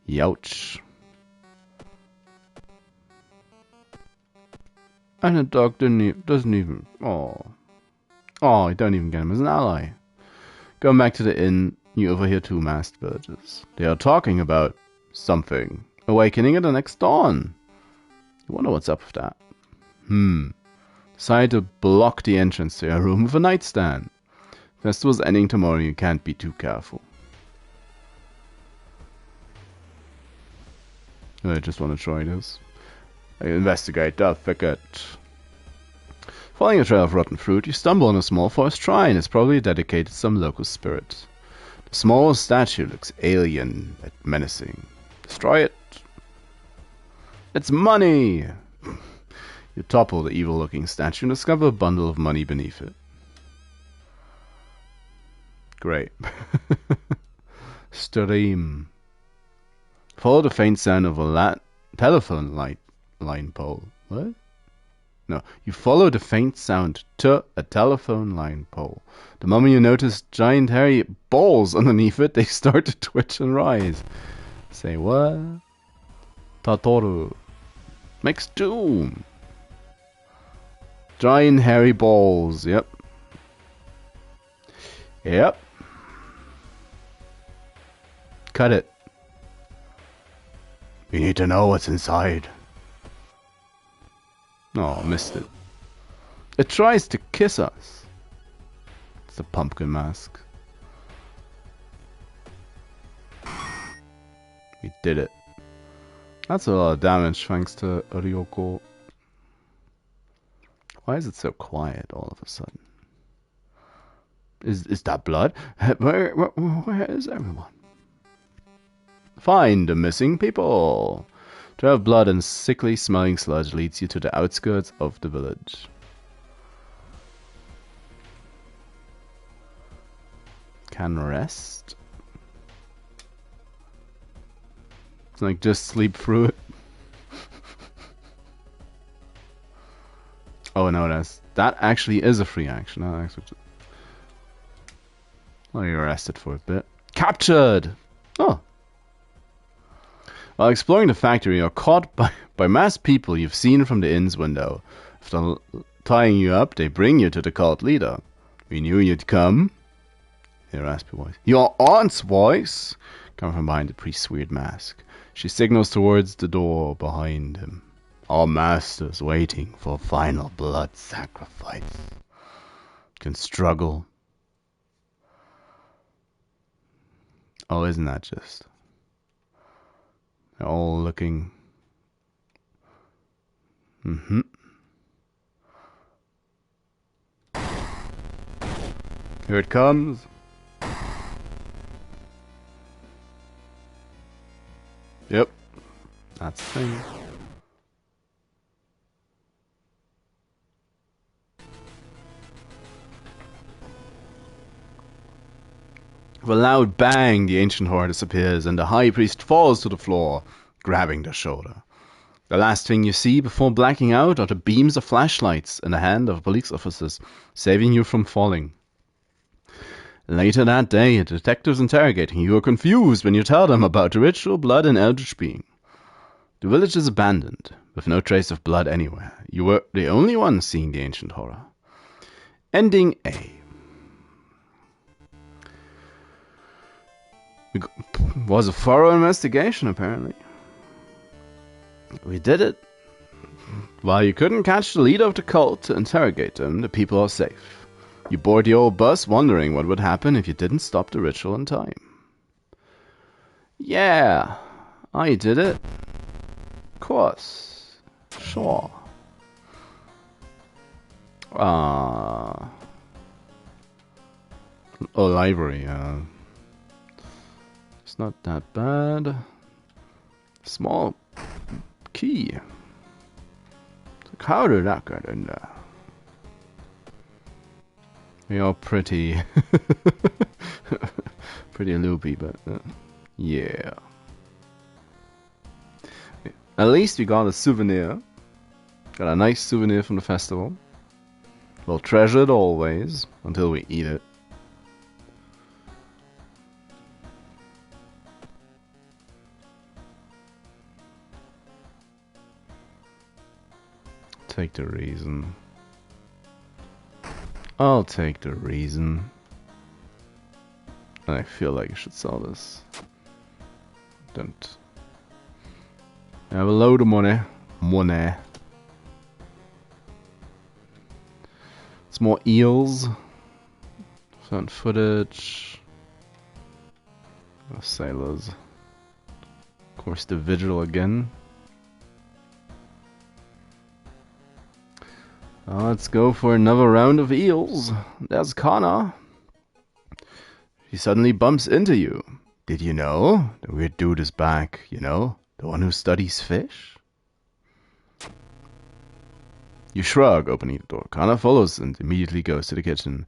Youch. And the dog doesn't even... Oh, you don't even get him as an ally. Going back to the inn, you overhear two masked villagers. They are talking about something. Awakening at the next dawn. You wonder what's up with that. Decide to block the entrance to your room with a nightstand. Festival's ending tomorrow, you can't be too careful. I just want to try this. I investigate the thicket. Following a trail of rotten fruit, you stumble on a small forest shrine. It's probably dedicated to some local spirit. The small statue looks alien and menacing. Destroy it. It's money! You topple the evil-looking statue and discover a bundle of money beneath it. Great. Stream. Follow the faint sound of a telephone line pole. What? No, you follow the faint sound to a telephone line pole. The moment you notice giant hairy balls underneath it, they start to twitch and rise. Say what? Tatoru. Makes doom. Giant hairy balls, yep. Yep. Cut it. You need to know what's inside. Oh, missed it. It tries to kiss us. It's a pumpkin mask. We did it. That's a lot of damage thanks to Ryoko. Why is it so quiet all of a sudden? Is that blood? Where is everyone? Find the missing people. Trail of blood and sickly smelling sludge leads you to the outskirts of the village. Can rest? It's like just sleep through it. Oh no, that actually is a free action. Well, you're arrested for a bit. Captured! Oh. While exploring the factory, you're caught by masked people you've seen from the inn's window. After tying you up, they bring you to the cult leader. We knew you'd come. Their raspy voice. Your aunt's voice! Coming from behind the priest's weird mask. She signals towards the door behind him. Our master's waiting for final blood sacrifice. Can struggle. Oh, isn't that just... They're all looking... Here it comes. Yep. That's the thing. With a loud bang, the ancient horror disappears, and the high priest falls to the floor, grabbing the shoulder. The last thing you see before blacking out are the beams of flashlights in the hand of police officers, saving you from falling. Later that day, a detective's interrogating you are confused when you tell them about the ritual blood and eldritch being. The village is abandoned, with no trace of blood anywhere. You were the only one seeing the ancient horror. Ending A. It was a thorough investigation, apparently. We did it. While you couldn't catch the leader of the cult to interrogate them, the people are safe. You board the old bus wondering what would happen if you didn't stop the ritual in time. Yeah, I did it. Of course. Sure. Oh, library, it's not that bad. Small key. How did that get in there? You're pretty... pretty loopy, but... yeah. At least we got a souvenir. Got a nice souvenir from the festival. We'll treasure it always until we eat it. Take the reason. I'll take the reason. I feel like I should sell this. Don't. I have a load of money. It's more eels. Found footage. Sailors. Of course, the vigil again. Let's go for another round of eels. There's Connor. He suddenly bumps into you. Did you know? The weird dude is back, you know? The one who studies fish? You shrug, opening the door. Connor follows and immediately goes to the kitchen.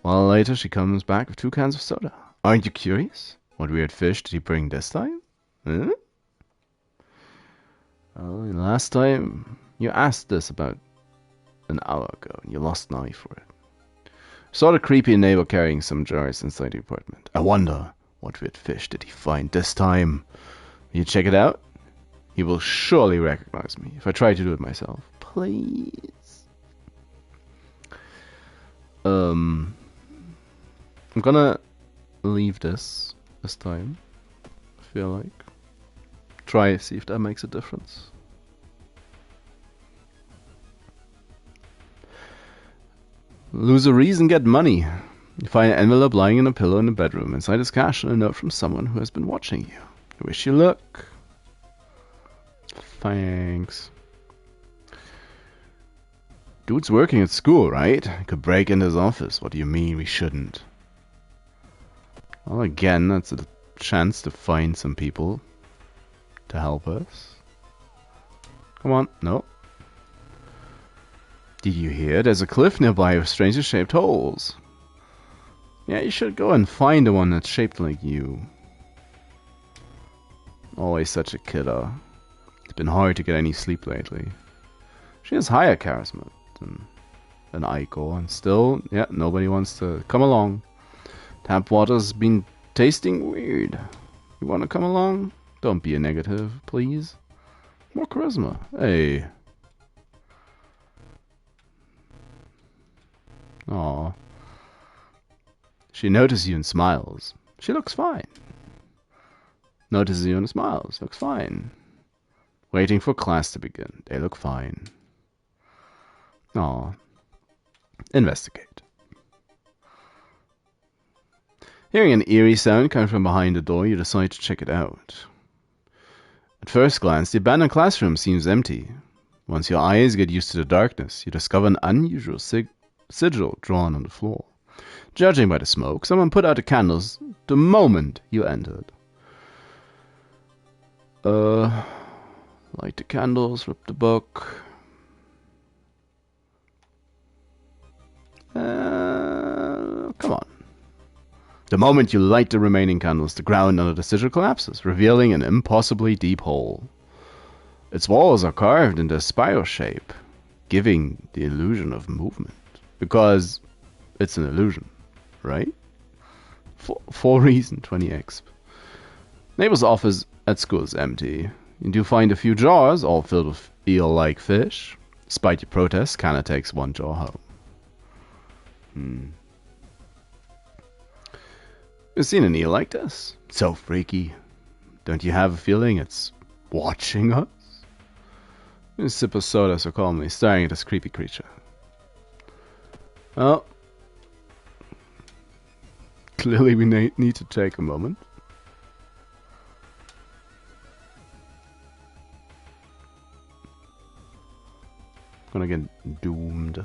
A while later, she comes back with 2 cans of soda. Aren't you curious? What weird fish did he bring this time? Huh? Well, last time you asked this about an hour ago, and you lost an eye for it. Saw the creepy neighbor carrying some jars inside the apartment. I wonder, what weird fish did he find this time? Will you check it out? He will surely recognize me if I try to do it myself. Please. I'm gonna leave this time. I feel like. Try see if that makes a difference. Lose a reason, get money. You find an envelope lying in a pillow in the bedroom. Inside is cash and a note from someone who has been watching you. I wish you luck. Thanks. Dude's working at school, right? Could break into his office. What do you mean we shouldn't? Well, again, that's a chance to find some people to help us. Come on, no. Did you hear? There's a cliff nearby with strangely shaped holes. Yeah, you should go and find the one that's shaped like you. Always such a kidder. It's been hard to get any sleep lately. She has higher charisma than Aiko, and still, yeah, nobody wants to come along. Tap water's been tasting weird. You want to come along? Don't be a negative, please. More charisma. Hey. Aw. She notices you and smiles. She looks fine. Notices you and smiles. Looks fine. Waiting for class to begin. They look fine. Aw. Investigate. Hearing an eerie sound coming from behind the door, you decide to check it out. At first glance, the abandoned classroom seems empty. Once your eyes get used to the darkness, you discover an unusual sigil drawn on the floor. Judging by the smoke, someone put out the candles the moment you entered. Light the candles, rip the book. Come on. The moment you light the remaining candles, the ground under the sigil collapses, revealing an impossibly deep hole. Its walls are carved into a spiral shape, giving the illusion of movement. Because it's an illusion, right? For reason, 20x. Neighbor's office at school is empty. You do find a few jars, all filled with eel-like fish. Despite your protests, Kana takes 1 jar home. You've seen an eel like this? So freaky. Don't you have a feeling it's watching us? You sip of soda so calmly, staring at this creepy creature. Oh. Clearly we need to take a moment. Gonna get doomed.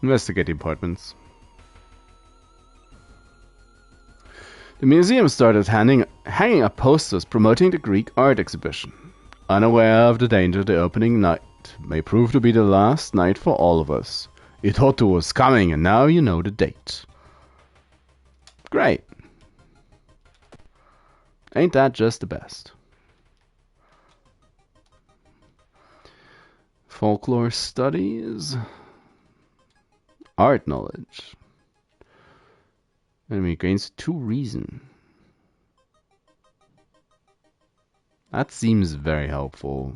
Investigate the apartments. The museum started hanging up posters promoting the Greek art exhibition. Unaware of the danger, the opening night may prove to be the last night for all of us. You thought it was coming, and now you know the date. Great. Ain't that just the best? Folklore studies. Art knowledge. Enemy gains 2 reason. That seems very helpful.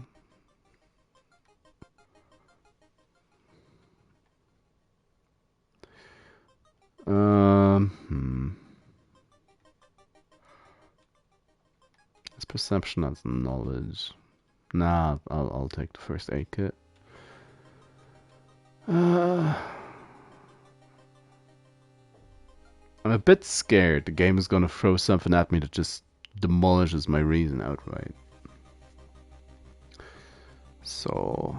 It's perception, that's knowledge. Nah, I'll take the first aid kit. I'm a bit scared the game is gonna throw something at me that just demolishes my reason outright. So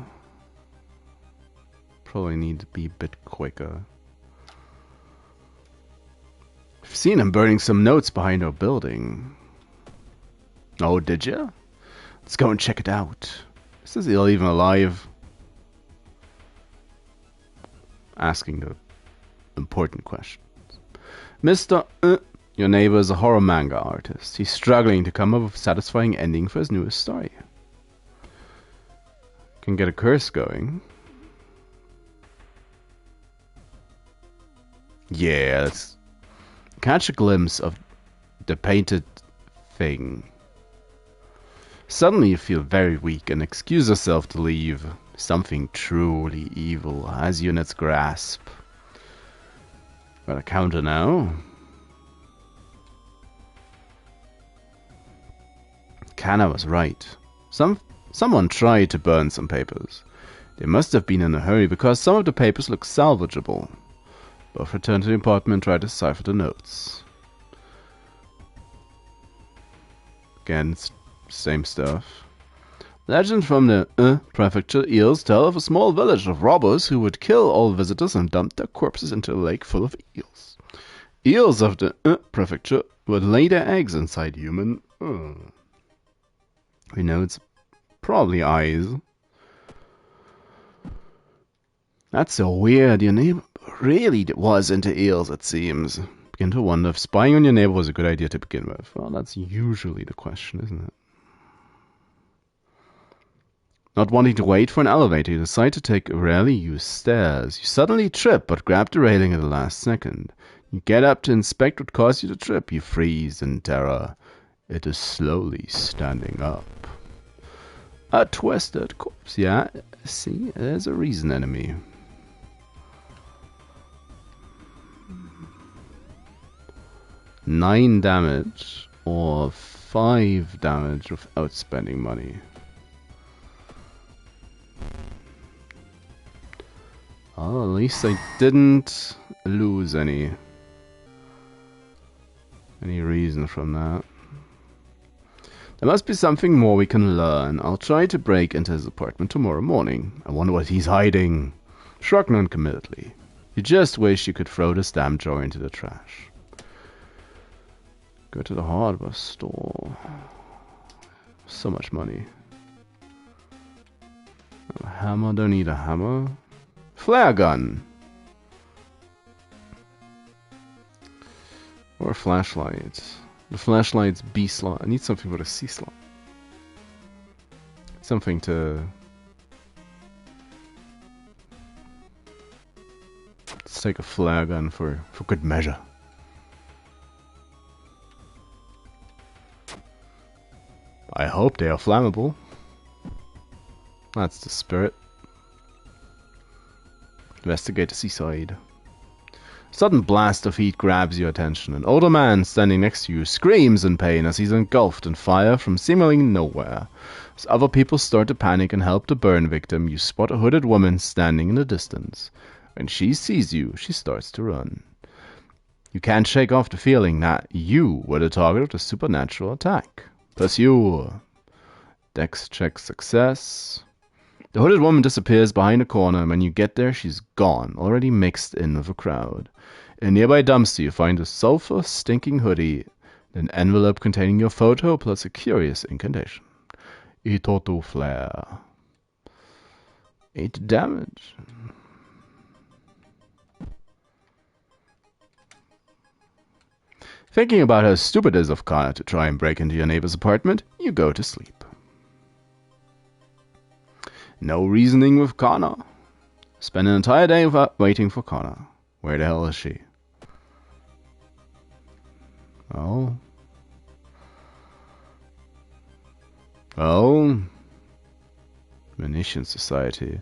probably need to be a bit quicker. I've seen him burning some notes behind our building. Oh, did you? Let's go and check it out. Is this ill even alive? Asking the important questions. Mr. Your neighbor is a horror manga artist. He's struggling to come up with a satisfying ending for his newest story. Can get a curse going. Yeah, let's catch a glimpse of the painted thing. Suddenly you feel very weak and excuse yourself to leave. Something truly evil has you in its grasp. Got a counter now. Kana was right. Someone tried to burn some papers. They must have been in a hurry because some of the papers look salvageable. Both returned to the apartment and tried to decipher the notes. Again, it's same stuff. Legend from the prefecture eels tell of a small village of robbers who would kill all visitors and dump their corpses into a lake full of eels. Eels of the prefecture would lay their eggs inside human. We know it's probably eyes. That's so weird. Your neighbor really was into eels, it seems. Begin to wonder if spying on your neighbor was a good idea to begin with. Well, that's usually the question, isn't it? Not wanting to wait for an elevator, you decide to take rarely used stairs. You suddenly trip, but grab the railing at the last second. You get up to inspect what caused you to trip. You freeze in terror. It is slowly standing up. A twisted corpse. Yeah, see, there's a reason, enemy. $9 damage or 5 damage without spending money. Well, at least I didn't lose any reason from that. There must be something more we can learn. I'll try to break into his apartment tomorrow morning. I wonder what he's hiding. Shrug noncommittally. You just wish you could throw this damn drawer into the trash. Go to the hardware store. So much money. A hammer, don't need a hammer. Flare gun. Or a flashlight. The flashlight's B slot. I need something for the C slot. Something to... Let's take a flare gun for good measure. I hope they are flammable. That's the spirit. Investigate the seaside. A sudden blast of heat grabs your attention. An older man standing next to you screams in pain as he's engulfed in fire from seemingly nowhere. As other people start to panic and help the burn victim, you spot a hooded woman standing in the distance. When she sees you, she starts to run. You can't shake off the feeling that you were the target of the supernatural attack. Pursue. Dex check success. The hooded woman disappears behind a corner, and when you get there, she's gone, already mixed in with a crowd. In a nearby dumpster, you find a sulfur-stinking hoodie, an envelope containing your photo, plus a curious incantation. Itoto flare. 8 damage. Thinking about how stupid it is of Kana to try and break into your neighbor's apartment, you go to sleep. No reasoning with Connor. Spend an entire day waiting for Connor. Where the hell is she? Oh. Oh. Munition Society.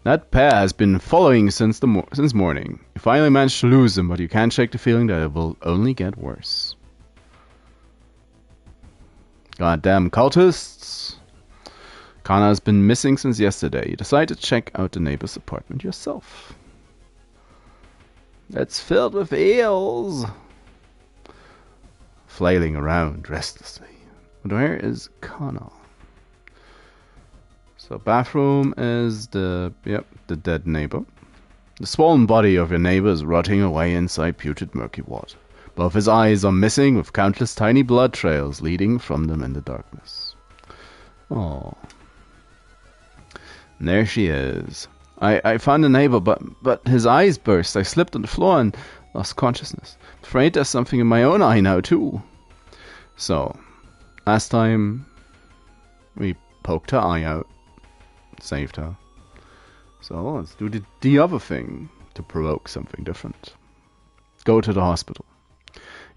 That pair has been following since morning. You finally managed to lose them, but you can't shake the feeling that it will only get worse. Goddamn cultists! Kana has been missing since yesterday. You decide to check out the neighbor's apartment yourself. It's filled with eels! Flailing around restlessly. But where is Kana? So bathroom is the dead neighbor. The swollen body of your neighbor is rotting away inside putrid murky water. Both his eyes are missing, with countless tiny blood trails leading from them in the darkness. Oh. And there she is. I found the neighbor, but his eyes burst. I slipped on the floor and lost consciousness. I'm afraid there's something in my own eye now, too. So, last time we poked her eye out. Saved her. So let's do the other thing to provoke something different. Go to the hospital.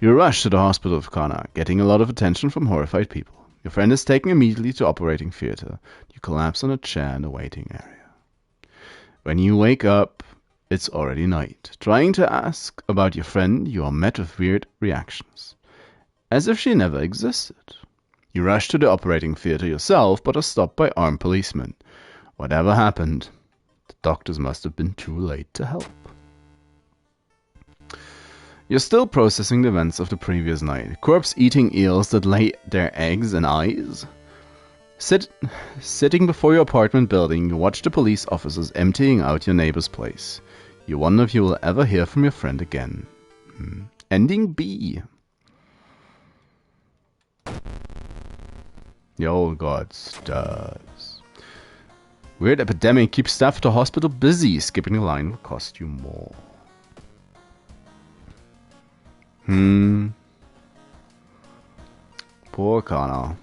You rush to the hospital of Kana, getting a lot of attention from horrified people. Your friend is taken immediately to operating theater. You collapse on a chair in the waiting area. When you wake up, it's already night. Trying to ask about your friend, you are met with weird reactions. As if she never existed. You rush to the operating theater yourself, but are stopped by armed policemen. Whatever happened, the doctors must have been too late to help. You're still processing the events of the previous night. Corpse-eating eels that lay their eggs and eyes. Sitting before your apartment building, you watch the police officers emptying out your neighbor's place. You wonder if you will ever hear from your friend again. Ending B. The old gods does. Weird epidemic keeps staff at the hospital busy. Skipping the line will cost you more. Poor Connor.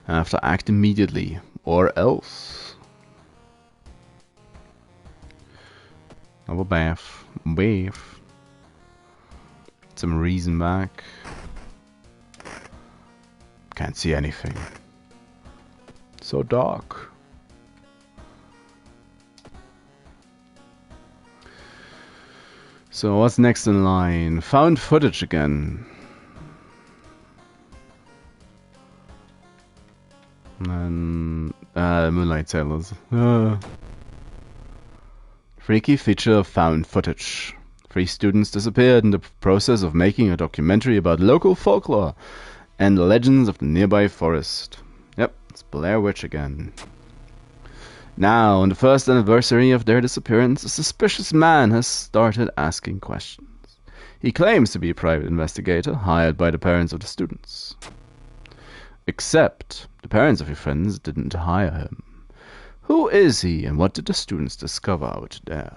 I have to act immediately, or else. Another bath. Wave. Some reason back. Can't see anything. So dark. So what's next in line? Found footage again. And Moonlight Sailors. Freaky feature of found footage. 3 students disappeared in the process of making a documentary about local folklore and the legends of the nearby forest. Yep, it's Blair Witch again. Now, on the first anniversary of their disappearance, a suspicious man has started asking questions. He claims to be a private investigator, hired by the parents of the students. Except, the parents of your friends didn't hire him. Who is he, and what did the students discover out there?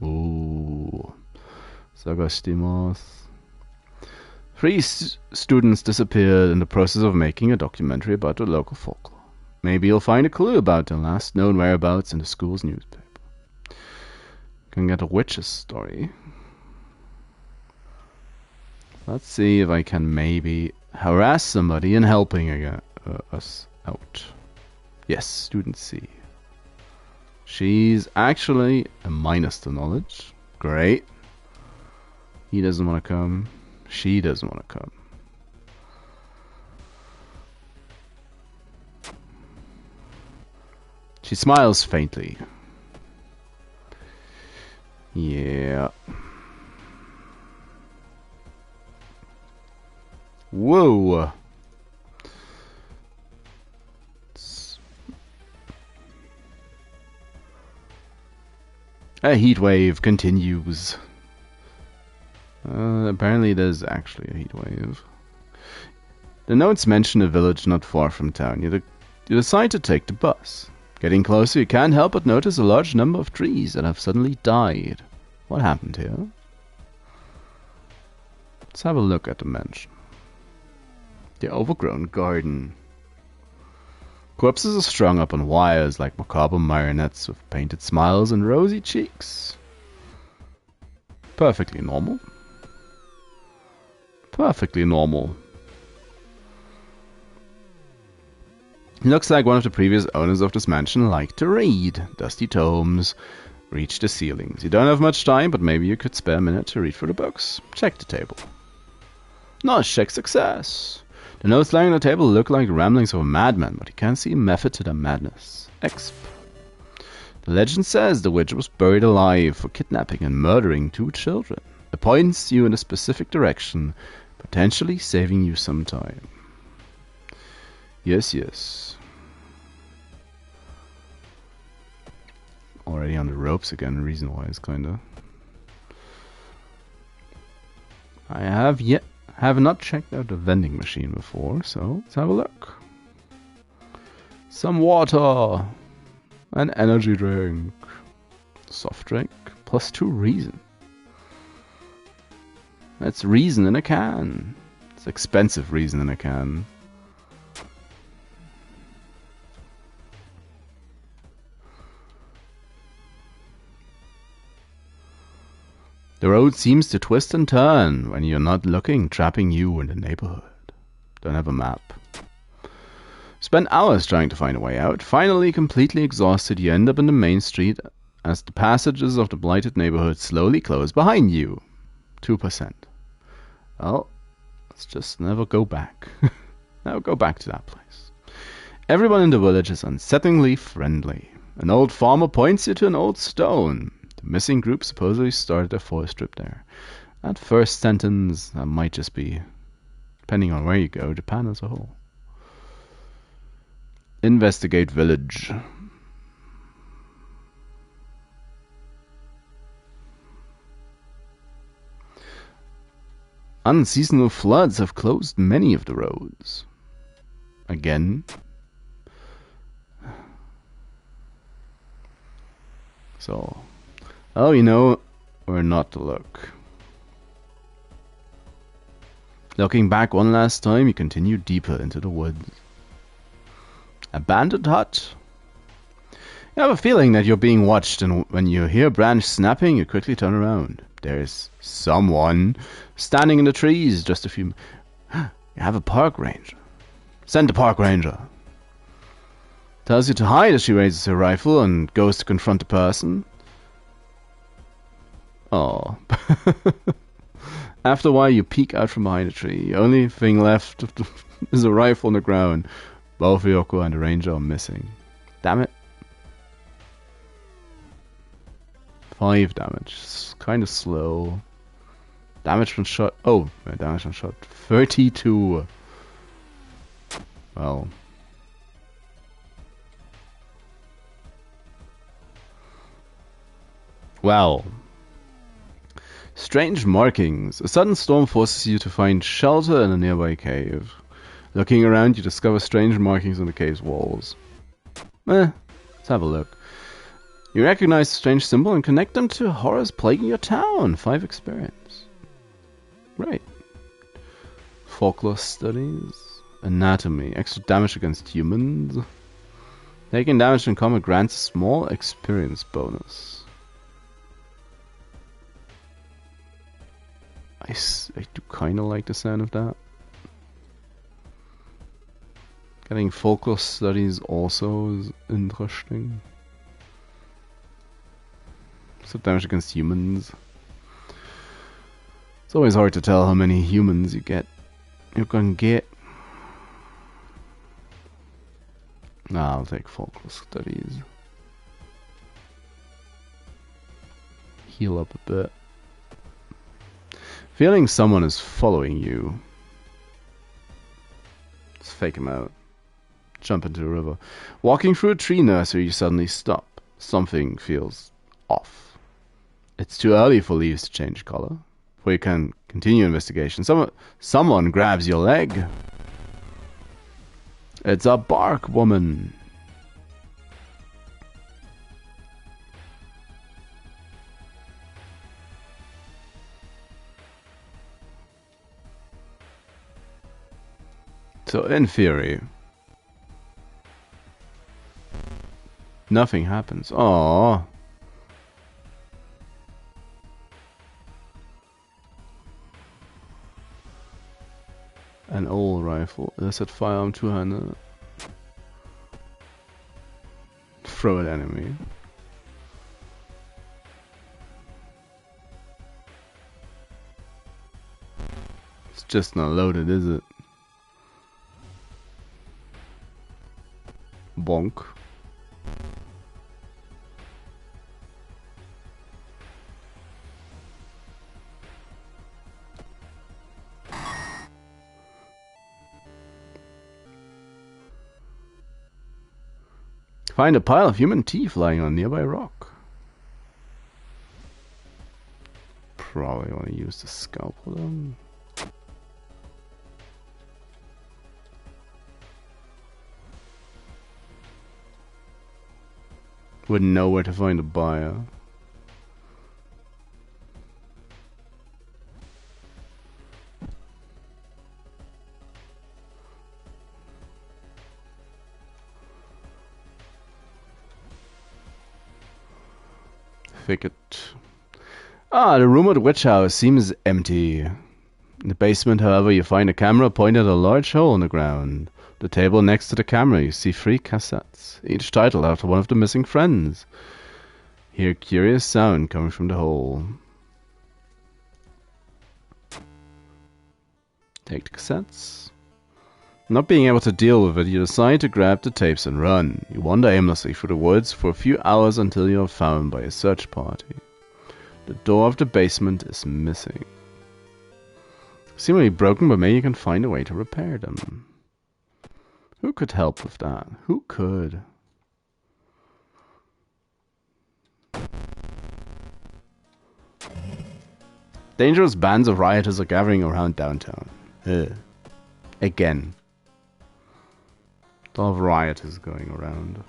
Ooh. Sagastimos. 3 students disappeared in the process of making a documentary about the local folklore. Maybe you'll find a clue about their last known whereabouts in the school's newspaper. Can get a witch's story. Let's see if I can maybe harass somebody in helping us out. Yes, student C. She's actually a minus to knowledge. Great. He doesn't want to come. She doesn't want to come. She smiles faintly. Yeah. Whoa. A heat wave continues. Apparently there's actually a heat wave. The notes mention a village not far from town. You decide to take the bus. Getting closer, you can't help but notice a large number of trees that have suddenly died. What happened here? Let's have a look at the mansion. The overgrown garden. Corpses are strung up on wires like macabre marionettes with painted smiles and rosy cheeks. Perfectly normal. Perfectly normal. Looks like one of the previous owners of this mansion liked to read. Dusty tomes reach the ceilings. You don't have much time, but maybe you could spare a minute to read through the books. Check the table. Nice check success. The notes lying on the table look like ramblings of a madman, but you can't see a method to their madness. Exp. The legend says the witch was buried alive for kidnapping and murdering 2 children. It points you in a specific direction, potentially saving you some time. Yes, yes. Already on the ropes again, reason-wise, kinda. I have not checked out the vending machine before, so let's have a look. Some water, an energy drink, soft drink, plus 2 reason. That's reason in a can. It's expensive reason in a can. The road seems to twist and turn when you're not looking, trapping you in the neighborhood. Don't have a map. Spend hours trying to find a way out. Finally, completely exhausted, you end up in the main street as the passages of the blighted neighborhood slowly close behind you. 2%. Well, let's just never go back. Never go back to that place. Everyone in the village is unsettlingly friendly. An old farmer points you to an old stone. The missing group supposedly started a forest trip there. That first sentence, that might just be, depending on where you go, Japan as a whole. Investigate village. Unseasonal floods have closed many of the roads. Again. So, oh, you know where not to look. Looking back one last time, you continue deeper into the woods. Abandoned hut. You have a feeling that you're being watched, and when you hear a branch snapping, you quickly turn around. There's someone standing in the trees just a few... You have a park ranger. Send the park ranger. Tells you to hide as she raises her rifle and goes to confront the person. Oh. After a while, you peek out from behind a tree. The only thing left is a rifle on the ground. Both Ryoko and the ranger are missing. Damn it. 5 damage. It's kind of slow. Damage from shot. Oh, damage from shot. 32. Well. Well. Strange markings. A sudden storm forces you to find shelter in a nearby cave. Looking around, you discover strange markings on the cave's walls. Let's have a look. You recognize the strange symbol and connect them to horrors plaguing your town. 5 experience. Right. Folklore studies. Anatomy. Extra damage against humans. Taking damage in combat grants a small experience bonus. I do kind of like the sound of that. Getting folklore studies also is interesting. So damage against humans. It's always hard to tell how many humans you can get. Nah, I'll take folklore studies. Heal up a bit. Feeling someone is following you. Let's fake him out. Jump into the river. Walking through a tree nursery, you suddenly stop. Something feels off. It's too early for leaves to change color. Before you can continue investigation, someone grabs your leg. It's a bark woman. So in theory, nothing happens. Aww. An old rifle. Illicit firearm, two-handed. Throw at enemy. It's just not loaded, is it? Bonk. Find a pile of human teeth lying on a nearby rock. Probably want to use the scalpel then. Wouldn't know where to find a buyer. Thicket. Ah, the rumored witch house seems empty. In the basement, however, you find a camera pointed at a large hole in the ground. The table next to the camera, you see 3 cassettes, each titled after one of the missing friends. Hear curious sound coming from the hole. Take the cassettes. Not being able to deal with it, you decide to grab the tapes and run. You wander aimlessly through the woods for a few hours until you are found by a search party. The door of the basement is missing. Seemingly broken, but maybe you can find a way to repair them. Who could help with that? Who could? Dangerous bands of rioters are gathering around downtown. Again. A lot of rioters going around.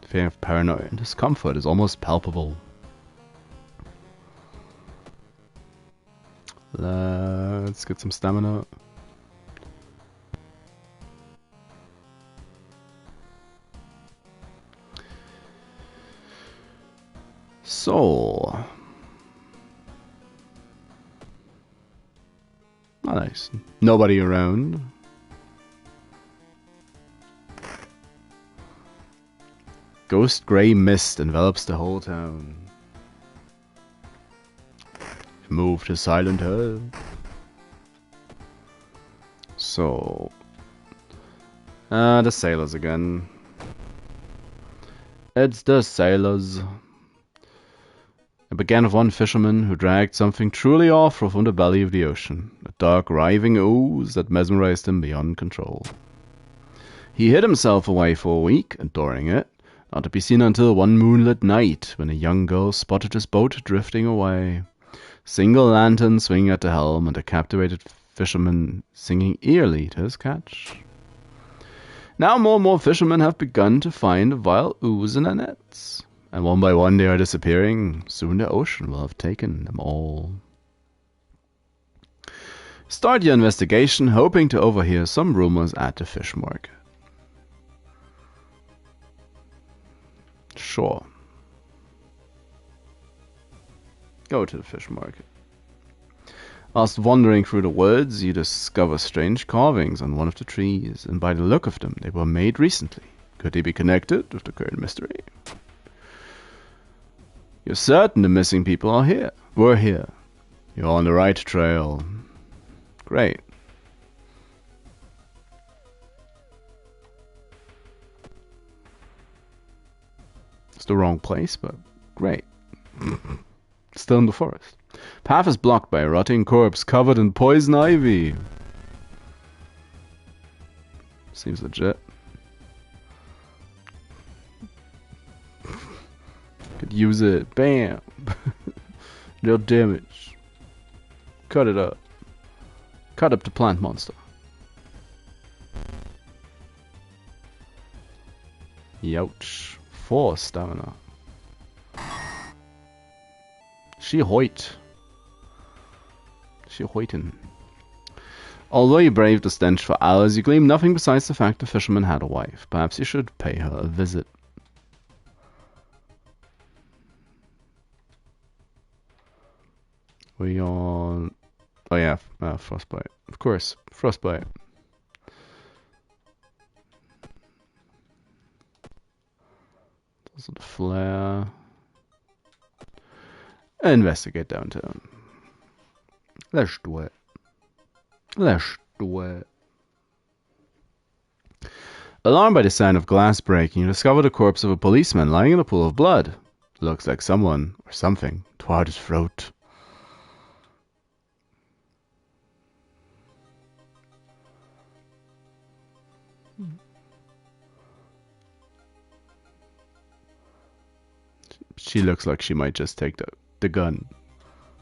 The feeling of paranoia and discomfort is almost palpable. Let's get some stamina. So, nice. Nobody around. Ghost gray mist envelops the whole town. Move to silent her. So, the sailors again. It's the sailors. It began with one fisherman who dragged something truly awful from the belly of the ocean, a dark, writhing ooze that mesmerized him beyond control. He hid himself away for a week, adoring it, not to be seen until one moonlit night when a young girl spotted his boat drifting away. Single lantern swinging at the helm and a captivated fisherman singing eerily to his catch. Now more and more fishermen have begun to find the vile ooze in their nets, and one by one they are disappearing. Soon the ocean will have taken them all. Start your investigation, hoping to overhear some rumors at the fish market. Sure. Go to the fish market. Whilst wandering through the woods, you discover strange carvings on one of the trees, and by the look of them, they were made recently. Could they be connected with the current mystery? You're certain the missing people are here. We're here. You're on the right trail. Great. It's the wrong place, but great. Still in the forest. Path is blocked by a rotting corpse covered in poison ivy. Seems legit. Could use it. Bam! No damage. Cut it up. Cut up the plant monster. Youch. 4 stamina. She hoit. She waiting. Although you braved the stench for hours, you gleaned nothing besides the fact the fisherman had a wife. Perhaps you should pay her a visit. We on... Oh yeah, frostbite. Of course, frostbite. Doesn't flare. Investigate downtown. Let's do it. Let's do it. Alarmed by the sound of glass breaking, you discover the corpse of a policeman lying in a pool of blood. Looks like someone, or something, tore his throat. She looks like she might just take the gun.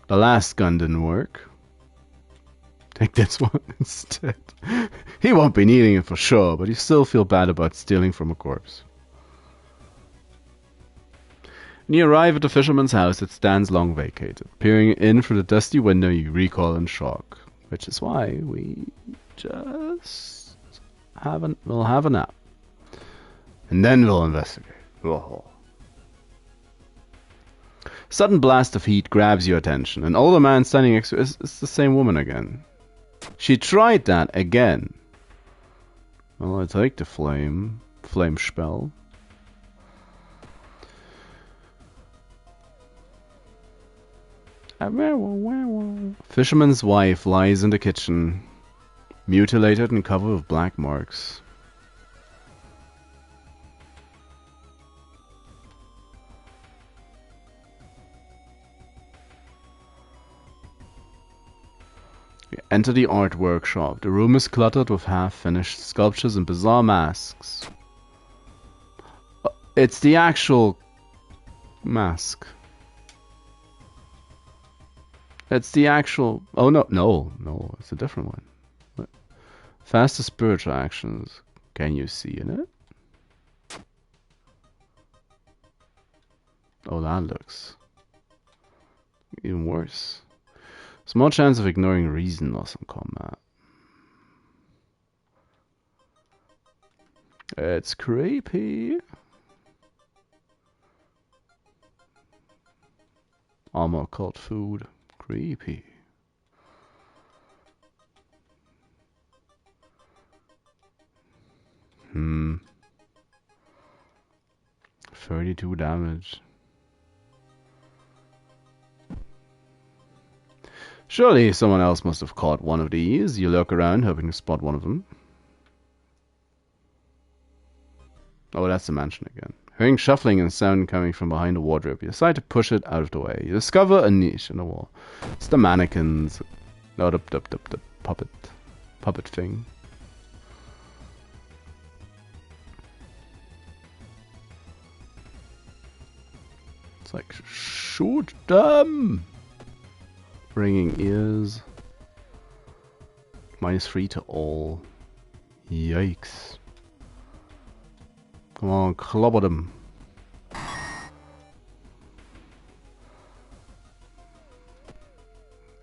The last gun didn't work. Take this one instead. He won't be needing it for sure, but you still feel bad about stealing from a corpse. When you arrive at the fisherman's house, it stands long vacated. Peering in through the dusty window, you recoil in shock. Which is why we just we'll have a nap. And then we'll investigate. Oh. Sudden blast of heat grabs your attention. An older man standing next to you is the same woman again. She tried that again. Well, I take the flame spell. Fisherman's wife lies in the kitchen, mutilated and covered with black marks. You enter the art workshop. The room is cluttered with half-finished sculptures and bizarre masks. It's the actual mask. It's the actual... Oh, no, it's a different one. What? Faster spiritual actions. Can you see in it? Oh, that looks even worse. Small chance of ignoring reason loss in combat. It's creepy. Armor called food. Creepy. Hmm. 32 damage. Surely someone else must have caught one of these. You look around, hoping to spot one of them. Oh, that's the mansion again. Hearing shuffling and sound coming from behind a wardrobe, you decide to push it out of the way. You discover a niche in the wall. It's the mannequins. No, the puppet thing. It's like, shoot them! Ringing ears. -3 to all. Yikes. Come on, clobber them.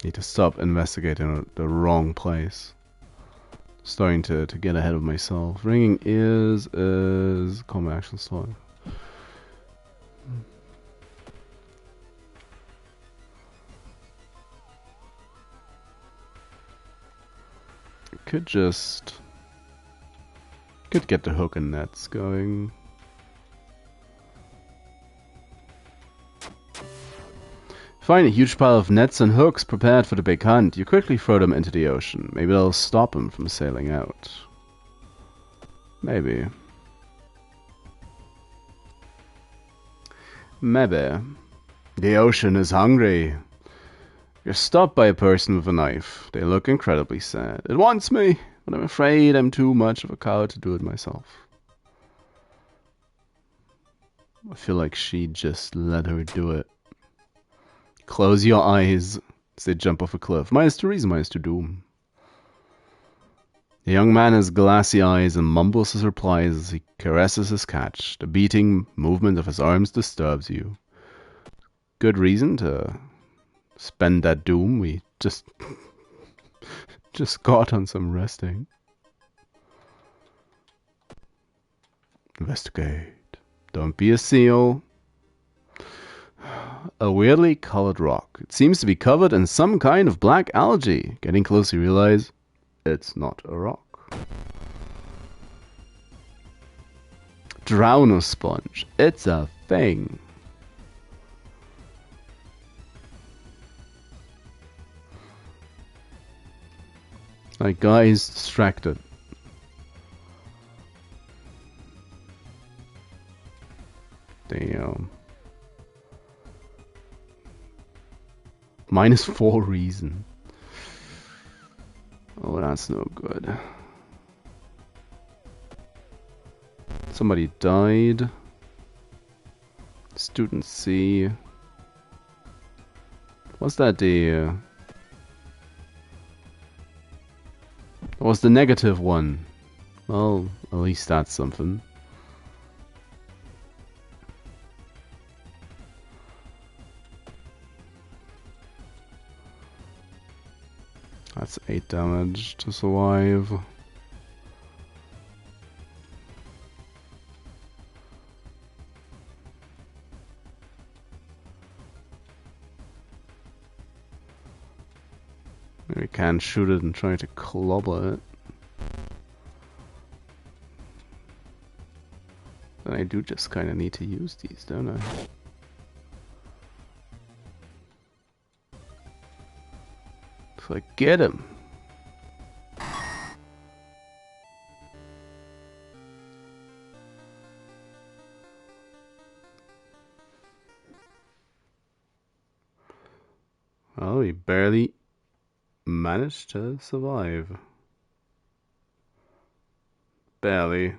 Need to stop investigating the wrong place. Starting to get ahead of myself. Ringing ears is combat action slot. Could get the hook and nets going. Find a huge pile of nets and hooks prepared for the big hunt. You quickly throw them into the ocean. Maybe that'll stop them from sailing out. Maybe. Maybe. The ocean is hungry. You're stopped by a person with a knife. They look incredibly sad. It wants me, but I'm afraid I'm too much of a coward to do it myself. I feel like she just let her do it. Close your eyes as they jump off a cliff. -2 reason, -2 doom. The young man has glassy eyes and mumbles his replies as he caresses his catch. The beating movement of his arms disturbs you. Good reason to spend that doom we just Just got on some resting. Investigate. Don't be a seal. A weirdly colored rock. It seems to be covered in some kind of black algae. Getting close, you realize it's not a rock. Drowner sponge. It's a thing. Like, guy's distracted. Damn. -4 reason. Oh, that's no good. Somebody died. Student C. What's that what was the negative one? Well, at least that's something. That's 8 damage to survive. Maybe can shoot it and try to clobber it. Then I do just kind of need to use these, don't I? If I get him. Oh, he barely managed to survive. Barely.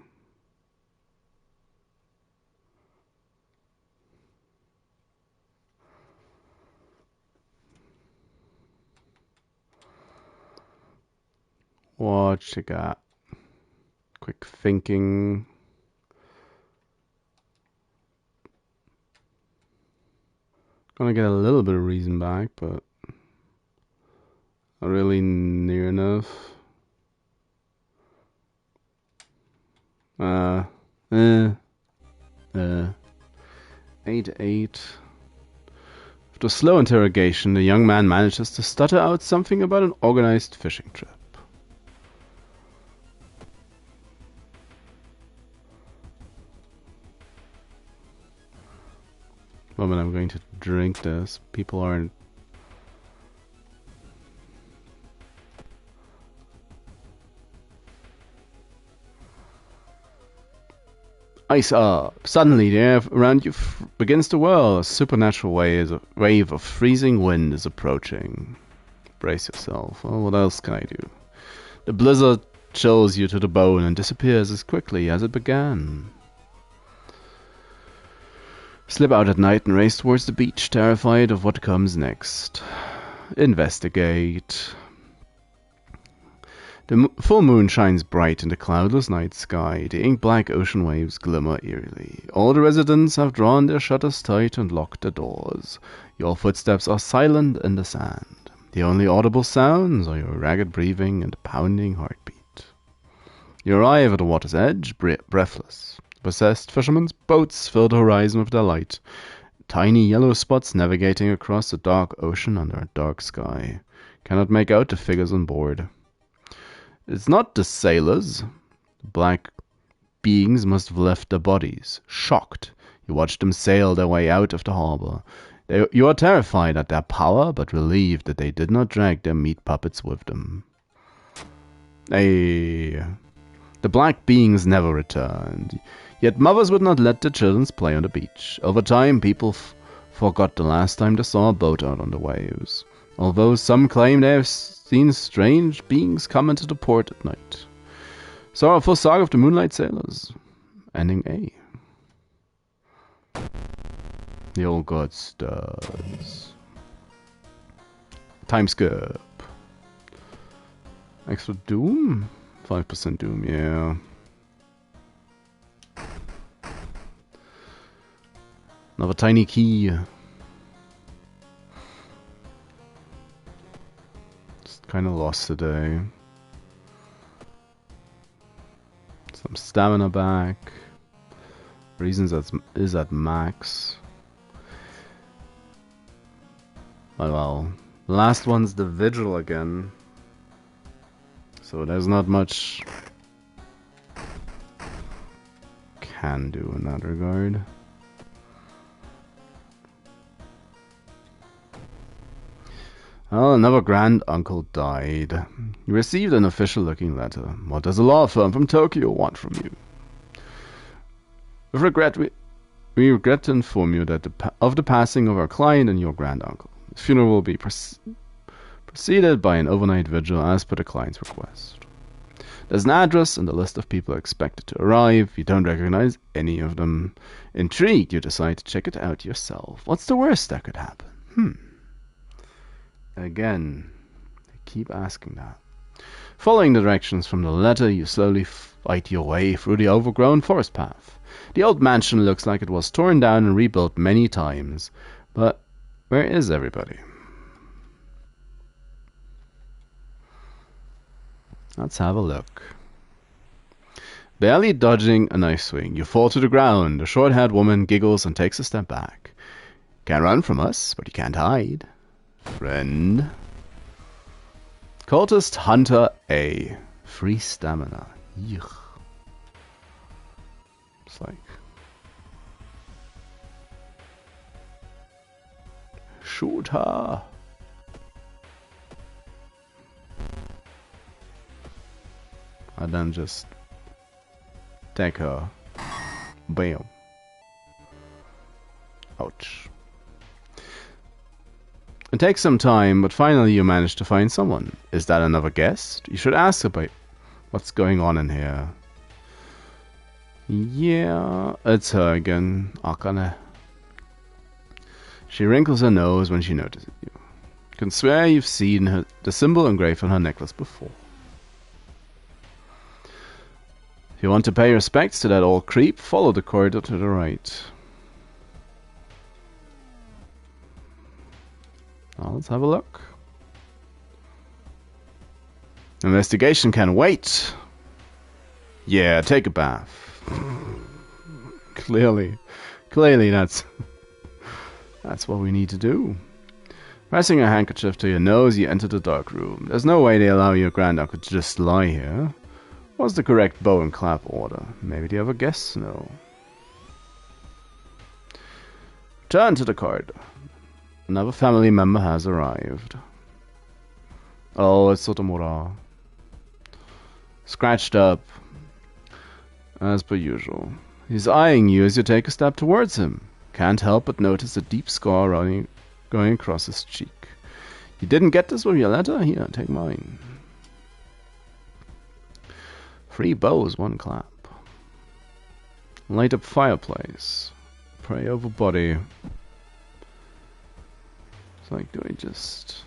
What you got? Quick thinking. Gonna get a little bit of reason back, but not really near enough. 8-8. After slow interrogation, the young man manages to stutter out something about an organized fishing trip. Moment I'm going to drink this. People aren't. Ice up. Suddenly, the air around you begins to whirl. A supernatural wave of freezing wind is approaching. Brace yourself. Well, what else can I do? The blizzard chills you to the bone and disappears as quickly as it began. Slip out at night and race towards the beach, terrified of what comes next. Investigate. The full moon shines bright in the cloudless night sky. The ink-black ocean waves glimmer eerily. All the residents have drawn their shutters tight and locked the doors. Your footsteps are silent in the sand. The only audible sounds are your ragged breathing and pounding heartbeat. You arrive at the water's edge, breathless. Possessed fishermen's boats fill the horizon with their light. Tiny yellow spots navigating across the dark ocean under a dark sky. Cannot make out the figures on board. It's not the sailors. The black beings must have left their bodies. Shocked, you watch them sail their way out of the harbor. You are terrified at their power, but relieved that they did not drag their meat puppets with them. The black beings never returned. Yet mothers would not let their children play on the beach. Over time, people forgot the last time they saw a boat out on the waves. Although some claim they have seen strange beings come into the port at night. Sorrowful Saga of the Moonlight Sailors. Ending A. The old god stirs. Time skip. Extra doom? 5% doom, yeah. Another tiny key. Just kind kind of lost today. Some stamina back. Reasons is at max. Oh well. The last one's the vigil again. So there's not much can do in that regard. Well, another grand uncle died. You received an official looking letter. What does a law firm from Tokyo want from you? With regret, we regret to inform you that of the passing of our client and your grand uncle. His funeral will be preceded by an overnight vigil as per the client's request. There's an address and a list of people expected to arrive. You don't recognize any of them. Intrigued, you decide to check it out yourself. What's the worst that could happen? Again, they keep asking that. Following the directions from the letter, you slowly fight your way through the overgrown forest path. The old mansion looks like it was torn down and rebuilt many times. But where is everybody? Let's have a look. Barely dodging a knife swing, you fall to the ground. The short-haired woman giggles and takes a step back. Can't run from us, but you can't hide. Friend. Cultist Hunter A. Free stamina. Yuck. It's like... shoot her. And then just take her. Bam. Ouch. It takes some time, but finally you manage to find someone. Is that another guest? You should ask about what's going on in here. Yeah, it's her again, Akane. She wrinkles her nose when she notices you. Can swear you've seen the symbol engraved on her necklace before. If you want to pay respects to that old creep, follow the corridor to the right. Now let's have a look. Investigation can wait. Yeah, take a bath. Clearly that's what we need to do. Pressing a handkerchief to your nose, you enter the dark room. There's no way they allow your grand uncle to just lie here. What's the correct bow and clap order? Maybe the other guests know. Turn to the corridor. Another family member has arrived. Oh, it's Sotomura. Scratched up. As per usual. He's eyeing you as you take a step towards him. Can't help but notice a deep scar going across his cheek. You didn't get this with your letter? Here, take mine. 3 bows, 1 clap. Light up fireplace. Pray over body. It's like, do I just...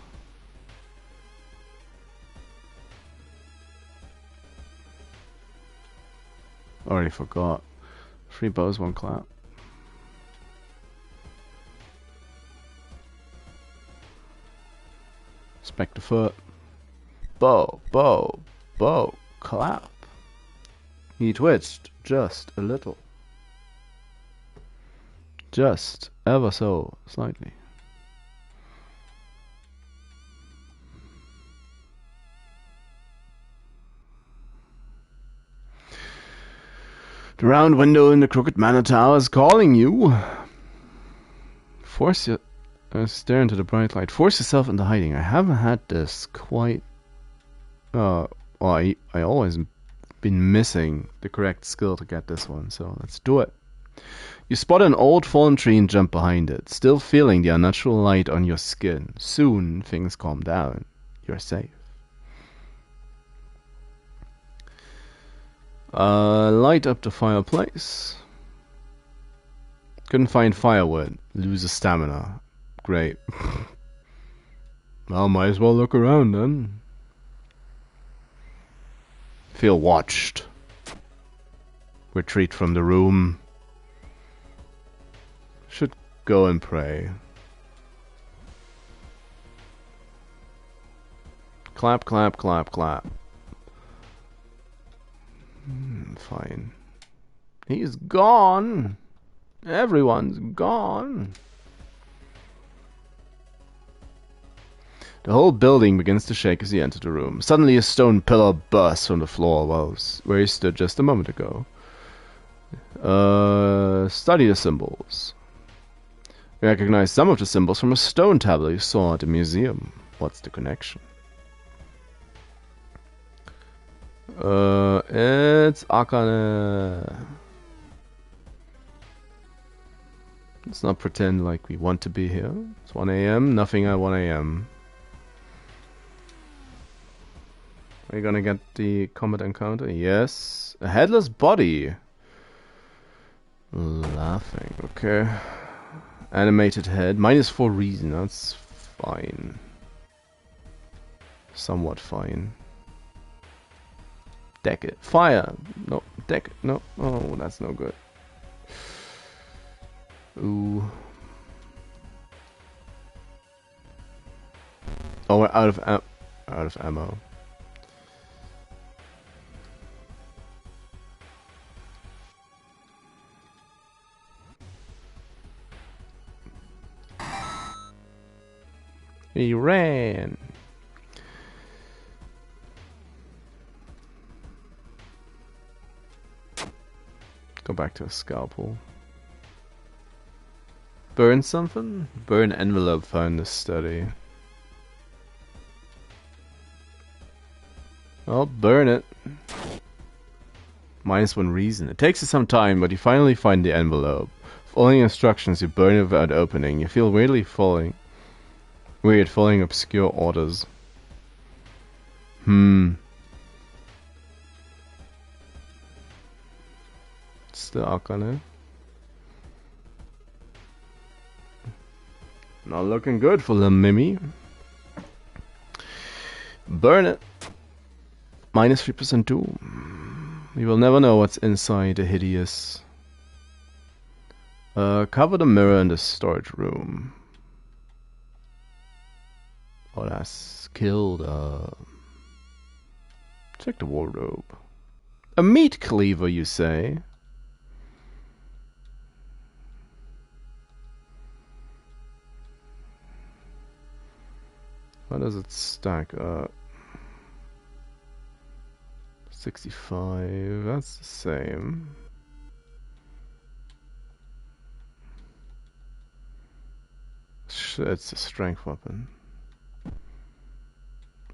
Already forgot. 3 bows, 1 clap. Spectre foot. Bow, bow, bow, clap. He twitched just a little. Just ever so slightly. The round window in the crooked manor tower is calling you. Stare into the bright light. Force yourself into hiding. I haven't had this quite... I always been missing the correct skill to get this one, so let's do it. You spot an old fallen tree and jump behind it, still feeling the unnatural light on your skin. Soon, things calm down. You're safe. Light up the fireplace. Couldn't find firewood. Lose a stamina. Great. Well, might as well look around then. Feel watched. Retreat from the room. Should go and pray. Clap, clap, clap, clap. Fine. He's gone. Everyone's gone. The whole building begins to shake as he enters the room. Suddenly a stone pillar bursts from the floor where he stood just a moment ago. Study the symbols. Recognize some of the symbols from a stone tablet you saw at the museum. What's the connection? It's Akane. Let's not pretend like we want to be here. It's 1 a.m. Nothing at 1 a.m. Are you gonna get the combat encounter? Yes. A headless body. Laughing. Okay. Animated head. -4 reason. That's fine. Somewhat fine. Deck it. Fire. No. Deck it. No. Oh, that's no good. Ooh. Oh, we're out of ammo. He ran. Go back to a scalpel. Burn something? Burn envelope found in the study. Well, burn it. -1 reason. It takes you some time, but you finally find the envelope. Following instructions, you burn it without opening. You feel weirdly following obscure orders. Still Akane. Not looking good for the Mimi. Burn it. -3% doom. You will never know what's inside the hideous. Cover the mirror in the storage room. Oh, that's killed. Check the wardrobe. A meat cleaver, you say? How does it stack up? 65, that's the same. It's a strength weapon.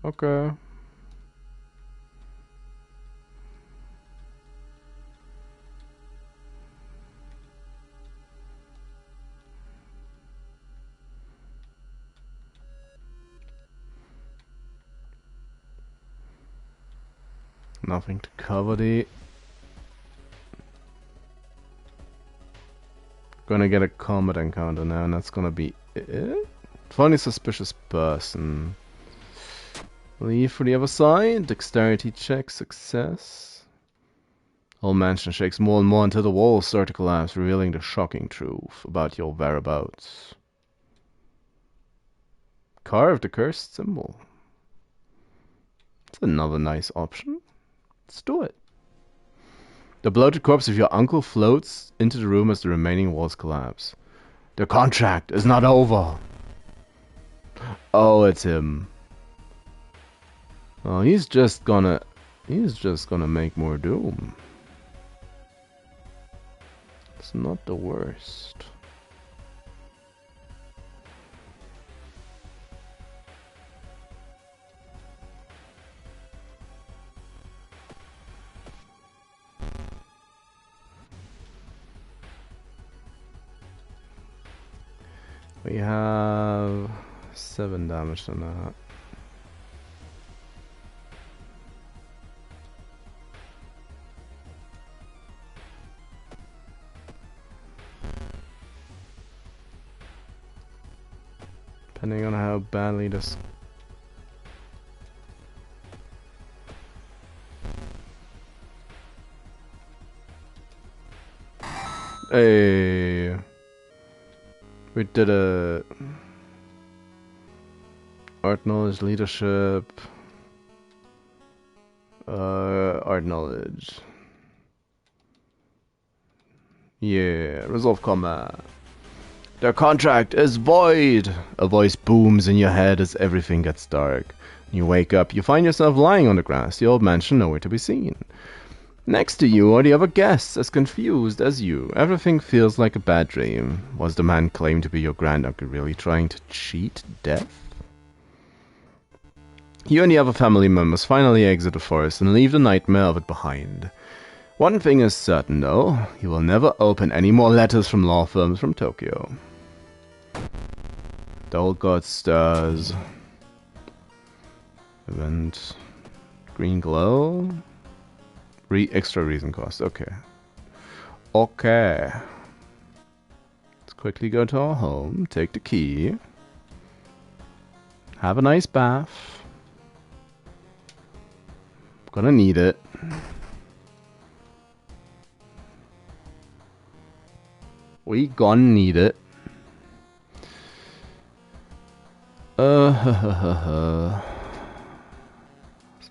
Okay. Nothing to cover the... Gonna get a combat encounter now, and that's gonna be it? Find a suspicious person. Leave for the other side. Dexterity check, success. Whole mansion shakes more and more until the walls start to collapse, revealing the shocking truth about your whereabouts. Carve the cursed symbol. That's another nice option. Let's do it. The bloated corpse of your uncle floats into the room as the remaining walls collapse. The contract is not over. Oh, it's him. Oh, he's just gonna make more doom. It's not the worst. We have 7 damage on that. Depending on how badly this... Hey, we did it. Art knowledge, leadership. Art knowledge. Yeah, resolve combat. Their contract is void! A voice booms in your head as everything gets dark. You wake up, you find yourself lying on the grass, the old mansion nowhere to be seen. Next to you are the other guests, as confused as you. Everything feels like a bad dream. Was the man claimed to be your granduncle really trying to cheat death? You and the other family members finally exit the forest and leave the nightmare of it behind. One thing is certain, though. You will never open any more letters from law firms from Tokyo. The old god stirs. Event. Green glow. Extra reason cost. Okay. Okay. Let's quickly go to our home. Take the key. Have a nice bath. Gonna need it. We gonna need it. There's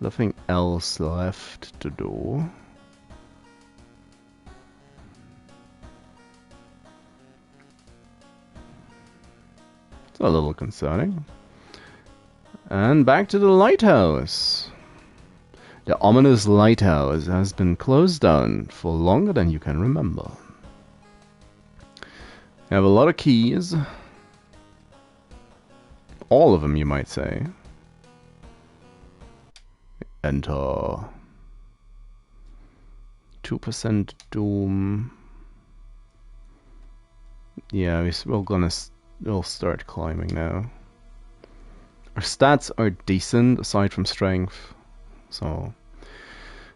nothing else left to do. It's a little concerning. And back to the lighthouse. The ominous lighthouse has been closed down for longer than you can remember. You have a lot of keys. All of them, you might say. Enter. 2% doom. Yeah, we'll start climbing now. Our stats are decent, aside from strength. So,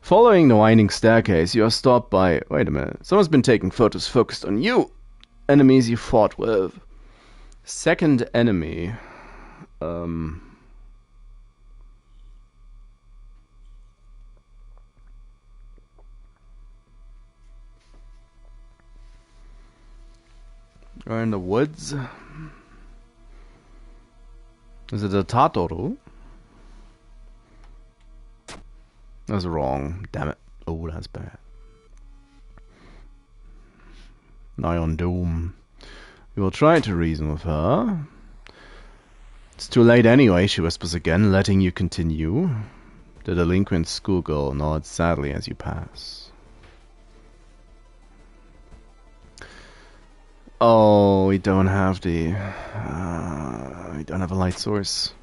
following the winding staircase, you are stopped by... Wait a minute. Someone's been taking photos focused on you. Enemies you fought with. Second enemy. Are in the woods. Is it a Tatoru? That's wrong. Damn it. Oh, that's bad. Nigh on doom. We will try to reason with her. It's too late anyway, she whispers again, letting you continue. The delinquent schoolgirl nods sadly as you pass. Oh, we don't have we don't have a light source.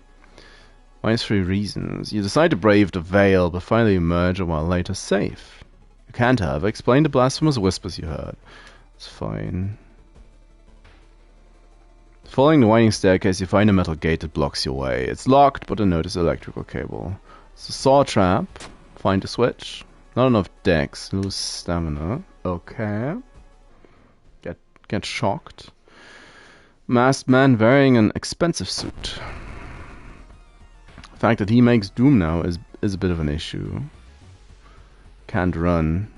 Minus 3 reasons. You decide to brave the veil, but finally emerge a while later safe. You can't, however, explain the blasphemous whispers you heard. It's fine. Following the winding staircase, you find a metal gate that blocks your way. It's locked, but a notice electrical cable. It's a saw trap. Find a switch. Not enough dex. Lose stamina. Okay. Get shocked. Masked man wearing an expensive suit. The fact that he makes doom now is a bit of an issue. Can't run.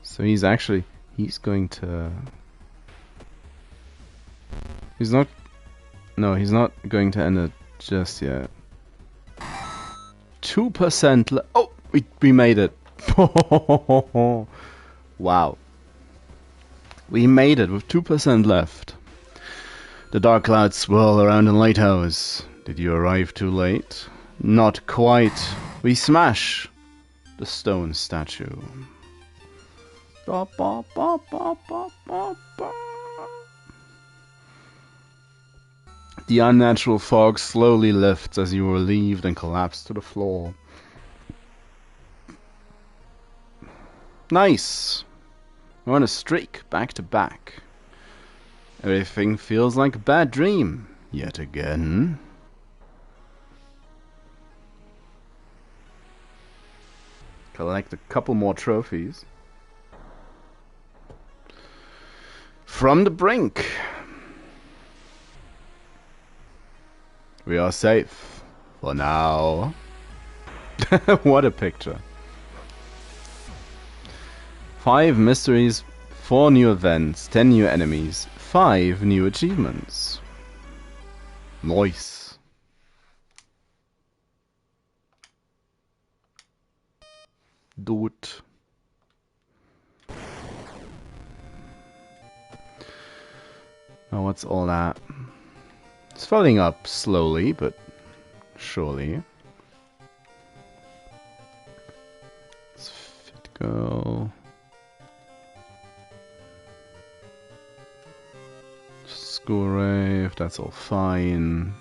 So he's going to... He's not going to end it just yet. 2% oh, we made it. Wow. We made it with 2% left. The dark clouds swirl around the lighthouse. Did you arrive too late? Not quite. We smash the stone statue. Ba, ba, ba, ba, ba, ba, ba. The unnatural fog slowly lifts as you are relieved and collapse to the floor. Nice! We're on a streak, back to back. Everything feels like a bad dream, yet again. Collect a couple more trophies. From the brink. We are safe. For now. What a picture. 5 mysteries 4 new events, 10 new enemies, 5 new achievements. Nice. Do it. Now what's all that? It's filling up slowly, but surely. It's fit girl. School rave, that's all fine.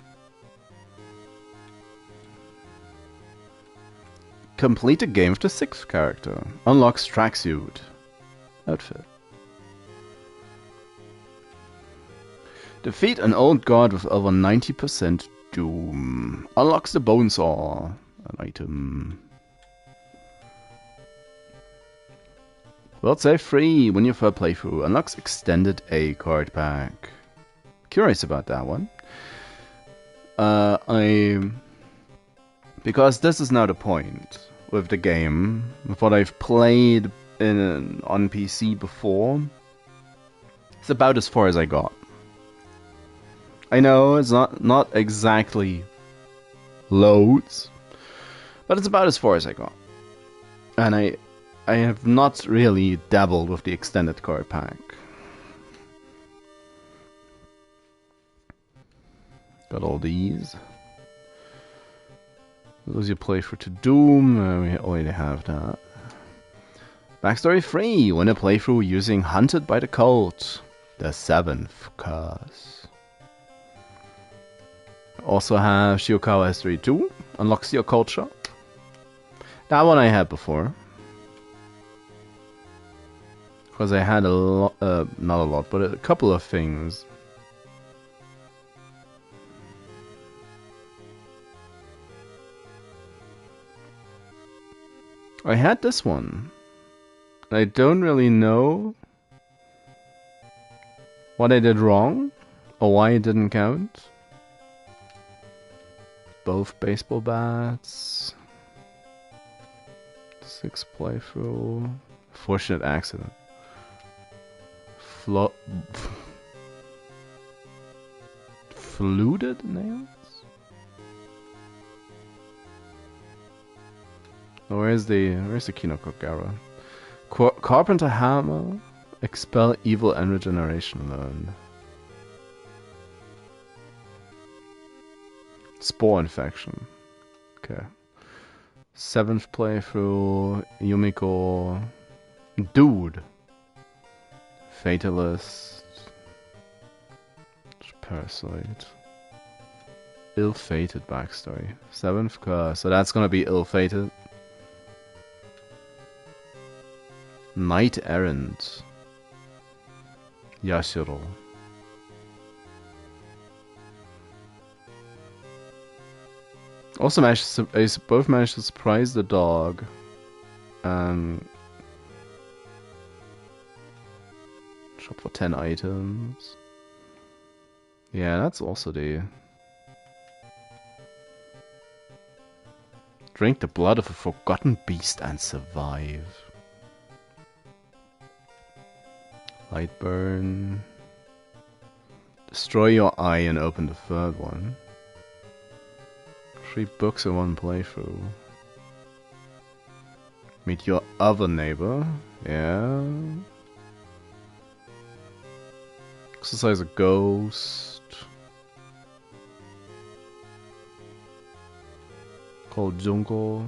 Complete a game with the 6th character. Unlocks tracksuit. Outfit. Defeat an old god with over 90% doom. Unlocks the bone saw. An item. World save free when your first playthrough. Unlocks extended A card pack. Curious about that one. Because this is now the point with the game, with what I've played on PC before. It's about as far as I got. I know it's not exactly loads, but it's about as far as I got. And I have not really dabbled with the extended card pack. Got all these. Those you play for to Doom. We already have that. Backstory free. Win a playthrough using Hunted by the Cult. The 7th curse. Also have Shiokawa History 2. Unlocks your occult shop. That one I had before. Because I had a lot, not a lot, but a couple of things. I had this one. I don't really know what I did wrong or why it didn't count. Both baseball bats. 6 playthrough. Fortunate accident. Fluted nails? Oh, where's the Kinokogara? Carpenter hammer. Expel evil and regeneration learned. Spore infection. Okay. 7th playthrough. Yumiko. Dude. Fatalist. Parasite. Ill-fated backstory. 7th curse. So that's gonna be ill-fated. Knight errant. Yashiro. Also both managed to surprise the dog. Shop for 10 items. Yeah, that's also the... Drink the blood of a forgotten beast and survive. Light burn. Destroy your eye and open the 3rd one. 3 books in 1 playthrough. Meet your other neighbor. Yeah. Exercise a ghost. Call Junko.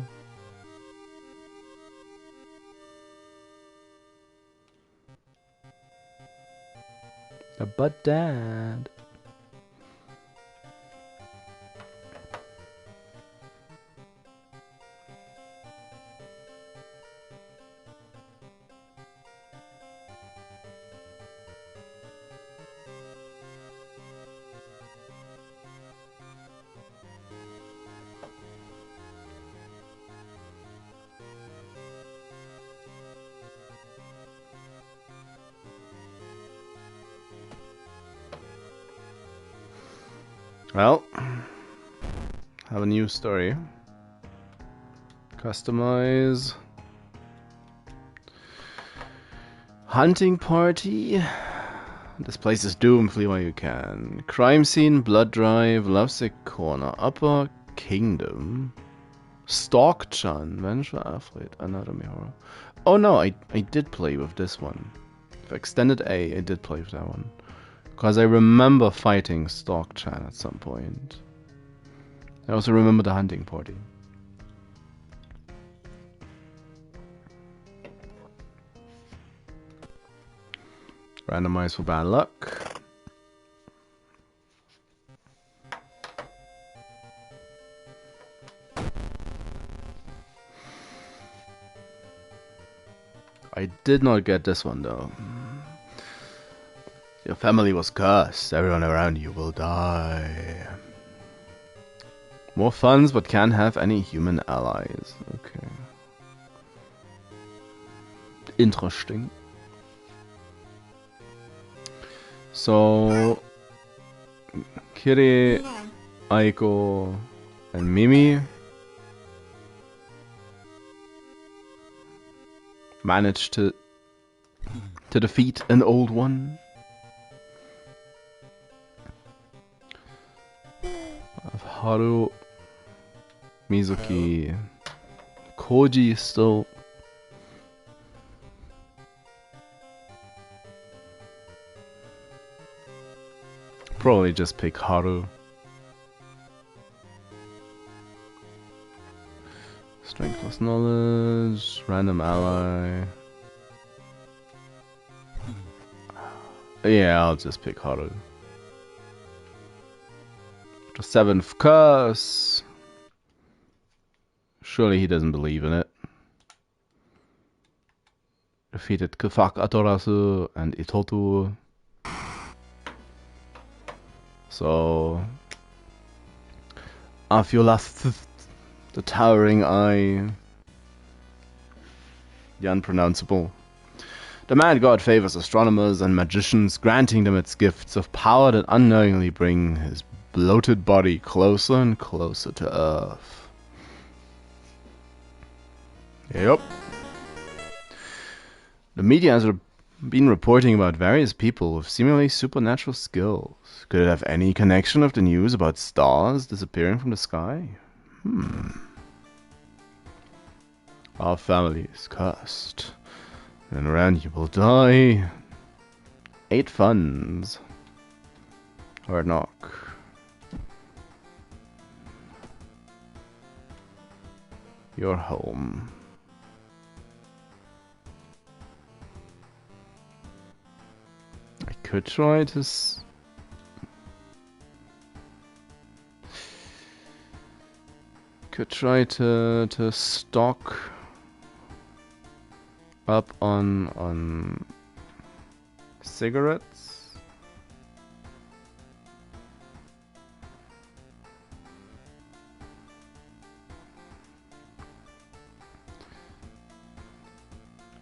But Dad. Well, have a new story. Customize. Hunting party. This place is doomed. Flee while you can. Crime scene, blood drive, lovesick corner, upper kingdom. Stalk-chan, Vengeful Alfred, Anatomy Horror. Oh no, I did play with this one. For extended A, I did play with that one. Because I remember fighting Stalk-chan at some point. I also remember the hunting party. Randomize for bad luck. I did not get this one though. Your family was cursed. Everyone around you will die. More funds, but can't have any human allies. Okay. Interesting. So, Kiri, Aiko, and Mimi managed to defeat an old one. Haru, Mizuki, Koji still. Probably just pick Haru. Strength plus knowledge, random ally. Yeah, I'll just pick Haru. The 7th curse. Surely he doesn't believe in it. Defeated Kefak Atorasu and Itotu. So, Afiolast, the towering eye, the unpronounceable. The mad god favors astronomers and magicians, granting them its gifts of power that unknowingly bring his bloated body closer and closer to Earth. Yep. The media has been reporting about various people with seemingly supernatural skills. Could it have any connection with the news about stars disappearing from the sky? Our family is cursed, and around you will die. 8 funds. Or knock. Your home. I could try to stock up on cigarettes.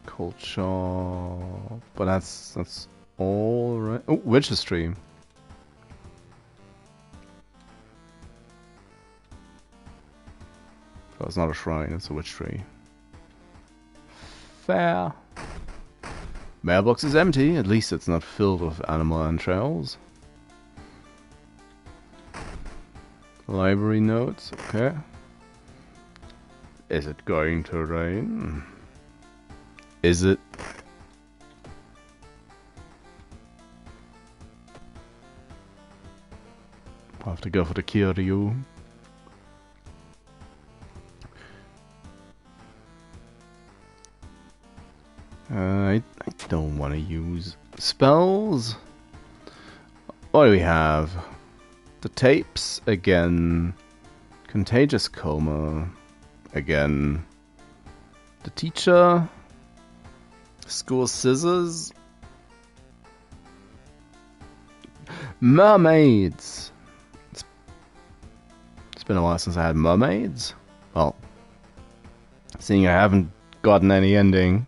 Culture, but that's all right. Oh, witch's tree. So it's not a shrine, it's a witch tree. Fair. Mailbox is empty, at least it's not filled with animal entrails. Library notes, okay. Is it going to rain? Is it? I'll have to go for the Kiryu. I don't want to use spells. What do we have? The tapes again. Contagious coma again. The teacher. School scissors. Mermaids. It's been a while since I had mermaids. Well, seeing I haven't gotten any ending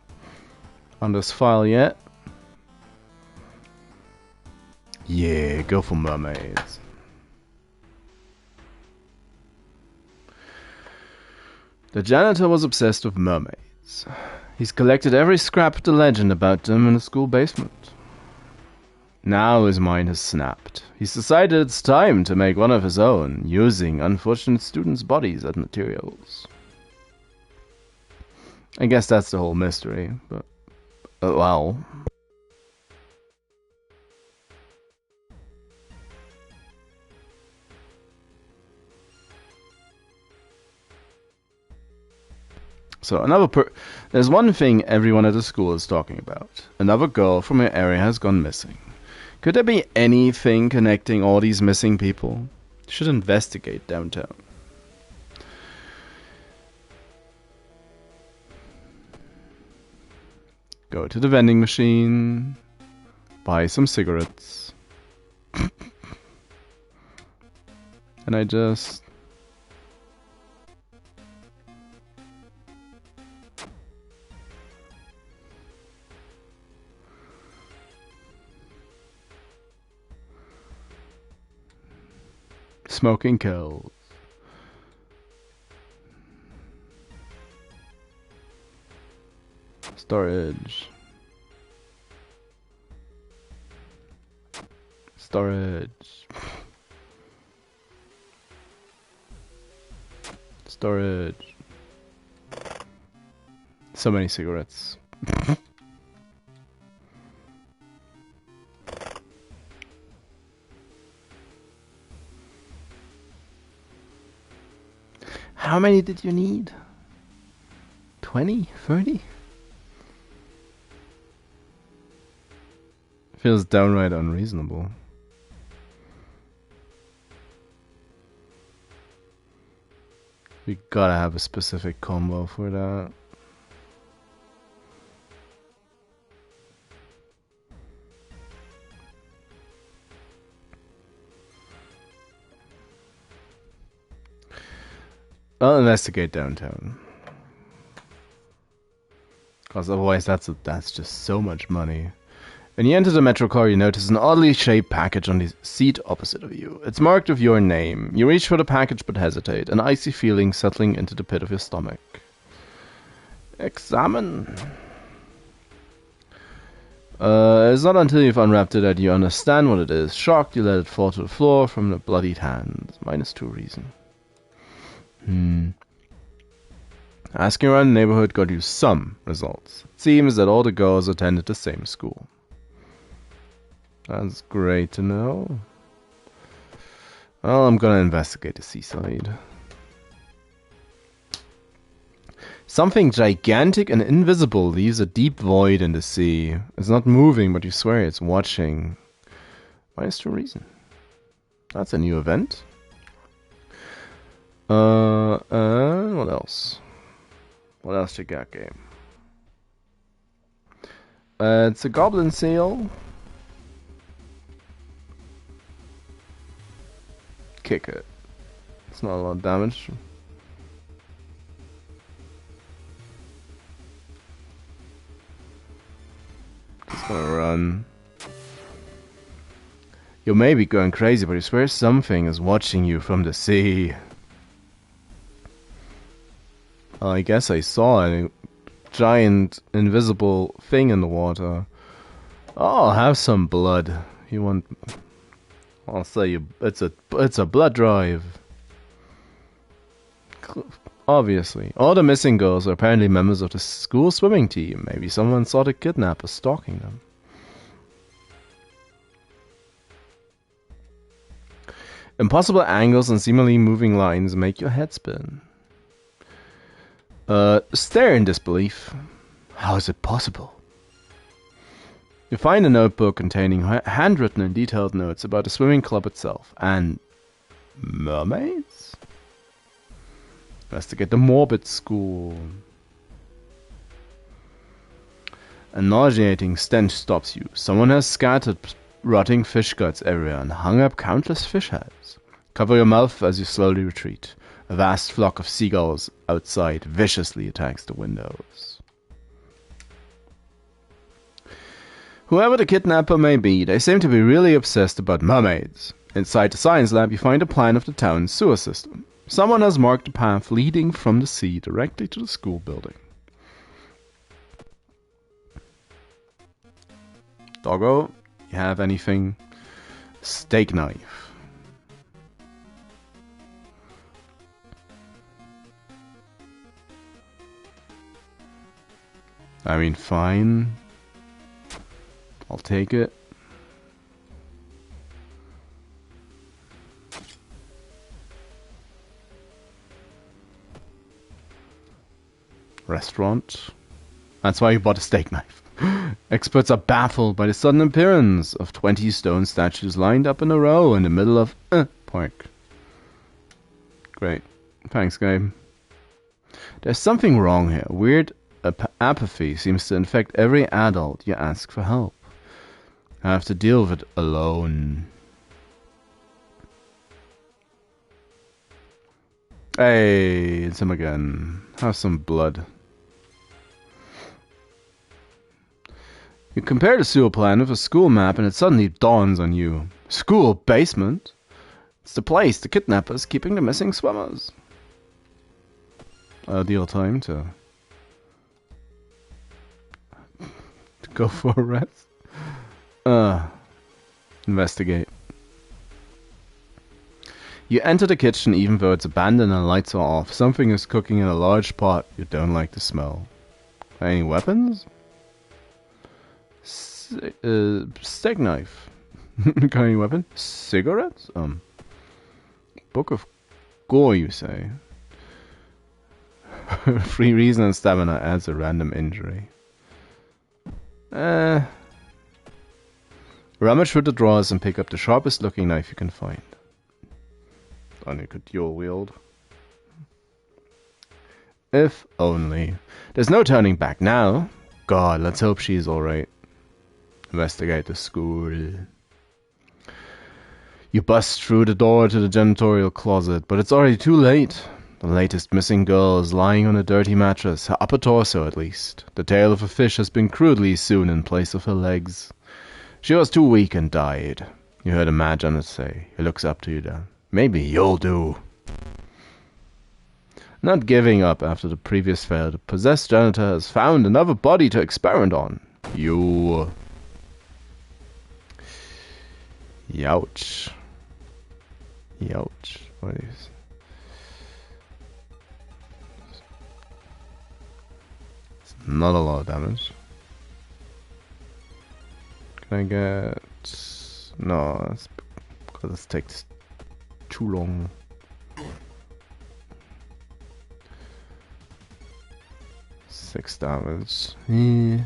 on this file yet. Yeah, go for mermaids. The janitor was obsessed with mermaids. He's collected every scrap of the legend about them in the school basement. Now his mind has snapped. He's decided it's time to make one of his own, using unfortunate students' bodies as materials. I guess that's the whole mystery, but... well... So there's one thing everyone at the school is talking about. Another girl from your area has gone missing. Could there be anything connecting all these missing people? Should investigate downtown. Go to the vending machine. Buy some cigarettes. And I just... Smoking kills. Storage. Storage. Storage. So many cigarettes. How many did you need? 20? 30? Feels downright unreasonable. We gotta have a specific combo for that. I'll investigate downtown. Because otherwise that's just so much money. When you enter the metro car, you notice an oddly shaped package on the seat opposite of you. It's marked with your name. You reach for the package but hesitate, an icy feeling settling into the pit of your stomach. Examine. It's not until you've unwrapped it that you understand what it is. Shocked, you let it fall to the floor from the bloodied hand. -2 reason. Asking around the neighborhood got you some results. It seems that all the girls attended the same school. That's great to know. Well, I'm gonna investigate the seaside. Something gigantic and invisible leaves a deep void in the sea. It's not moving, but you swear it's watching. -2 reason. That's a new event. What else? What else you got, game? It's a goblin seal. Kick it. It's not a lot of damage. Just gonna run. You may be going crazy, but you swear something is watching you from the sea. I guess I saw a giant invisible thing in the water. Oh, have some blood. You want? I'll say it's a blood drive. Obviously, all the missing girls are apparently members of the school swimming team. Maybe someone saw the kidnapper stalking them. Impossible angles and seemingly moving lines make your head spin. Stare in disbelief. How is it possible? You find a notebook containing handwritten and detailed notes about the swimming club itself and mermaids? Investigate the morbid school. A nauseating stench stops you. Someone has scattered rotting fish guts everywhere and hung up countless fish heads. Cover your mouth as you slowly retreat. A vast flock of seagulls outside viciously attacks the windows. Whoever the kidnapper may be, they seem to be really obsessed about mermaids. Inside the science lab, you find a plan of the town's sewer system. Someone has marked a path leading from the sea directly to the school building. Doggo, you have anything? Steak knife. I mean, fine. I'll take it. Restaurant. That's why you bought a steak knife. Experts are baffled by the sudden appearance of 20 stone statues lined up in a row in the middle of park. Great. Thanks, Gabe. There's something wrong here. Weird apathy seems to infect every adult you ask for help. I have to deal with it alone. Hey, it's him again. Have some blood. You compare the sewer plan with a school map and it suddenly dawns on you. School basement? It's the place the kidnappers keeping the missing swimmers. Ideal time to go for a rest. Investigate. You enter the kitchen even though it's abandoned and lights are off. Something is cooking in a large pot. You don't like the smell. Any weapons? Steak knife. Got any weapon? Cigarettes? Book of Gore, you say? Free reason and stamina adds a random injury. Rummage through the drawers and pick up the sharpest looking knife you can find. And you could dual wield. If only. There's no turning back now. God, let's hope she's alright. Investigate the school. You bust through the door to the janitorial closet, but it's already too late. The latest missing girl is lying on a dirty mattress, her upper torso at least. The tail of a fish has been crudely sewn in place of her legs. She was too weak and died. You heard a mad janitor say. He looks up to you then. Maybe you'll do. Not giving up after the previous failure, the possessed janitor has found another body to experiment on. You. Youch. Youch. What is... It's not a lot of damage. Can I get... No, that's because this takes too long. Six damage. Yeah.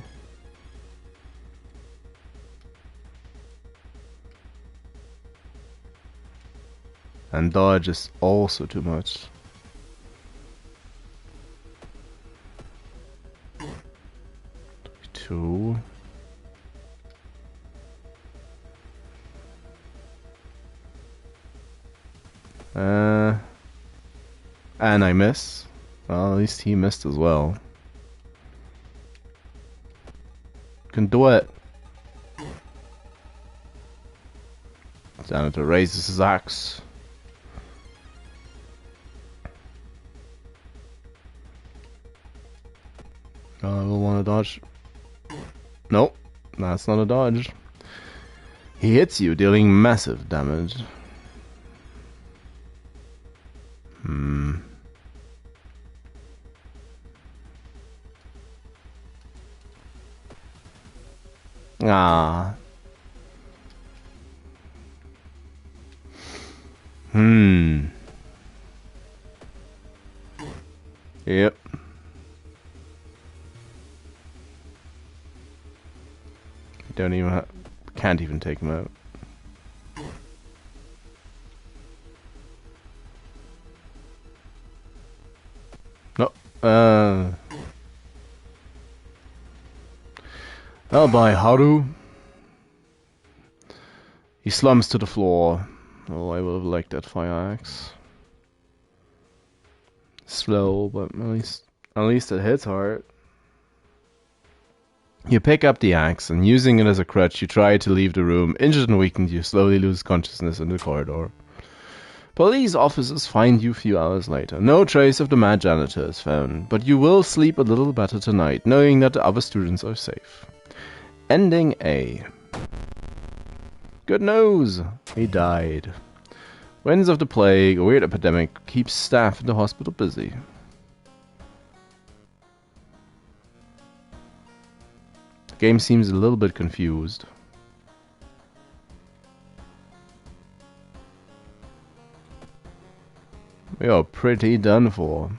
And dodge is also too much. Two. And I miss. Well, at least he missed as well. Can do it. Janitor raises his axe. I will want to dodge. Nope, that's not a dodge. He hits you, dealing massive damage. Ah. Yep. Don't even can't even take him out. No. I'll buy Haru. He slumps to the floor. Oh, I would have liked that fire axe. Slow, but at least it hits hard. You pick up the axe, and using it as a crutch, you try to leave the room. Injured and weakened, you slowly lose consciousness in the corridor. Police officers find you a few hours later. No trace of the mad janitor is found, but you will sleep a little better tonight, knowing that the other students are safe. Ending A. Good news! He died. Winds of the plague, a weird epidemic, keeps staff in the hospital busy. The game seems a little bit confused. We are pretty done for.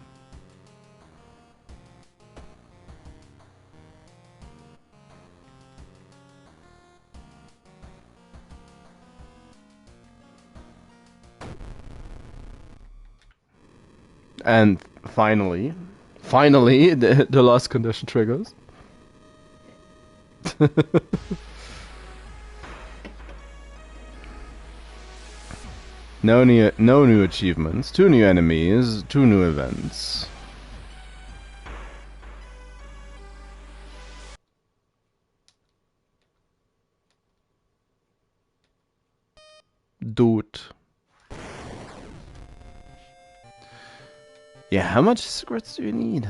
And finally, the last condition triggers. No new achievements, 2 new enemies, 2 new events. Dude. Yeah, how much cigarettes do you need?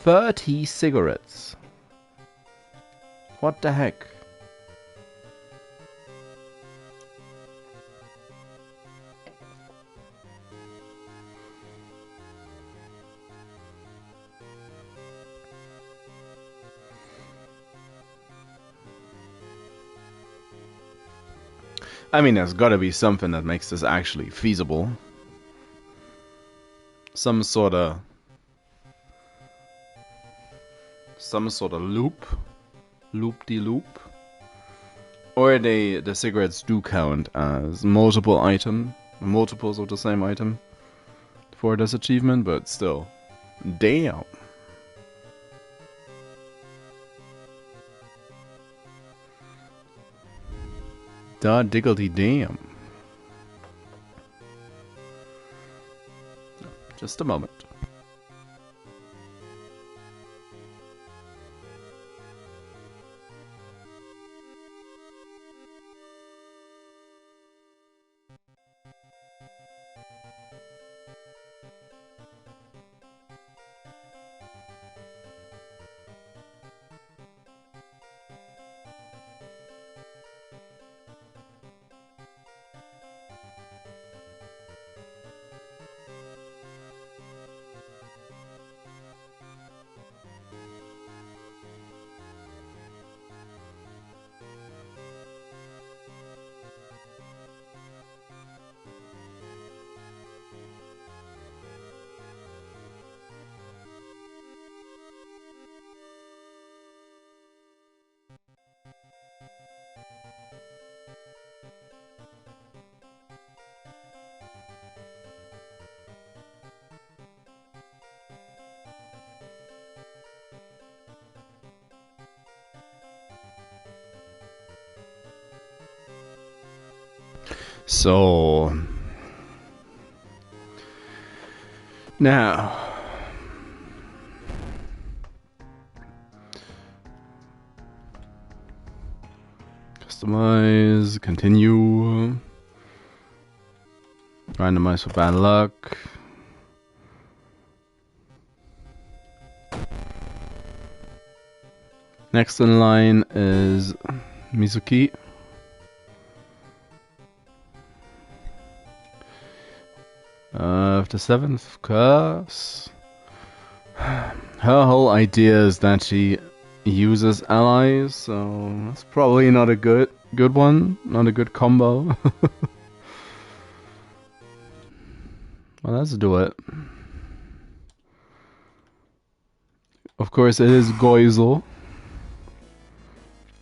$30 cigarettes. What the heck? I mean, there's gotta be something that makes this actually feasible. Some sort of loop-de-loop. Or the cigarettes do count as multiples of the same item for this achievement, but still. Damn. Da diggledy damn. Just a moment. So now customize, continue, randomize for bad luck. Next in line is Mizuki. The 7th curse. Her whole idea is that she uses allies, so that's probably not a good one, not a good combo. Well, let's do it. Of course, it is Goizel.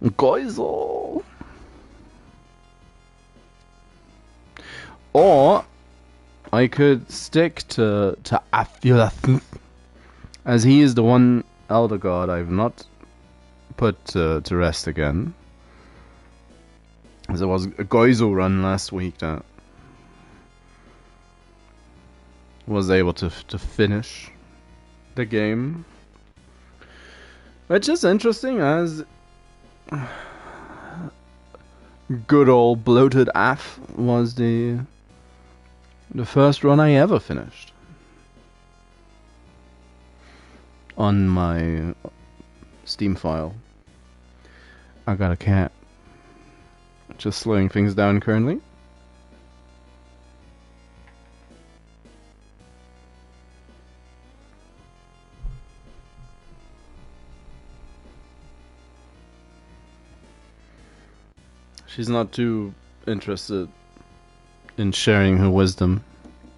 Goizel! Or I could stick to Afulath, as he is the one Elder God I've not put to rest again. As there was a Goizel run last week that was able to finish the game. Which is interesting, as good old bloated Af was the first run I ever finished. on my Steam file. I got a cat. Just slowing things down currently. She's not too interested in sharing her wisdom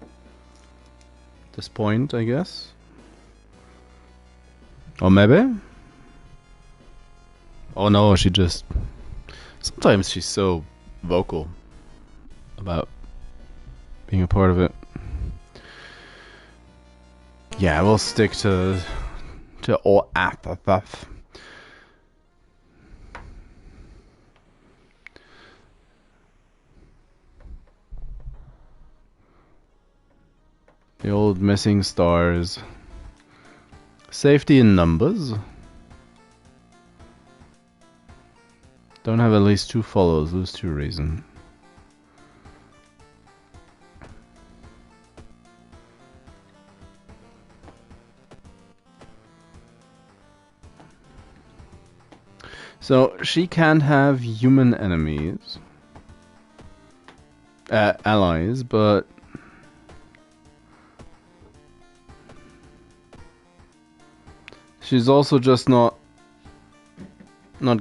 at this point, I guess. Or maybe? Oh no, she just... Sometimes she's so vocal about being a part of it. Yeah, we'll stick to all stuff. The old missing stars. Safety in numbers. Don't have at least 2 follows, lose 2 reason. So she can't have human enemies, allies, but she's also just not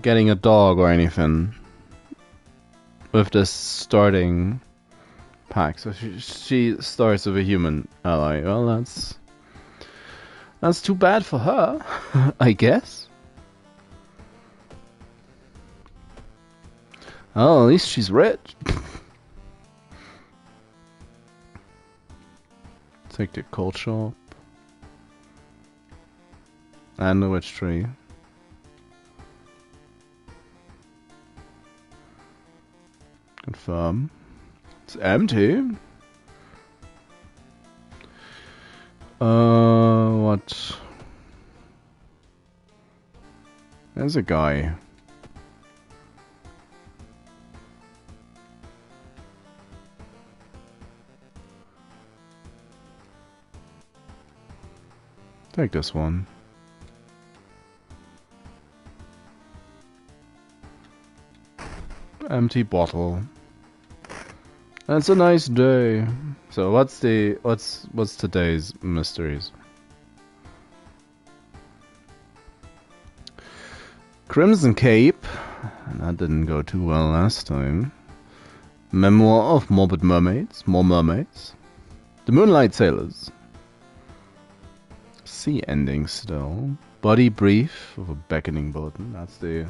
getting a dog or anything with this starting pack. So she starts with a human ally. Well, that's too bad for her, I guess. Oh, at least she's rich. Take the cold shop. And the witch tree. Confirm. It's empty. What? There's a guy. Take this one. Empty bottle. That's a nice day. So what's today's mysteries? Crimson Cape. That didn't go too well last time. Memoir of Morbid Mermaids. More mermaids. The Moonlight Sailors. Sea ending still. Body brief of a beckoning bulletin. That's the...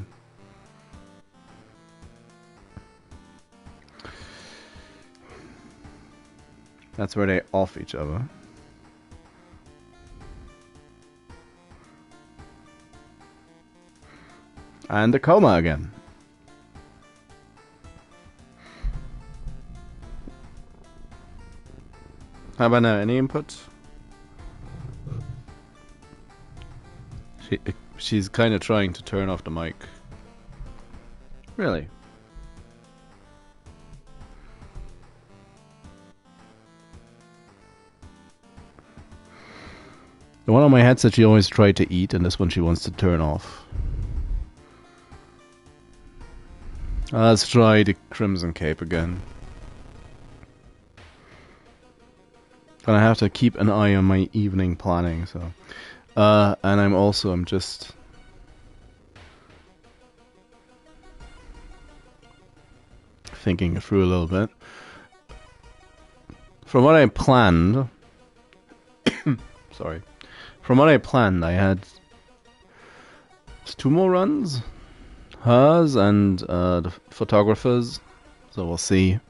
That's where they off each other. And a coma again. How about now? Any input? She's kind of trying to turn off the mic. Really? The one on my headset she always tried to eat, and this one she wants to turn off. Let's try the Crimson Cape again. And I have to keep an eye on my evening planning, so... and I'm just... thinking it through a little bit. From what I planned... Sorry. From what I planned, I had 2 more runs. Hers and the photographers. So we'll see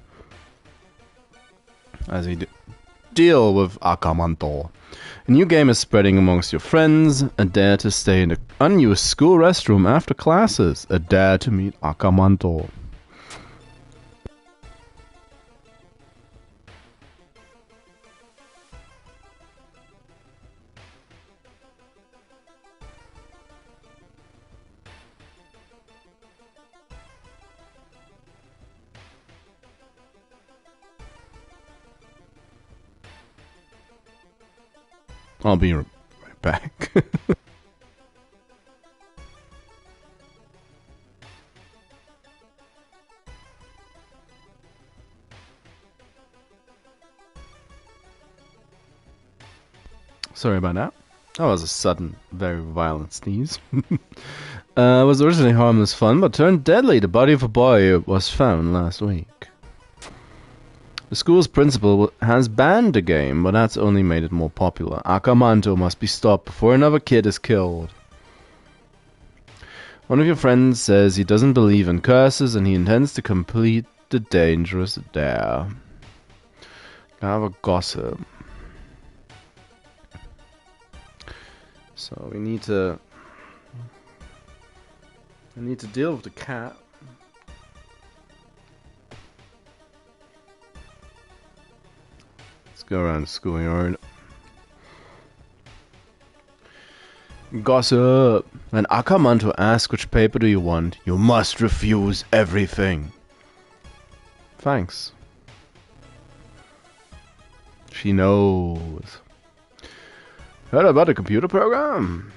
as we deal with Akamanto. A new game is spreading amongst your friends. A dare to stay in the unused school restroom after classes. A dare to meet Akamanto. I'll be right back. Sorry about that. That was a sudden, very violent sneeze. Was originally harmless fun, but turned deadly. The body of a boy was found last week. The school's principal has banned the game, but that's only made it more popular. Akamanto must be stopped before another kid is killed. One of your friends says he doesn't believe in curses and he intends to complete the dangerous dare. Have a gossip. So we need to deal with the cat. Let's go around the schoolyard. Gossip. When Akamanto asks which paper do you want, you must refuse everything. Thanks. She knows. Heard about a computer program?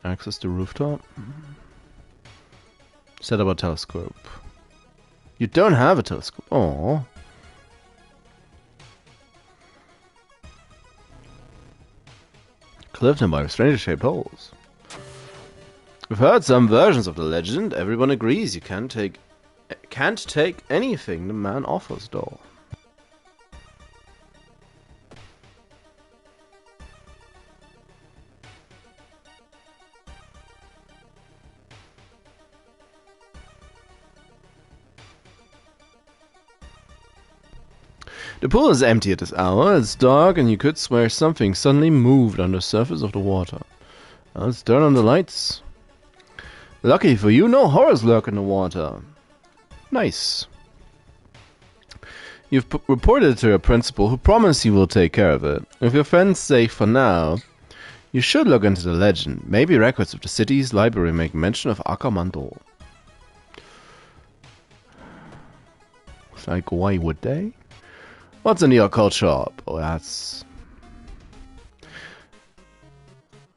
Access to rooftop. Set up a telescope. You don't have a telescope. Oh. Clifton by stranger-shaped holes. We've heard some versions of the legend. Everyone agrees you can't take anything the man offers, though. The pool is empty at this hour. It's dark, and you could swear something suddenly moved on the surface of the water. Now let's turn on the lights. Lucky for you, no horrors lurk in the water. Nice. You've reported it to your principal, who promised he will take care of it. If your friend's safe for now, you should look into the legend. Maybe records of the city's library make mention of Akamanto. It's like, why would they? What's in your occult shop? Oh, that's...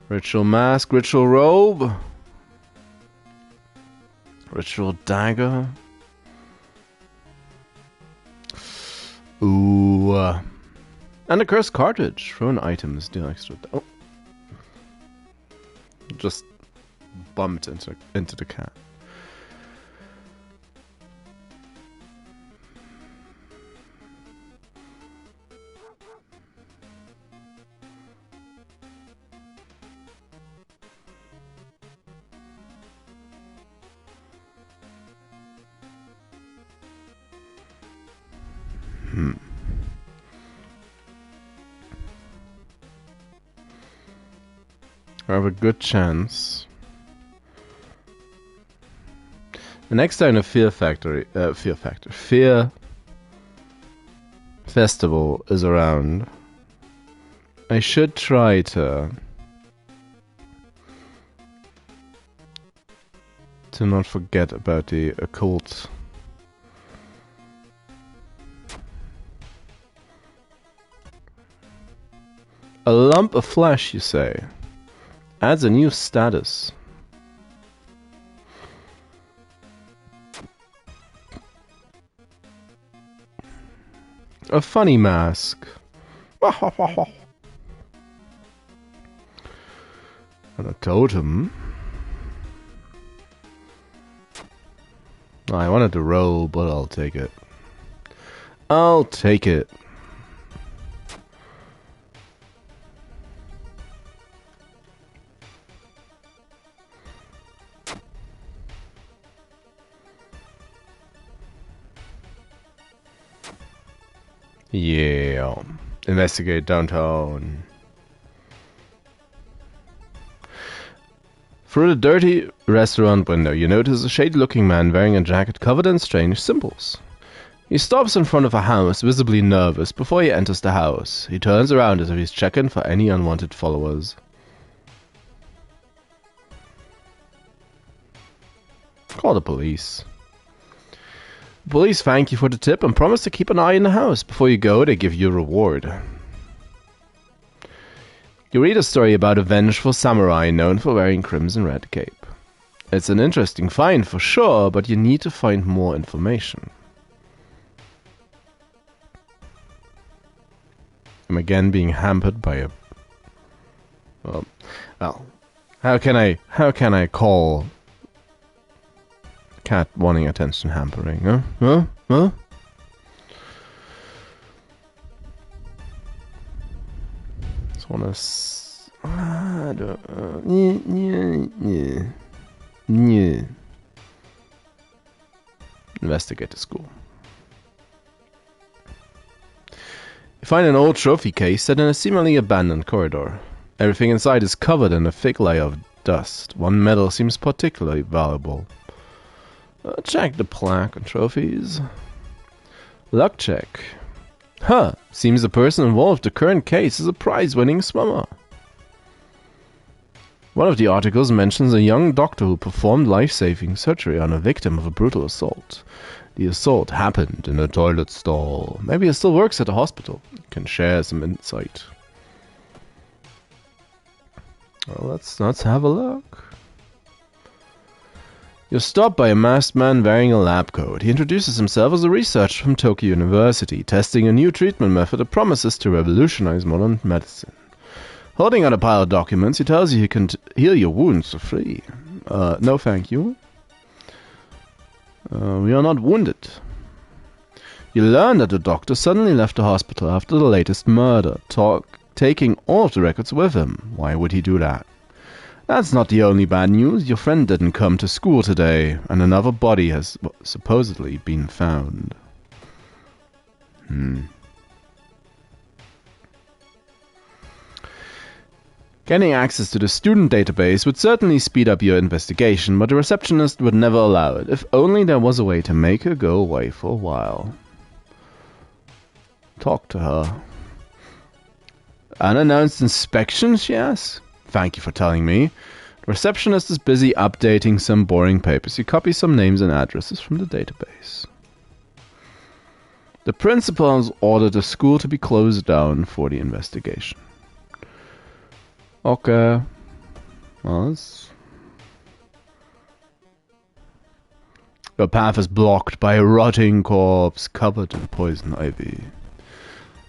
Ritual mask, ritual robe. Ritual dagger. Ooh. And a cursed cartridge. Thrown items deal extra... Oh. Just bumped into the cat. I have a good chance. The next time the Fear Festival is around, I should try to not forget about the occult. A lump of flesh, you say? Adds a new status. A funny mask. And a totem. I wanted to roll, but I'll take it. I'll take it. Yeah. Investigate downtown. Through the dirty restaurant window, you notice a shady-looking man wearing a jacket covered in strange symbols. He stops in front of a house, visibly nervous, before he enters the house. He turns around as if he's checking for any unwanted followers. Call the police. The police thank you for the tip and promise to keep an eye in the house. Before you go, they give you a reward. You read a story about a vengeful samurai known for wearing crimson red cape. It's an interesting find for sure, but you need to find more information. I'm again being hampered by a... Well, how can I call cat wanting attention hampering, huh? Just wanna investigate the school. You find an old trophy case set in a seemingly abandoned corridor. Everything inside is covered in a thick layer of dust. One medal seems particularly valuable. Check the plaque and trophies. Luck check. Huh, seems the person involved in the current case is a prize-winning swimmer. One of the articles mentions a young doctor who performed life-saving surgery on a victim of a brutal assault. The assault happened in a toilet stall. Maybe he still works at the hospital. Can share some insight. Well, let's have a look. You're stopped by a masked man wearing a lab coat. He introduces himself as a researcher from Tokyo University, testing a new treatment method that promises to revolutionize modern medicine. Holding out a pile of documents, he tells you he can heal your wounds for free. No thank you. We are not wounded. You learn that the doctor suddenly left the hospital after the latest murder, taking all of the records with him. Why would he do that? That's not the only bad news. Your friend didn't come to school today, and another body has supposedly been found. Getting access to the student database would certainly speed up your investigation, but the receptionist would never allow it. If only there was a way to make her go away for a while. Talk to her. Unannounced inspection, she asks. Thank you for telling me. The receptionist is busy updating some boring papers. You copy some names and addresses from the database. The principal has ordered the school to be closed down for the investigation. Okay. Well, your path is blocked by a rotting corpse covered in poison ivy.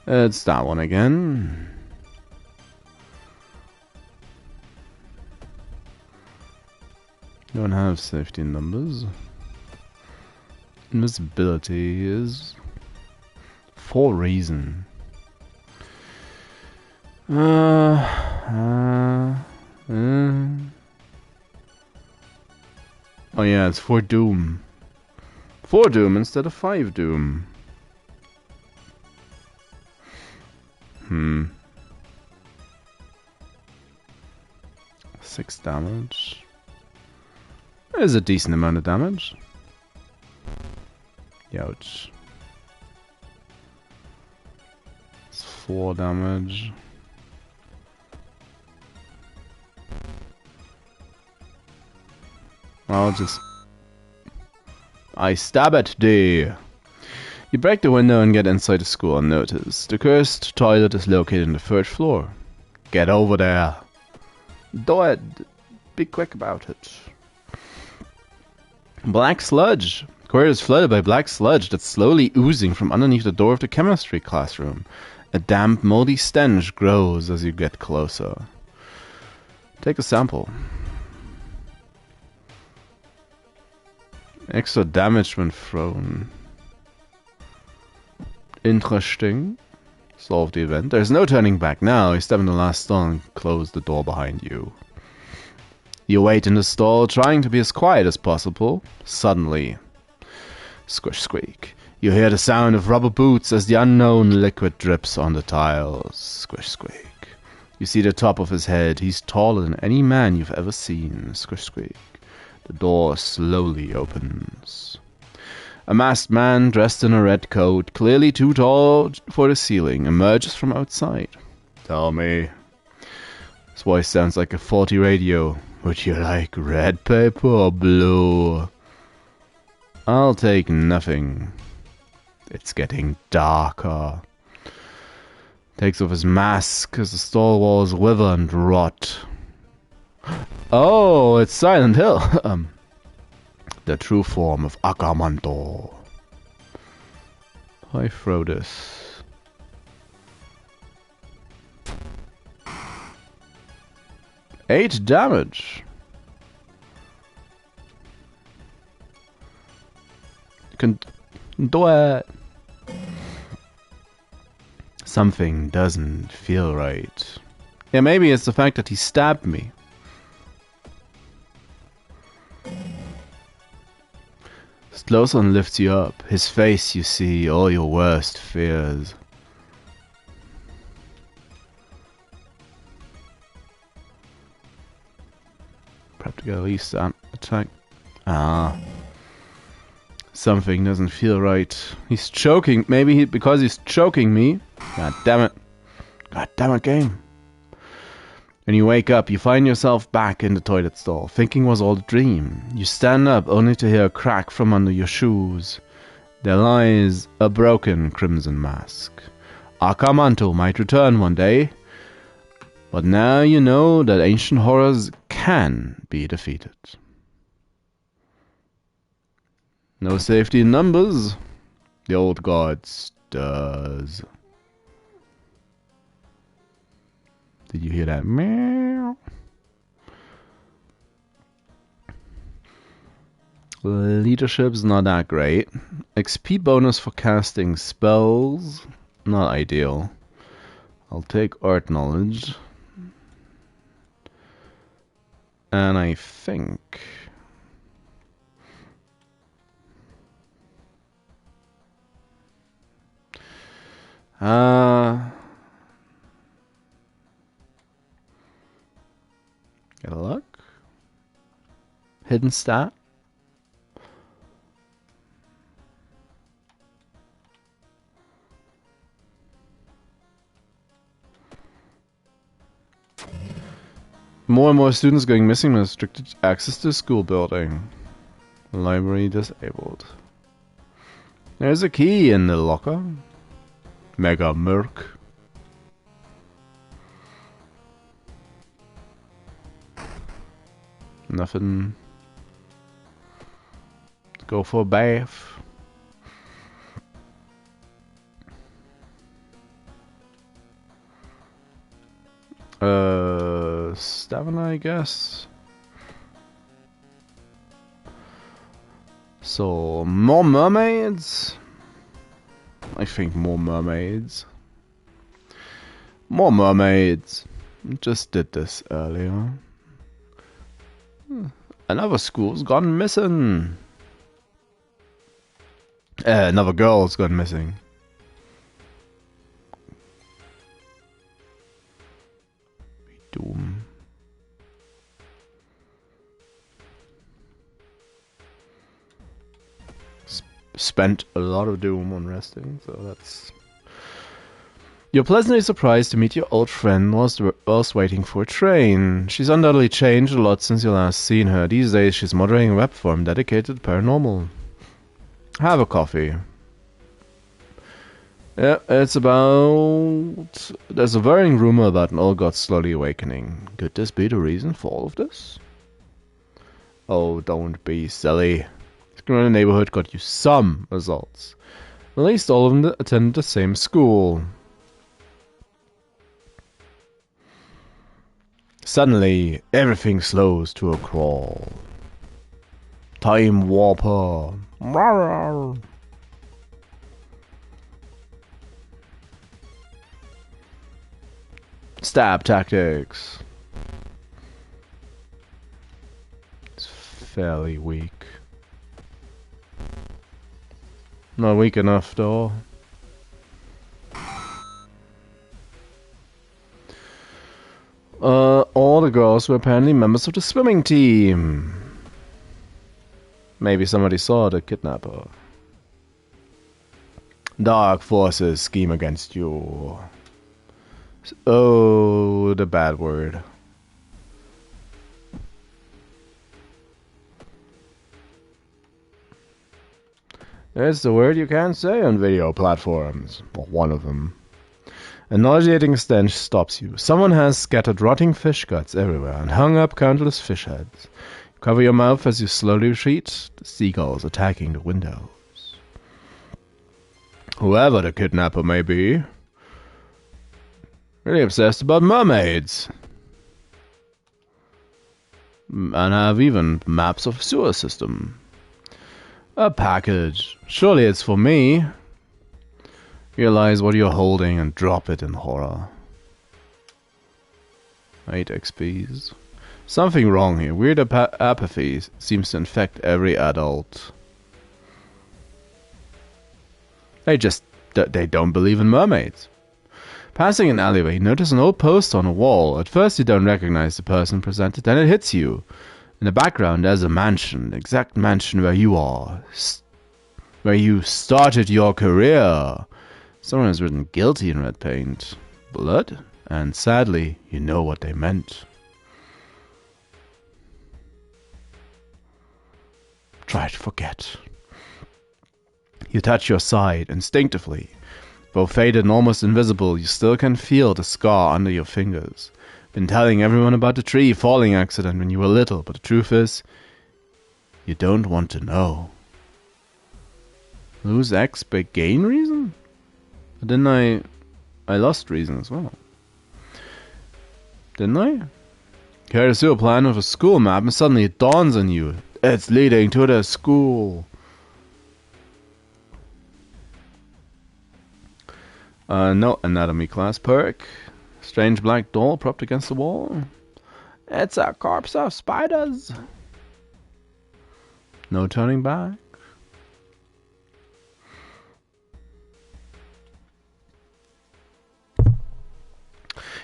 It's that one again. Don't have safety numbers. Invisibility is for reason. Oh yeah, it's for Doom. 4 Doom instead of 5 Doom. 6 damage. There's a decent amount of damage. Youch. It's 4 damage. I stab at thee. You break the window and get inside the school unnoticed. The cursed toilet is located on the 3rd floor. Get over there. Do it. Be quick about it. Black sludge. The corridor is flooded by black sludge that's slowly oozing from underneath the door of the chemistry classroom. A damp, moldy stench grows as you get closer. Take a sample. Extra damage when thrown. Interesting. Solve the event. There's no turning back now. You step in the last stall and close the door behind you. You wait in the stall, trying to be as quiet as possible. Suddenly, squish squeak. You hear the sound of rubber boots as the unknown liquid drips on the tiles. Squish squeak. You see the top of his head. He's taller than any man you've ever seen. Squish squeak. The door slowly opens. A masked man dressed in a red coat, clearly too tall for the ceiling, emerges from outside. Tell me. His voice sounds like a faulty radio. Would you like red paper or blue? I'll take nothing. It's getting darker. Takes off his mask as the stall walls wither and rot. Oh, it's Silent Hill. The true form of Akamanto. Hi, Frodis. 8 damage. You can do it. Something doesn't feel right. Yeah, maybe it's the fact that he stabbed me. Slothon lifts you up. His face, you see all your worst fears. Practical restart attack. Ah. Something doesn't feel right. He's choking. Maybe because he's choking me. God damn it. God damn it, game. When you wake up, you find yourself back in the toilet stall. Thinking was all a dream. You stand up only to hear a crack from under your shoes. There lies a broken crimson mask. Akamanto might return one day. But now you know that ancient horrors can be defeated. No safety in numbers. The old god stirs. Did you hear that? Meow. Leadership's not that great. XP bonus for casting spells. Not ideal. I'll take art knowledge. And I think... Get a look. Hidden stat. More and more students going missing with restricted access to school building. Library disabled. There's a key in the locker. Mega Merc. Nothing. Let's go for a bath. Stamina, I guess. So, more mermaids? I think more mermaids. More mermaids. Just did this earlier. Another school's gone missing. Another girl's gone missing. Doom. Spent a lot of Doom on resting, so that's... You're pleasantly surprised to meet your old friend whilst waiting for a train. She's undoubtedly changed a lot since you last seen her. These days she's moderating a web forum dedicated to paranormal. Have a coffee. Yeah, it's about... There's a worrying rumor about an old god slowly awakening. Could this be the reason for all of this? Oh, don't be silly. Around the neighborhood got you some results. At least all of them attended the same school. Suddenly, everything slows to a crawl. Time warper. Rawr. Stab tactics. It's fairly weak. Not weak enough, though. All the girls were apparently members of the swimming team. Maybe somebody saw the kidnapper. Dark forces scheme against you. Oh, the bad word. It's the word you can't say on video platforms. Well, one of them. A nauseating stench stops you. Someone has scattered rotting fish guts everywhere and hung up countless fish heads. You cover your mouth as you slowly retreat, the seagulls attacking the windows. Whoever the kidnapper may be, really obsessed about mermaids. and have even maps of sewer system. A package. Surely it's for me. Realize what you're holding and drop it in horror. 8 XPs. Something wrong here. Weird apathy seems to infect every adult. They don't believe in mermaids. Passing an alleyway, you notice an old poster on a wall. At first you don't recognize the person presented, then it hits you. In the background there's a mansion, the exact mansion where you are. Where you started your career. Someone has written guilty in red paint. Blood? And sadly, you know what they meant. Try to forget. You touch your side, instinctively. Though faded and almost invisible, you still can feel the scar under your fingers. Been telling everyone about the tree falling accident when you were little, but the truth is, you don't want to know. Lose X but gain reason? But didn't I lost reason as well. Didn't I? Carry a sewer plan with a school map and suddenly it dawns on you. It's leading to the school. No anatomy class perk. Strange black doll propped against the wall. It's a corpse of spiders. No turning back.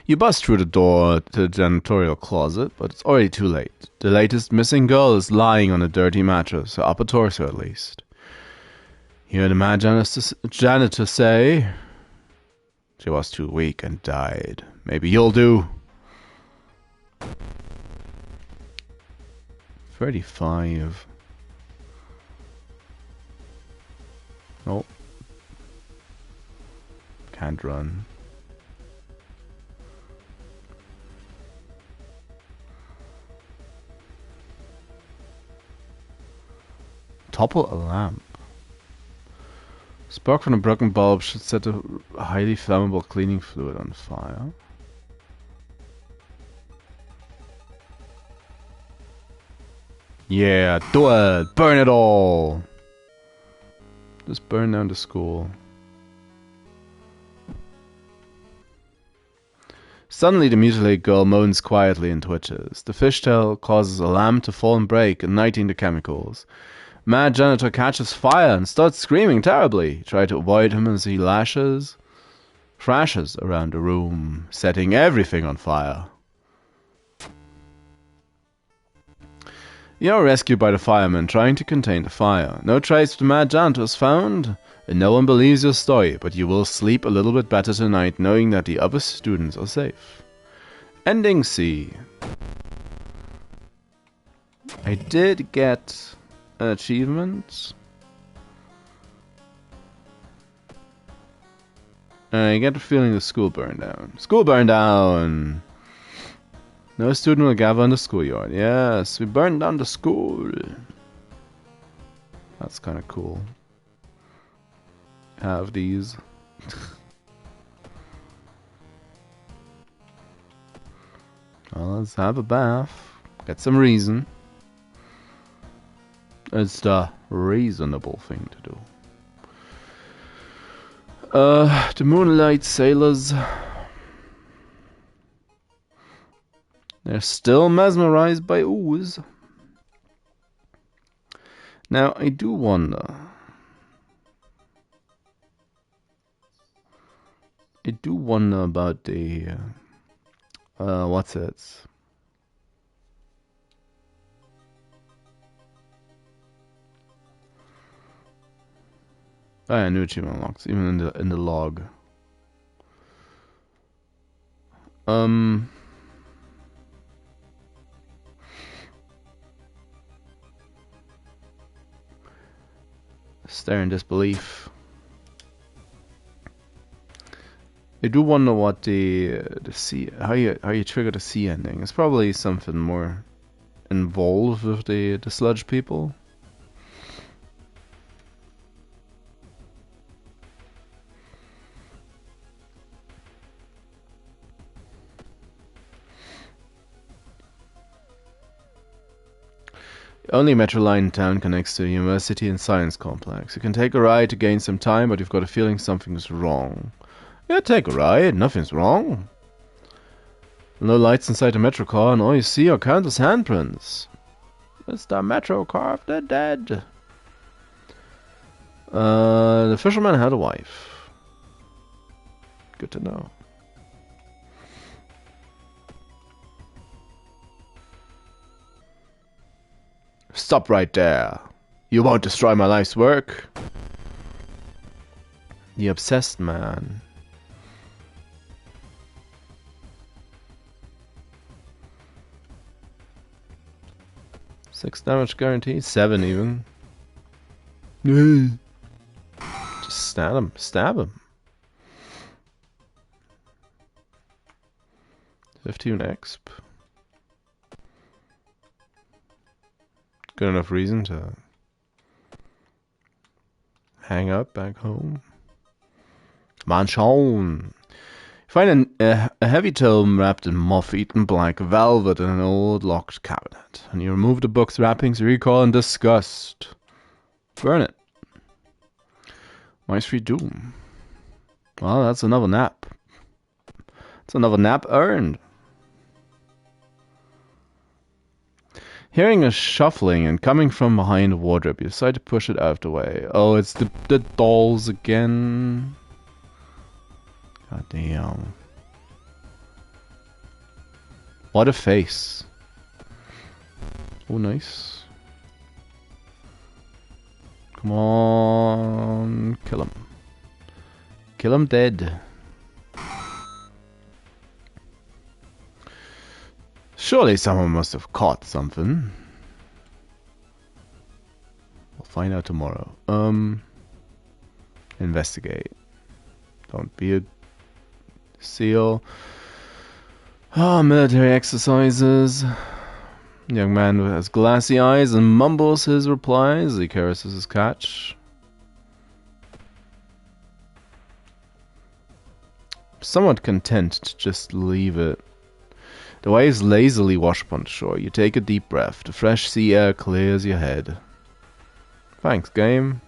You bust through the door to the janitorial closet, but it's already too late. The latest missing girl is lying on a dirty mattress, her upper torso at least. You hear the mad janitor say, she was too weak and died. Maybe you'll do. 35. Nope. Can't run. Topple a lamp. Spark from a broken bulb should set a highly flammable cleaning fluid on fire. Yeah, do it! Burn it all! Just burn down the school. Suddenly the mutilated girl moans quietly and twitches. The fishtail causes a lamp to fall and break, igniting the chemicals. Mad janitor catches fire and starts screaming terribly. Try to avoid him as he thrashes around the room, setting everything on fire. You are rescued by the firemen trying to contain the fire. No trace of the mad janitor is found, and no one believes your story, but you will sleep a little bit better tonight knowing that the other students are safe. Ending C. I did get an achievement. I get the feeling the school burned down. School burned down! No student will gather in the schoolyard. Yes, we burned down the school. That's kind of cool. Have these. Well, let's have a bath. Get some reason. It's the reasonable thing to do. The Moonlight Sailors. They're still mesmerized by ooze. Now, I do wonder. About the... what's it? Oh, yeah, new achievement unlocks, even in the log. Stare in disbelief. I do wonder what the C, how you trigger the C ending. It's probably something more involved with the sludge people. The only metro line in town connects to the university and science complex. You can take a ride to gain some time, but you've got a feeling something's wrong. Yeah, take a ride. Nothing's wrong. No lights inside the metro car, and all you see are countless handprints. It's the metro car of the dead. The fisherman had a wife. Good to know. Stop right there. You won't destroy my life's work. The obsessed man. Six damage guarantee, 7 even. Just stab him. Stab him. 15 exp. Good enough reason to hang up back home. Manchon. Find a heavy tome wrapped in moth-eaten black velvet in an old locked cabinet. And you remove the book's wrappings, recoil in disgust. Burn it. My sweet doom. Well, that's another nap. That's another nap earned. Hearing a shuffling and coming from behind a wardrobe, you decide to push it out of the way. Oh, it's the dolls again. God damn. What a face. Oh, nice. Come on. Kill him. Kill him dead. Surely someone must have caught something. We'll find out tomorrow. Investigate. Don't be a SEAL. Military exercises. Young man has glassy eyes and mumbles his replies. He caresses his catch. Somewhat content to just leave it. The waves lazily wash upon the shore. You take a deep breath. The fresh sea air clears your head. Thanks, game.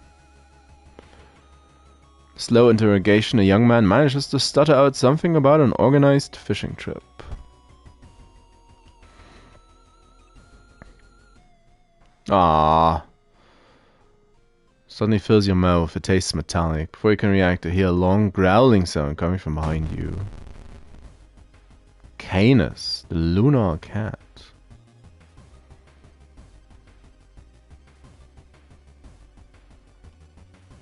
Slow interrogation. A young man manages to stutter out something about an organized fishing trip. Ah. Suddenly fills your mouth. It tastes metallic. Before you can react, you hear a long growling sound coming from behind you. Canis, the lunar cat.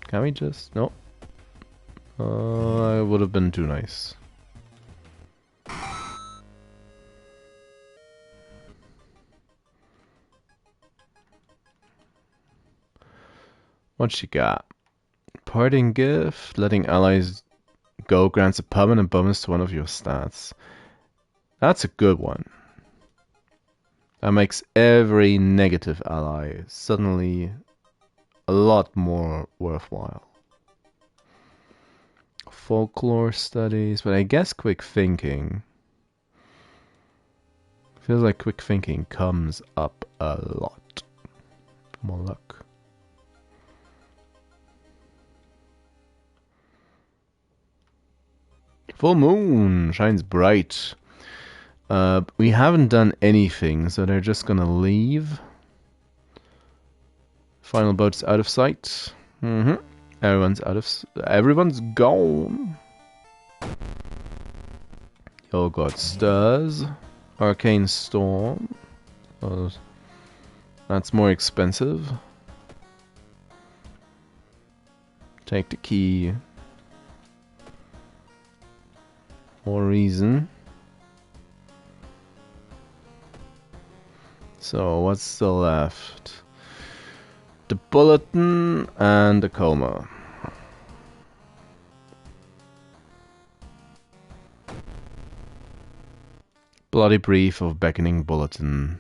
Can we just... No. It would have been too nice. What she got? Parting gift. Letting allies go grants a permanent bonus to one of your stats. That's a good one. That makes every negative ally suddenly a lot more worthwhile. Folklore studies, but I guess quick thinking. Feels like quick thinking comes up a lot. More luck. Full moon shines bright. We haven't done anything, so they're just gonna leave. Final boat's out of sight. Everyone's gone. Oh god, stirs. Arcane storm. Oh, that's more expensive. Take the key. More reason. So what's still left? The bulletin and the coma. Bloody brief of beckoning bulletin.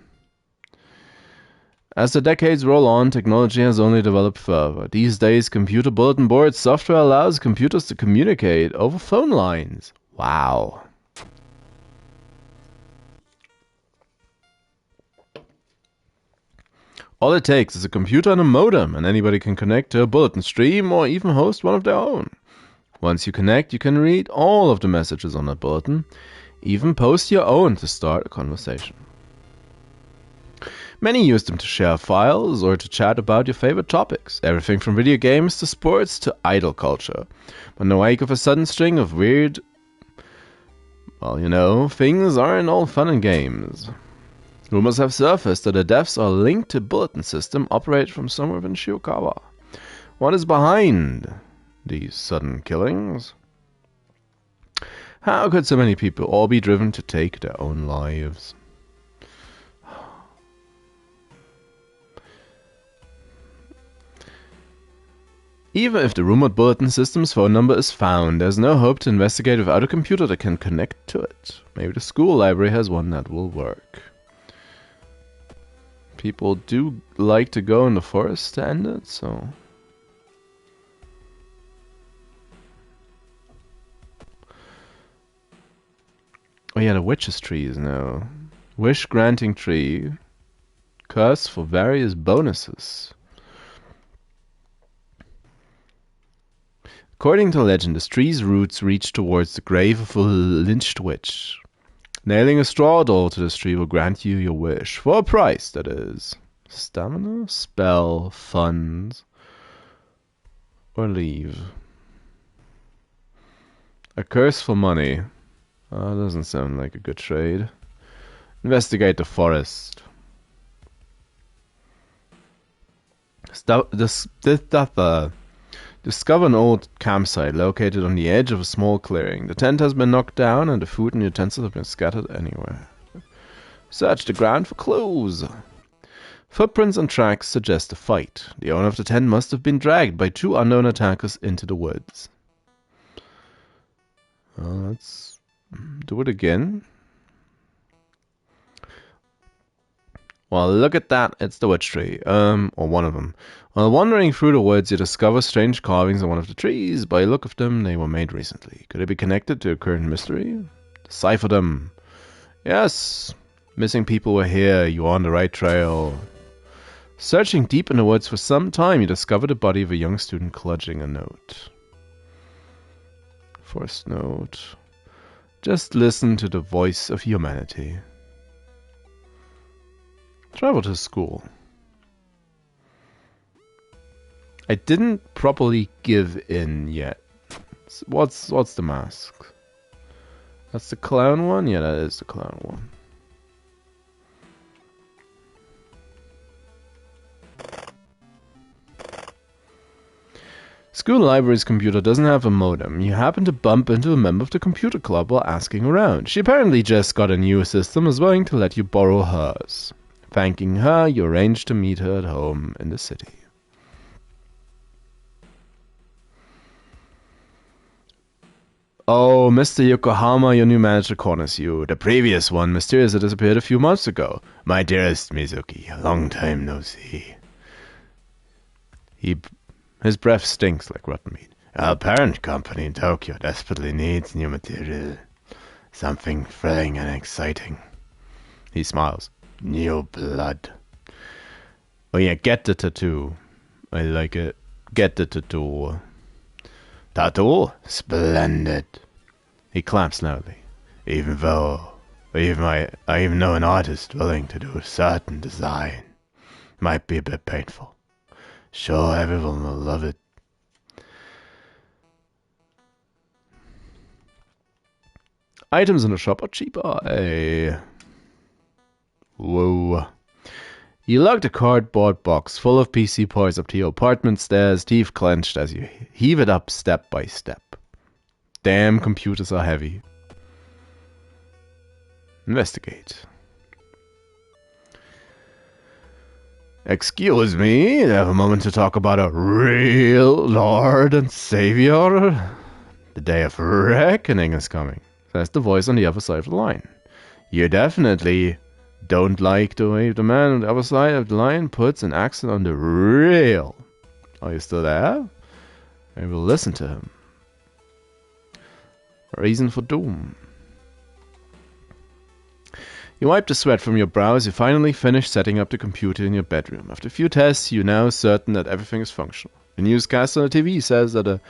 As the decades roll on, technology has only developed further. These days, computer bulletin board software allows computers to communicate over phone lines. Wow. All it takes is a computer and a modem, and anybody can connect to a bulletin stream or even host one of their own. Once you connect, you can read all of the messages on that bulletin, even post your own to start a conversation. Many use them to share files or to chat about your favorite topics, everything from video games to sports to idol culture. But in the wake of a sudden string of weird, things aren't all fun and games. Rumors have surfaced that the deaths are linked to a bulletin system operated from somewhere in Shiokawa. What is behind these sudden killings? How could so many people all be driven to take their own lives? Even if the rumored bulletin system's phone number is found, there's no hope to investigate without a computer that can connect to it. Maybe the school library has one that will work. People do like to go in the forest to end it, so... Oh yeah, the witch's trees now. Wish granting tree. Curse for various bonuses. According to legend, this tree's roots reach towards the grave of a lynched witch. Nailing a straw doll to this tree will grant you your wish. For a price, that is. Stamina, spell, funds, or leave. A curse for money. Doesn't sound like a good trade. Investigate the forest. Discover an old campsite located on the edge of a small clearing. The tent has been knocked down and the food and utensils have been scattered anywhere. Search the ground for clues. Footprints and tracks suggest a fight. The owner of the tent must have been dragged by two unknown attackers into the woods. Let's do it again. Well, look at that. It's the witch tree. Or one of them. While wandering through the woods, you discover strange carvings on one of the trees. By the look of them, they were made recently. Could it be connected to a current mystery? Decipher them. Yes. Missing people were here. You are on the right trail. Searching deep in the woods for some time, you discover the body of a young student clutching a note. First note. Just listen to the voice of humanity. Travel to school. I didn't properly give in yet. What's the mask? That's the clown one? Yeah, that is the clown one. School library's computer doesn't have a modem. You happen to bump into a member of the computer club while asking around. She apparently just got a new system and is willing to let you borrow hers. Thanking her, you arrange to meet her at home in the city. Oh, Mr. Yokohama, your new manager corners you. The previous one mysteriously disappeared a few months ago. My dearest Mizuki, a long time no see. His breath stinks like rotten meat. Our parent company in Tokyo desperately needs new material. Something thrilling and exciting. He smiles. New blood. Oh yeah, get the tattoo. I like it. Get the tattoo. Tattoo? Splendid. He claps loudly. I even know an artist willing to do a certain design. Might be a bit painful. Sure, everyone will love it. Items in the shop are cheaper. Hey. Whoa. You lug the cardboard box full of PC parts up to your apartment stairs, teeth clenched as you heave it up step by step. Damn, computers are heavy. Investigate. Excuse me, have a moment to talk about a real Lord and Savior? The day of reckoning is coming, says the voice on the other side of the line. You definitely don't like the way the man on the other side of the line puts an accent on the real. Are you still there? I will listen to him. Reason for doom. You wipe the sweat from your brow as you finally finish setting up the computer in your bedroom. After a few tests, you're now certain that everything is functional. The newscast on the TV says that the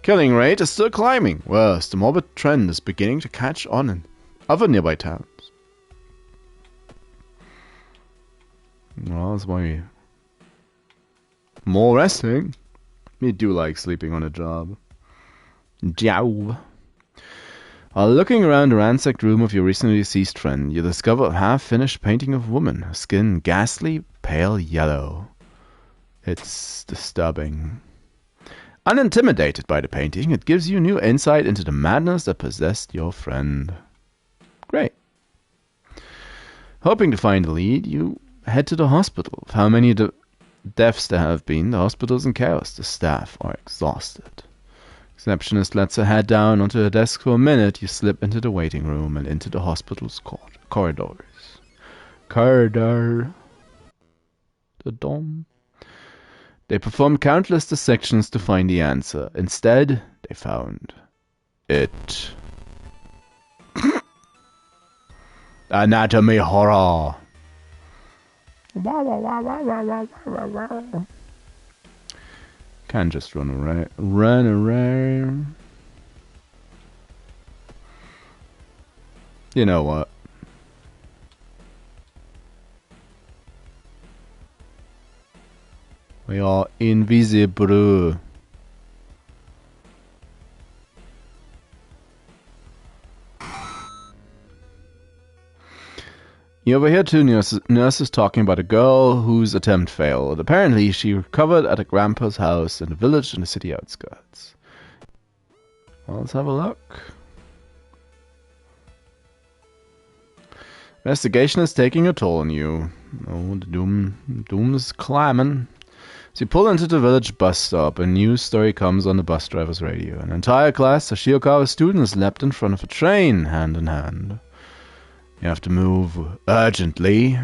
killing rate is still climbing. Worse, the morbid trend is beginning to catch on in other nearby towns. Well, that's why more resting. Me do like sleeping on a job. Job. While looking around the ransacked room of your recently deceased friend, you discover a half-finished painting of a woman, her skin ghastly pale yellow. It's disturbing. Unintimidated by the painting, it gives you new insight into the madness that possessed your friend. Great. Hoping to find a lead, you head to the hospital. Of how many deaths there have been, the hospital's in chaos. The staff are exhausted. Receptionist lets her head down onto her desk for a minute. You slip into the waiting room and into the hospital's corridors. Corridor. The dome. They performed countless dissections to find the answer. Instead, they found it. Anatomy horror. Can't just run away. Run away. You know what? We are invisible. You overhear two nurses talking about a girl whose attempt failed. Apparently, she recovered at a grandpa's house in a village in the city outskirts. Well, let's have a look. Investigation is taking a toll on you. Oh, the doom is climbing. As you pull into the village bus stop, a news story comes on the bus driver's radio. An entire class of Shiokawa students leapt in front of a train, hand in hand. You have to move urgently.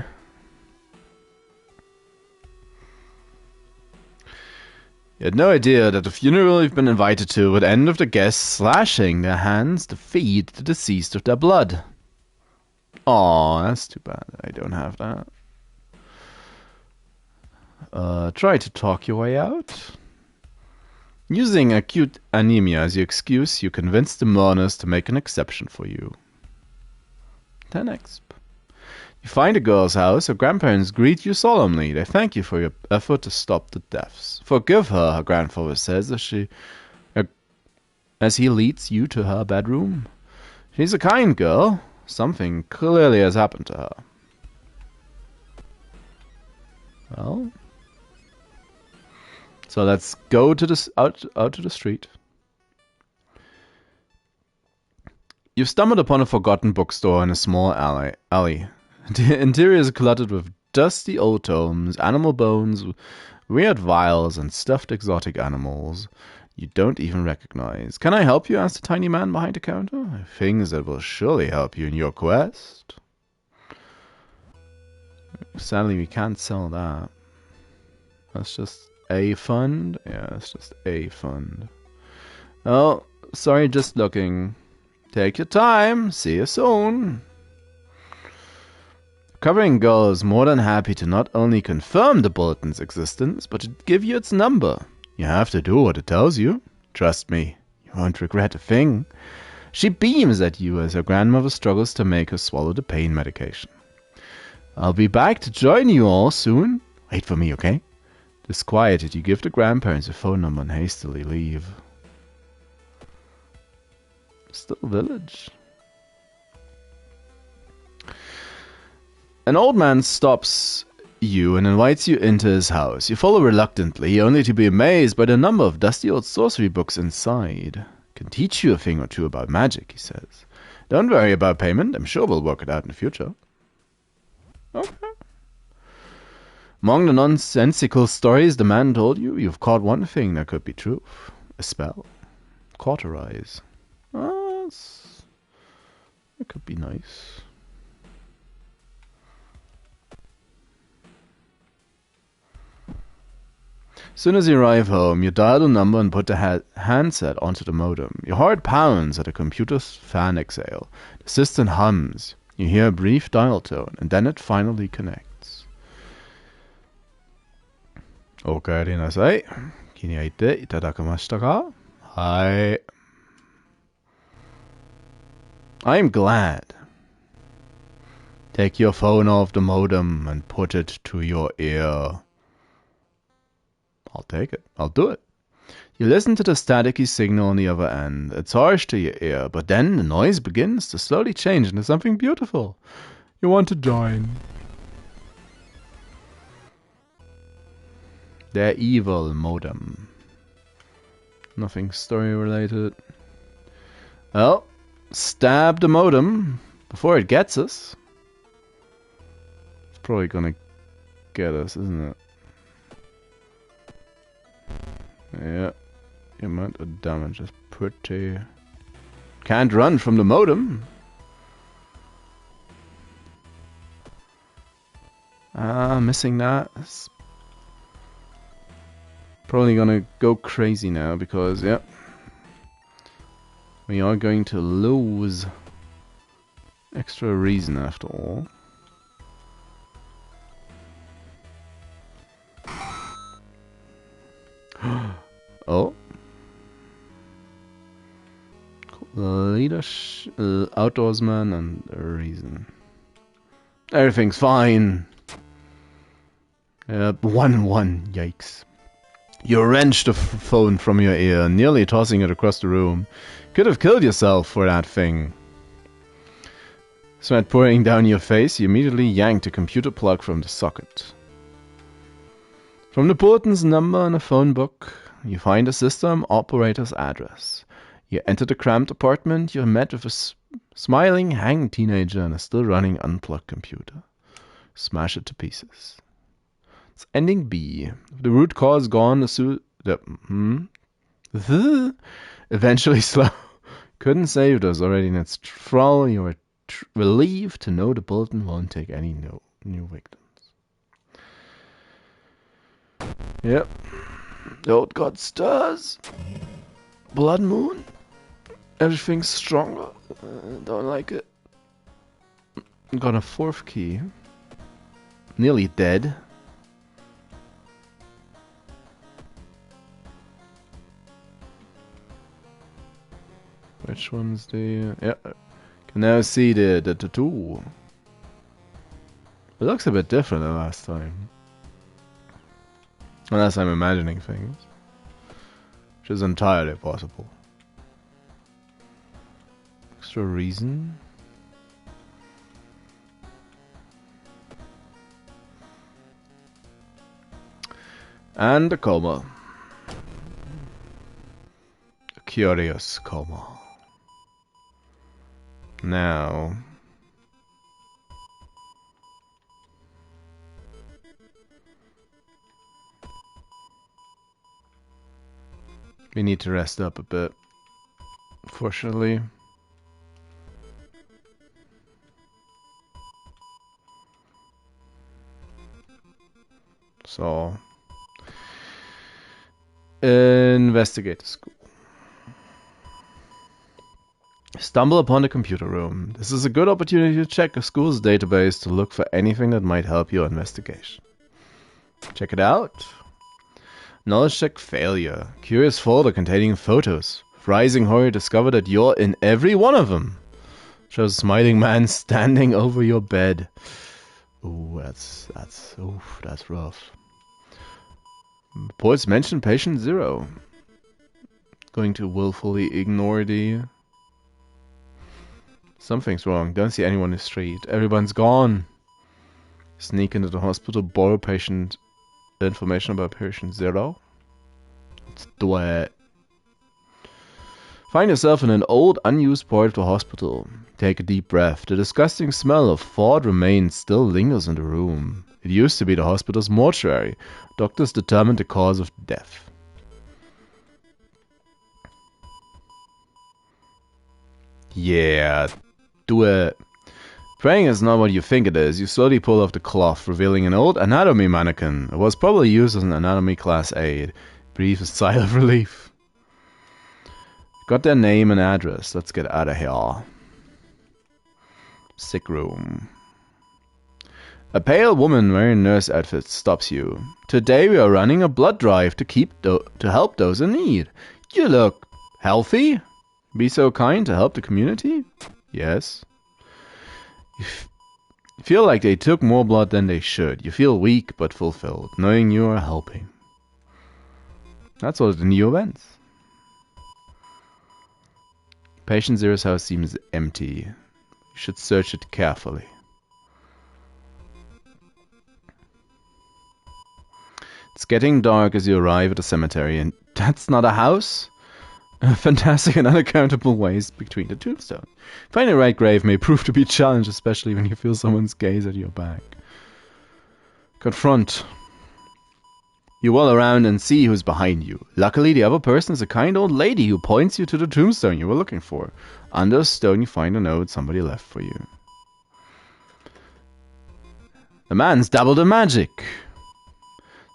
You had no idea that the funeral you've been invited to would end with the guests slashing their hands to feed the deceased of their blood. Aw, that's too bad. I don't have that. Try to talk your way out. Using acute anemia as your excuse, you convince the mourners to make an exception for you. 10x. You find a girl's house. Her grandparents greet you solemnly. They thank you for your effort to stop the deaths. Forgive her grandfather says as he leads you to her bedroom. She's a kind girl. Something clearly has happened to her. Well, so let's go to the out to the street. You've stumbled upon a forgotten bookstore in a small alley. The interior is cluttered with dusty old tomes, animal bones, weird vials, and stuffed exotic animals you don't even recognize. Can I help you? Asked the tiny man behind the counter. Things that will surely help you in your quest. Sadly, we can't sell that. That's just a fund? Yeah, it's just a fund. Oh, sorry, just looking. Take your time. See you soon. Covering Girl is more than happy to not only confirm the bulletin's existence, but to give you its number. You have to do what it tells you. Trust me, you won't regret a thing. She beams at you as her grandmother struggles to make her swallow the pain medication. I'll be back to join you all soon. Wait for me, okay? Disquieted, you give the grandparents a phone number and hastily leave. Still village. An old man stops you and invites you into his house. You follow reluctantly, only to be amazed by the number of dusty old sorcery books inside. Can teach you a thing or two about magic, he says. Don't worry about payment. I'm sure we'll work it out in the future. Okay. Among the nonsensical stories the man told you, you've caught one thing that could be true. A spell. Cauterize. That could be nice. As soon as you arrive home, you dial the number and put the handset onto the modem. Your heart pounds at the computer's fan exhale. The system hums. You hear a brief dial tone, and then it finally connects. Okaeri nasai. Kini aite itadakamashita ka? Hai. I'm glad. Take your phone off the modem and put it to your ear. I'll take it. I'll do it. You listen to the staticky signal on the other end. It's harsh to your ear, but then the noise begins to slowly change into something beautiful. You want to join. Their evil modem. Nothing story related. Well, stab the modem before it gets us. It's probably gonna get us, isn't it? Yeah. The amount of damage is pretty... Can't run from the modem. Missing that. It's probably gonna go crazy now because, yeah, we are going to lose extra reason after all. Oh. Leadership, outdoorsman and reason. Everything's fine. 1-1, yikes. You wrenched the phone from your ear, nearly tossing it across the room. Could have killed yourself for that thing. Sweat pouring down your face, you immediately yanked a computer plug from the socket. From the bulletin's number in a phone book, you find a system operator's address. You enter the cramped apartment, you're met with a smiling, hanging teenager and a still running unplugged computer. Smash it to pieces. It's ending B. If the root cause gone, eventually slow. Couldn't save those already in its thrall. You are relieved to know the bulletin won't take any new victims. Yep. The old god stirs. Blood moon. Everything's stronger. Don't like it. Got a fourth key. Nearly dead. Which one's the... yeah. Can now see the tattoo. It looks a bit different than last time. Unless I'm imagining things. Which is entirely possible. Extra reason. And a coma. A curious coma. Now... we need to rest up a bit. Fortunately. So... investigate the school. Stumble upon the computer room. This is a good opportunity to check a school's database to look for anything that might help your investigation. Check it out. Knowledge check failure. Curious folder containing photos. Rising horror discovered that you're in every one of them. Shows a smiling man standing over your bed. Ooh, that's rough. Reports mention patient 0. Going to willfully ignore the... Something's wrong. Don't see anyone in the street. Everyone's gone. Sneak into the hospital, borrow patient information about patient 0. Let's do it. Find yourself in an old, unused part of the hospital. Take a deep breath. The disgusting smell of thawed remains still lingers in the room. It used to be the hospital's mortuary. Doctors determined the cause of death. Yeah, do it. Praying is not what you think it is. You slowly pull off the cloth, revealing an old anatomy mannequin. It was probably used as an anatomy class aid. Breathe a sigh of relief. Got their name and address. Let's get out of here. Sick room. A pale woman wearing nurse outfits stops you. Today we are running a blood drive to help those in need. You look healthy? Be so kind to help the community? Yes. You feel like they took more blood than they should. You feel weak but fulfilled, knowing you are helping. That's all the new events. Patient Zero's house seems empty. You should search it carefully. It's getting dark as you arrive at the cemetery, and that's not a house? Fantastic and unaccountable ways between the tombstones. Finding the right grave may prove to be a challenge, especially when you feel someone's gaze at your back. Confront. You whirl around and see who's behind you. Luckily, the other person is a kind old lady who points you to the tombstone you were looking for. Under a stone, you find a note somebody left for you. The man's dabbled in magic.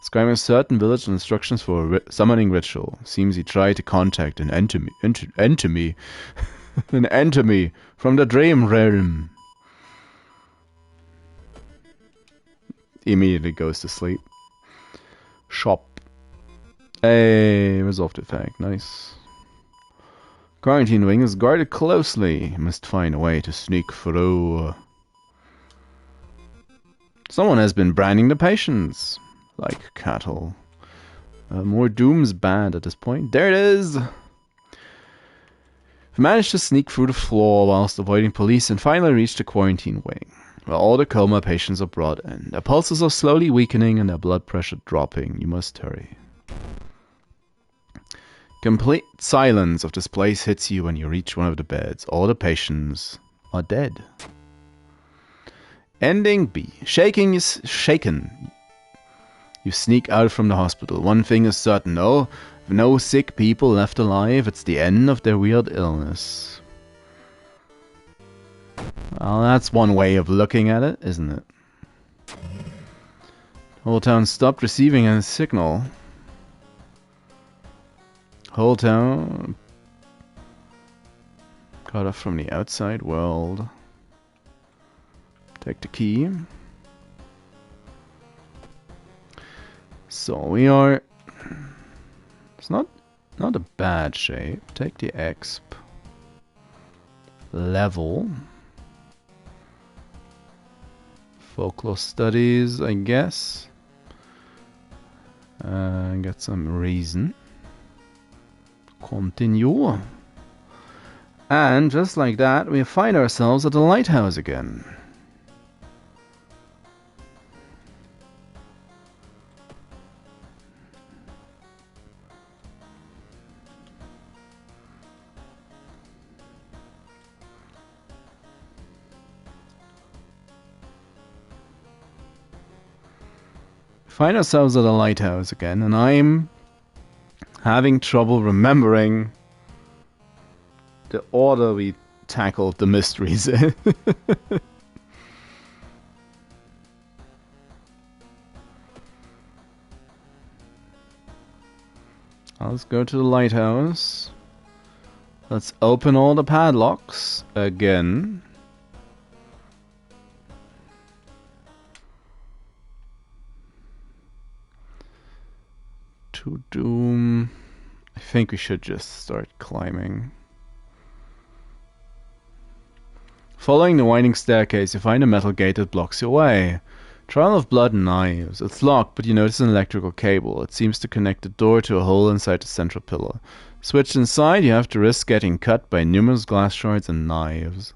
Describing a certain village and instructions for a summoning ritual. Seems he tried to contact an enemy an enemy from the dream realm. He immediately goes to sleep. Shop. Hey, resolved effect. Nice. Quarantine wing is guarded closely. You must find a way to sneak through. Someone has been branding the patients. Like cattle. More doom's bad at this point. There it is! You managed to sneak through the floor whilst avoiding police and finally reached the quarantine wing, where all the coma patients are brought in. Their pulses are slowly weakening and their blood pressure dropping. You must hurry. Complete silence of this place hits you when you reach one of the beds. All the patients are dead. Ending B. Shaken. You sneak out from the hospital. One thing is certain, though. If no sick people left alive, it's the end of their weird illness. Well, that's one way of looking at it, isn't it? Whole town stopped receiving a signal. Whole town cut off from the outside world. Take the key. So we are. It's not a bad shape. Take the exp level. Folklore studies, I guess. Get some reason. Continue. And just like that, we find ourselves at the lighthouse again. Find ourselves at a lighthouse again, and I'm having trouble remembering the order we tackled the mysteries in. Let's go to the lighthouse. Let's open all the padlocks again. To Doom. I think we should just start climbing. Following the winding staircase, you find a metal gate that blocks your way. Trail of blood and knives. It's locked, but you notice an electrical cable. It seems to connect the door to a hole inside the central pillar. Switched inside, you have to risk getting cut by numerous glass shards and knives.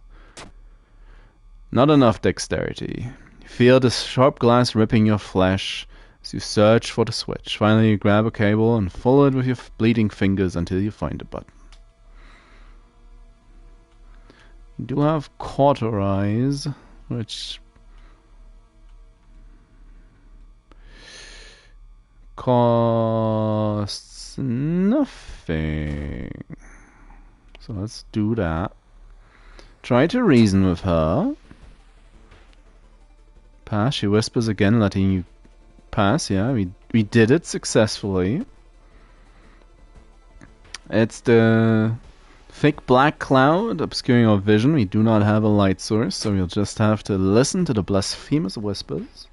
Not enough dexterity. You feel the sharp glass ripping your flesh as you search for the switch. Finally, you grab a cable and follow it with your bleeding fingers until you find the button. You do have cauterize, which costs nothing. So let's do that. Try to reason with her. Pass. She whispers again, letting you pass. Yeah, we did it successfully. It's the Thick black cloud obscuring our vision. We do not have a light source, so we'll just have to listen to the blasphemous whispers.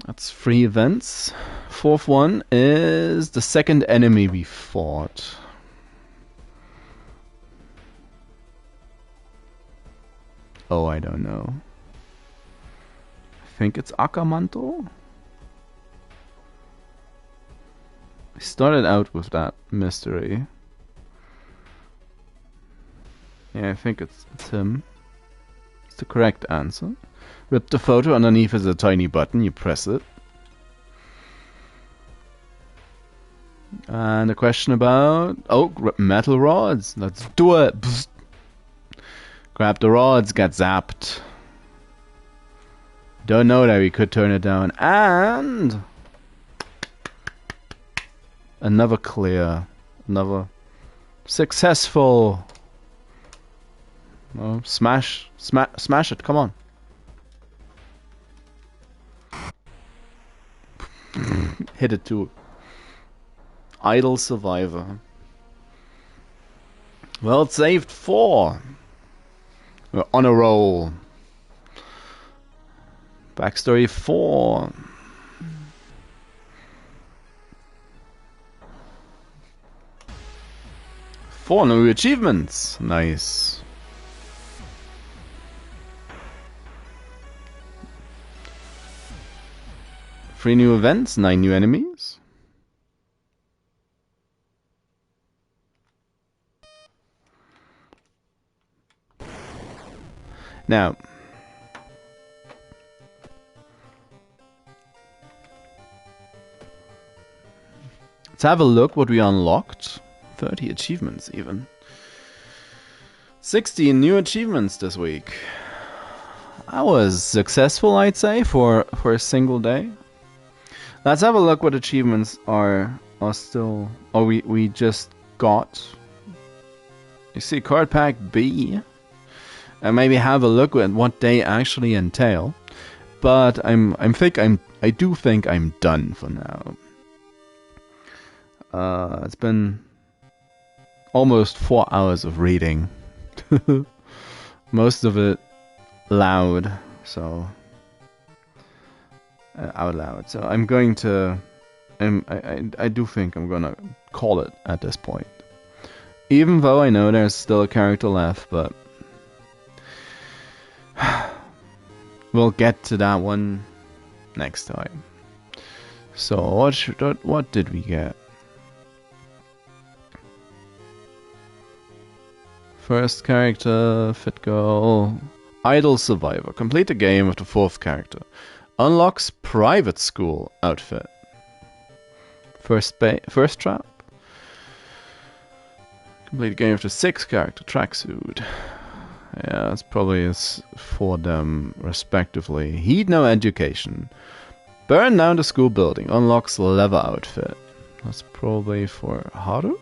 That's 3 events. 4th one is the second enemy we fought. Oh, I don't know. I think it's Akamanto? I started out with that mystery. Yeah, I think it's him. It's the correct answer. Rip the photo, underneath is a tiny button, you press it. And a question about... Oh, metal rods. Let's do it. Psst. Grab the rods, get zapped. Don't know that we could turn it down. And... another clear. Another successful... Oh, smash it, come on. Hit it too. Idle survivor. Well, it saved 4. We're on a roll. Backstory 4. Four new achievements. Nice. Three new events, 9 new enemies. Now, let's have a look what we unlocked. 30 achievements even. 16 new achievements this week. I was successful, I'd say, for a single day. Let's have a look what achievements are still... Oh, we just got... You see card pack B. And maybe have a look at what they actually entail. But I do think I'm done for now. It's been almost 4 hours of reading. Most of it loud, so out loud. So I'm going to... I do think I'm gonna call it at this point. Even though I know there's still a character left, but... we'll get to that one next time. So what did we get? First character, fit girl, idle survivor. Complete the game with the 4th character. Unlocks private school outfit. First trap. Complete the game with the 6th character, tracksuit. Yeah, that's probably is for them respectively. Heed no education. Burn down the school building. Unlocks leather outfit. That's probably for Haru?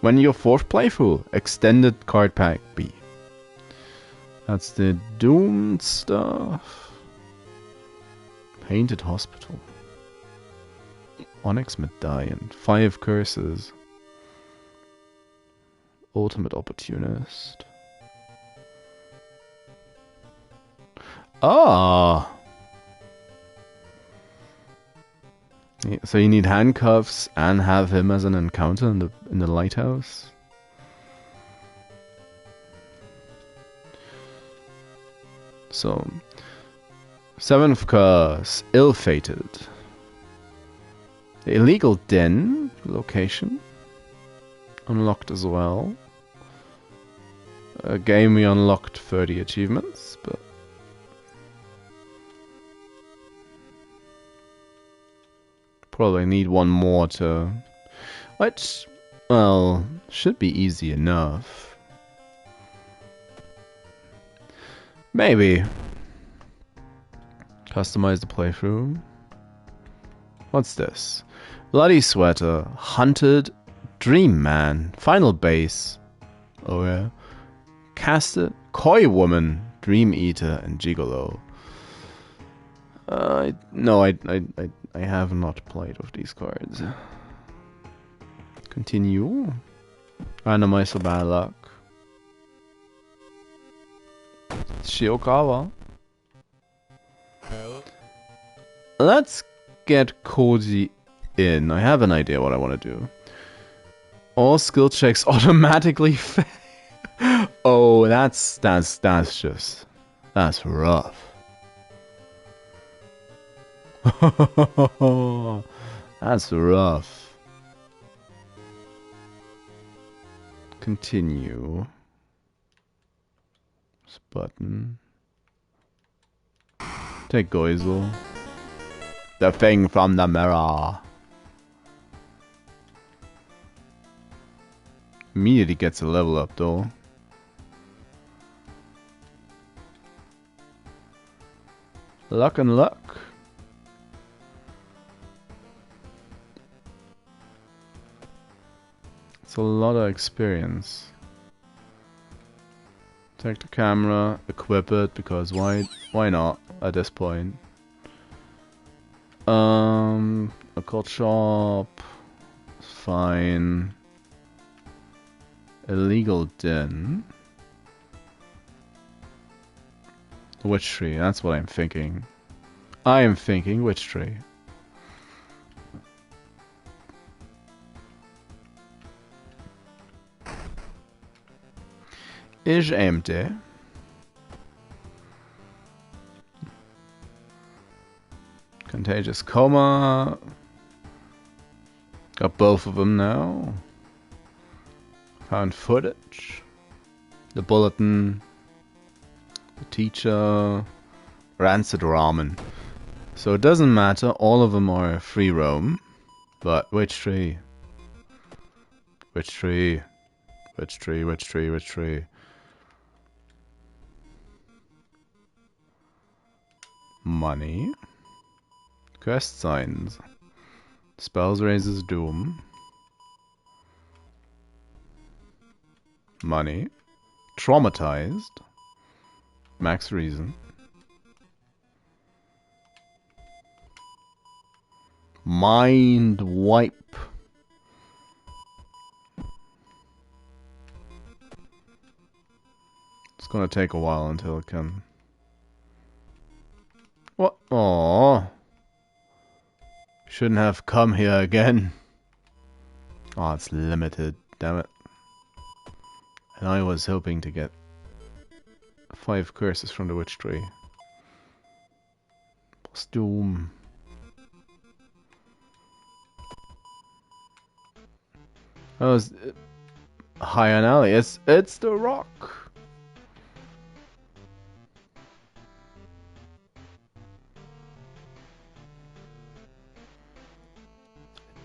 When your 4th playthrough, extended card pack B. That's the doomed stuff. Painted hospital. Onyx medallion. 5 curses. Ultimate opportunist. Ah. So you need handcuffs and have him as an encounter in the lighthouse. So 7th curse, ill-fated. The illegal den location unlocked as well. A game we unlocked 30 achievements, but probably need one more to... Which, well, should be easy enough. Maybe. Customize the playthrough. What's this? Bloody Sweater. Hunted. Dream Man. Final Base. Oh yeah. Casted. Koi Woman. Dream Eater and Gigolo. No, I have not played with these cards. Continue. Randomize for bad luck. Shiokawa. Let's get Koji in. I have an idea what I want to do. All skill checks automatically fail. Oh, that's rough. That's rough. Continue. This button. Take Goizel. The thing from the mirror. Immediately gets a level up though. Luck and luck. It's a lot of experience. Take the camera, equip it, because why not at this point? Occult shop, fine. Illegal den. Witch tree, that's what I'm thinking. I am thinking witch tree. Is empty. Contagious coma. Got both of them now. Found footage. The bulletin. The teacher. Rancid ramen. So it doesn't matter, all of them are free roam. But which tree? Which tree? Which tree? Which tree? Which tree? Money. Quest signs. Spells raises doom. Money. Traumatized. Max reason. Mind wipe. It's gonna take a while until it can. What? Aww. Shouldn't have come here again. Oh, it's limited. Damn it. And I was hoping to get 5 curses from the witch tree. Plus doom. Oh, it's high on alley. It's the rock.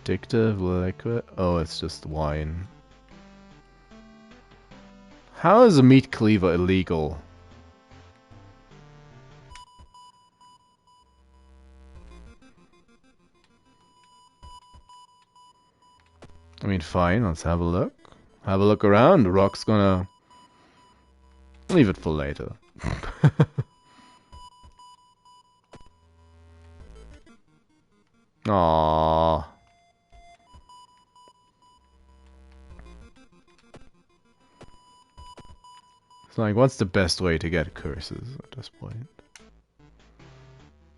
Addictive liquid. Oh, it's just wine. How is a meat cleaver illegal? I mean, fine. Let's have a look. Have a look around. The rock's gonna leave it for later. Aww. It's like, what's the best way to get curses at this point?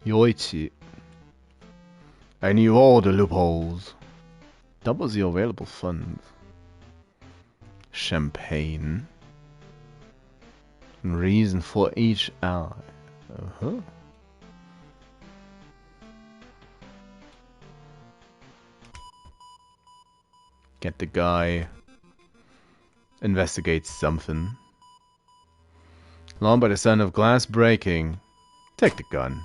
Yoichi. I knew all the loopholes. Doubles the available funds. Champagne. Reason for each ally. Uh-huh. Get the guy. Investigate something. Alarmed by the sound of glass breaking. Take the gun.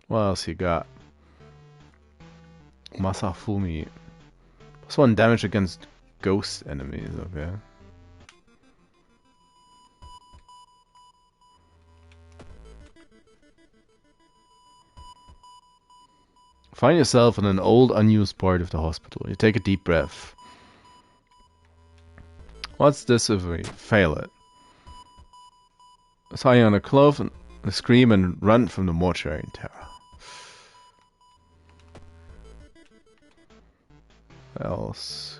What else you got? Masafumi. Plus 1 damage against ghost enemies, okay. Find yourself in an old, unused part of the hospital. You take a deep breath. What's this if we fail it? Tie on a cloth and scream and run from the mortuary in terror.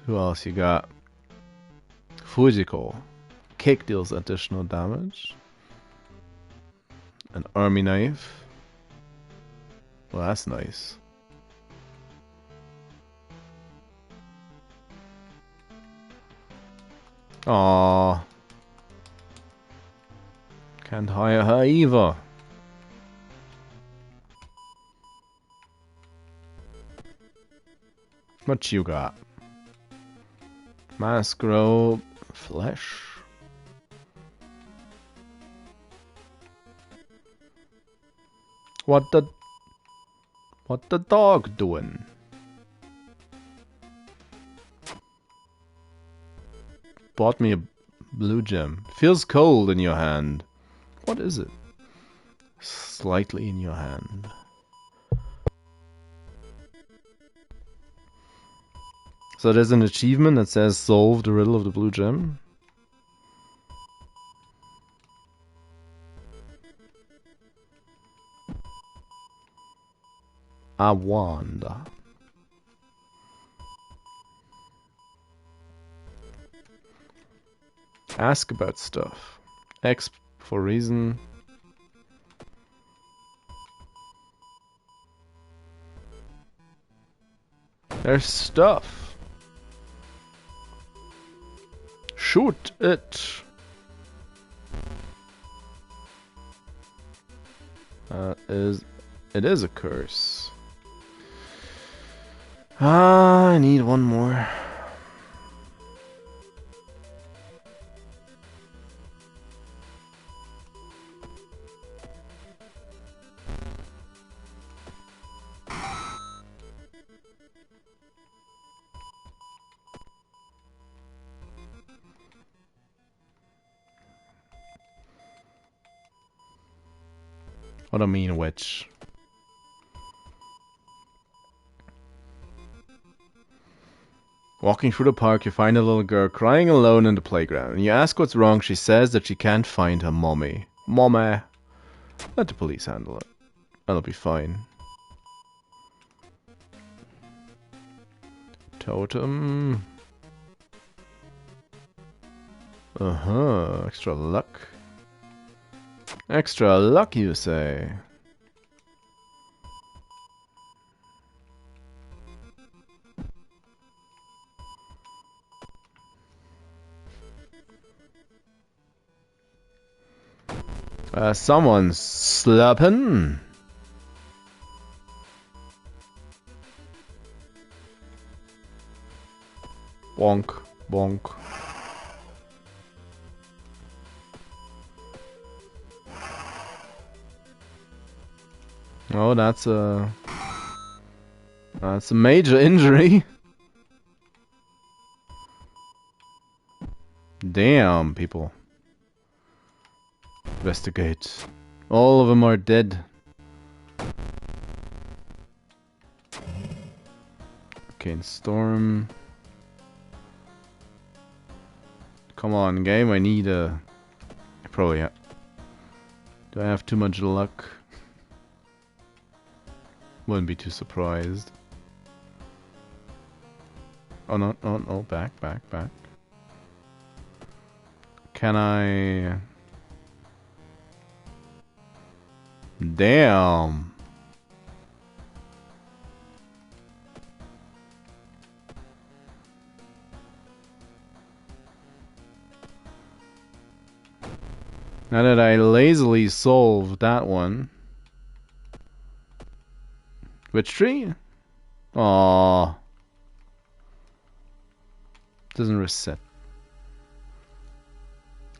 Who else you got? Fujiko. Kick deals additional damage. An army knife. Well, that's nice. Aww. Can't hire her either. What you got? Mask robe, flesh. What the dog doing? Bought me a blue gem. Feels cold in your hand. What is it? Slightly in your hand. So there's an achievement that says solve the riddle of the blue gem. A wand. Ask about stuff. X for reason. There's stuff. Shoot it. It is a curse. I need one more. What a mean witch. Walking through the park, you find a little girl crying alone in the playground. And you ask what's wrong, she says that she can't find her mommy. Mommy. Let the police handle it. That'll be fine. Totem. Extra luck. Extra luck, you say? Someone's slapping. Bonk, bonk. Oh, that's a major injury. Damn, people. Investigate. All of them are dead. Okay, storm. Come on, game. I need a. Probably. Do I have too much luck? Wouldn't be too surprised. Oh no, no, no, back, back, back. Can I... Damn. Now that I lazily solved that one. Which tree? Aww. Doesn't reset.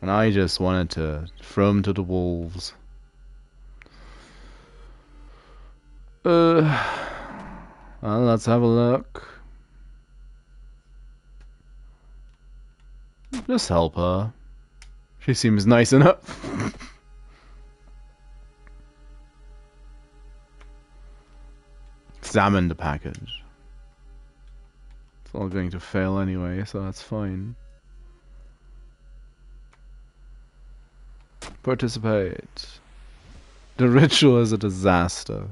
And I just wanted to throw him to the wolves. Well, let's have a look. Just help her. She seems nice enough. examine the package. It's all going to fail anyway, so that's fine. Participate. The ritual is a disaster.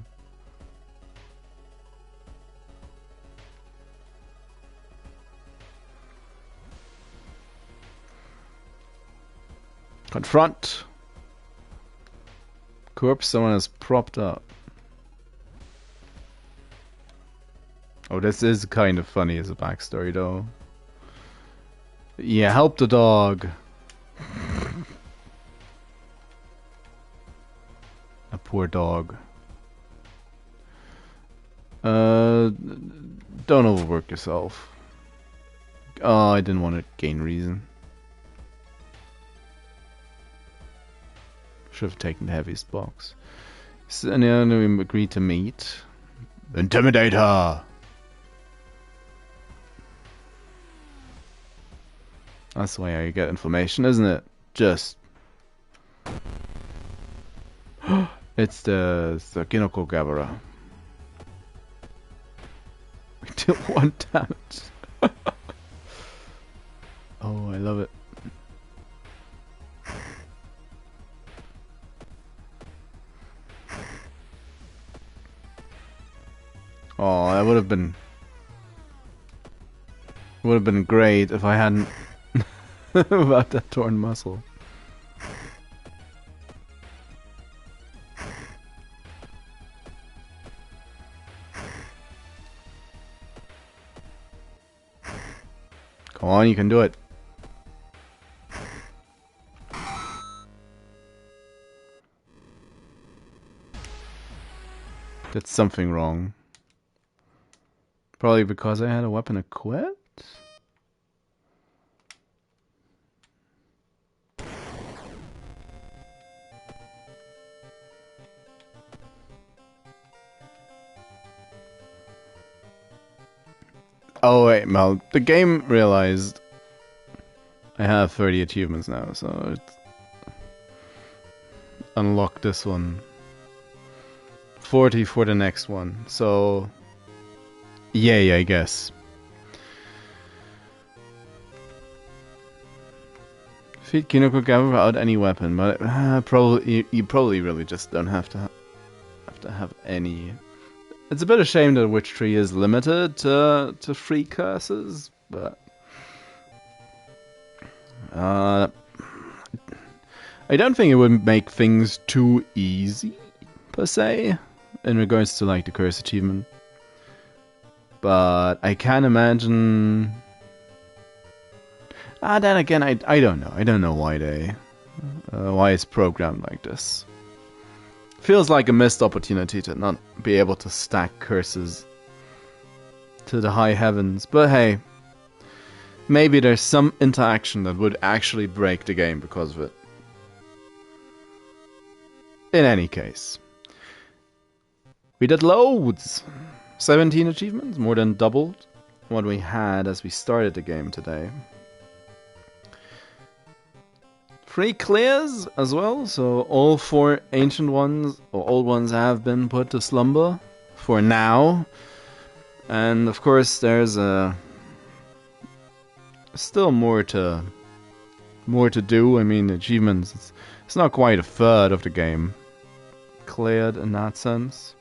Confront. Corpse someone is propped up. Oh, this is kind of funny as a backstory, though. Yeah, help the dog. A poor dog. Don't overwork yourself. Oh, I didn't want to gain reason. Should have taken the heaviest box. So, and then we agreed to meet. Intimidate her! That's the way I get information, isn't it? Just... it's the Kinoko Gabbara. We did 1 damage. Oh, I love it. Oh, that would have been great if I hadn't about that torn muscle. Come on, you can do it. Did something wrong. Probably because I had a weapon equipped? Oh wait, Mel, the game realized I have 30 achievements now, so it's unlock this one. 40 for the next one, so yay, I guess. Defeat Kinoko Gabbara without any weapon, but probably you probably really just don't have to have any. It's a bit of a shame that Witch Tree is limited to 3 curses, but I don't think it would make things too easy per se in regards to like the curse achievement. But I can imagine. Then again, I don't know. I don't know why why it's programmed like this. Feels like a missed opportunity to not be able to stack curses to the high heavens. But hey, maybe there's some interaction that would actually break the game because of it. In any case, we did loads. 17 achievements, more than doubled what we had as we started the game today. 3 clears as well, so all 4 ancient ones, or old ones, have been put to slumber for now. And of course there's still more to do. I mean, achievements, it's not quite a third of the game cleared in that sense.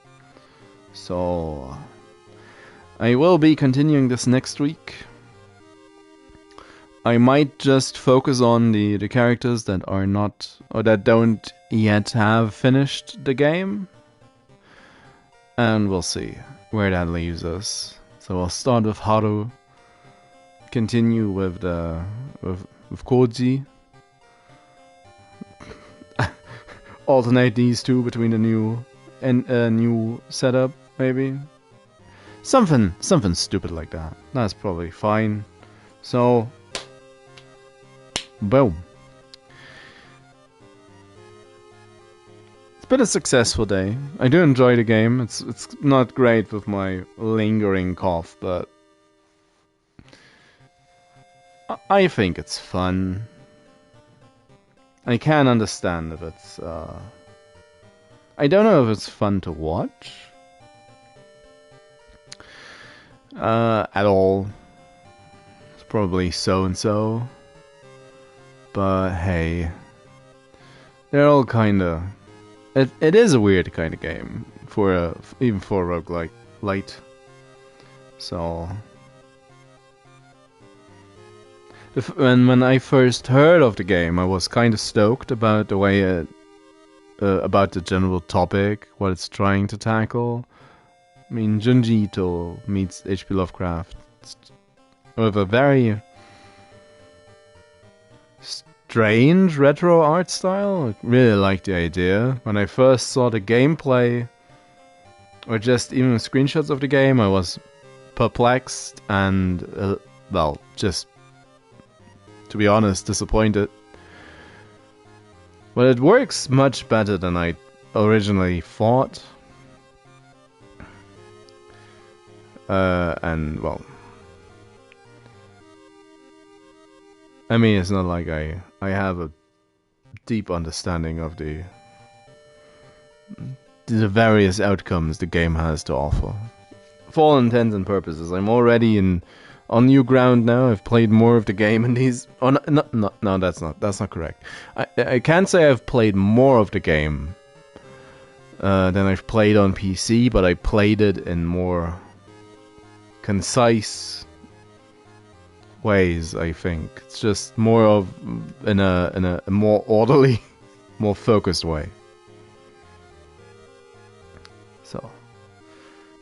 So I will be continuing this next week. I might just focus on the characters that are not, or that don't yet have finished the game. And we'll see where that leaves us. So I'll start with Haru, continue with Koji, alternate these 2 between the new and new setup, maybe. Something stupid like that. That's probably fine. So boom. It's been a successful day. I do enjoy the game. It's not great with my lingering cough, but I think it's fun. I can understand if it's I don't know if it's fun to watch. at all. It's probably so and so. But hey, they're all kinda. It is a weird kind of game for even for a roguelike light. So when I first heard of the game, I was kind of stoked about the way about the general topic, what it's trying to tackle. I mean, Junji Ito meets H.P. Lovecraft with a very strange retro art style. I really liked the idea. When I first saw the gameplay, or just even screenshots of the game, I was perplexed and, well, just, to be honest, disappointed. But it works much better than I originally thought. And, well, I mean, it's not like I have a deep understanding of the various outcomes the game has to offer. For all intents and purposes, I'm already on new ground now. I've played more of the game in these. Oh, no, that's not correct. I can't say I've played more of the game than I've played on PC, but I played it in more concise ways. I think it's just more of in a more orderly, more focused way. So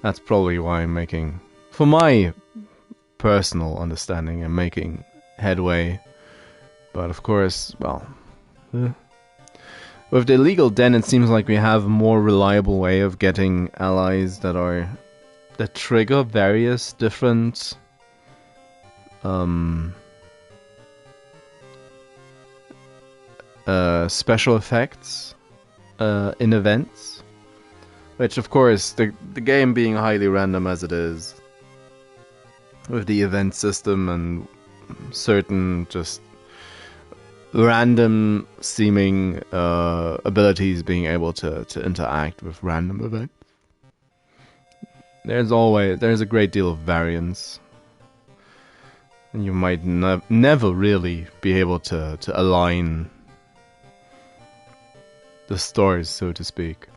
that's probably why I'm making, for my personal understanding, I'm making headway. But of course, well, with the illegal den, it seems like we have a more reliable way of getting allies that trigger various different special effects in events, which of course the game being highly random as it is, with the event system and certain just random seeming abilities being able to interact with random events, there's a great deal of variance. And you might never really be able to align the stars, so to speak,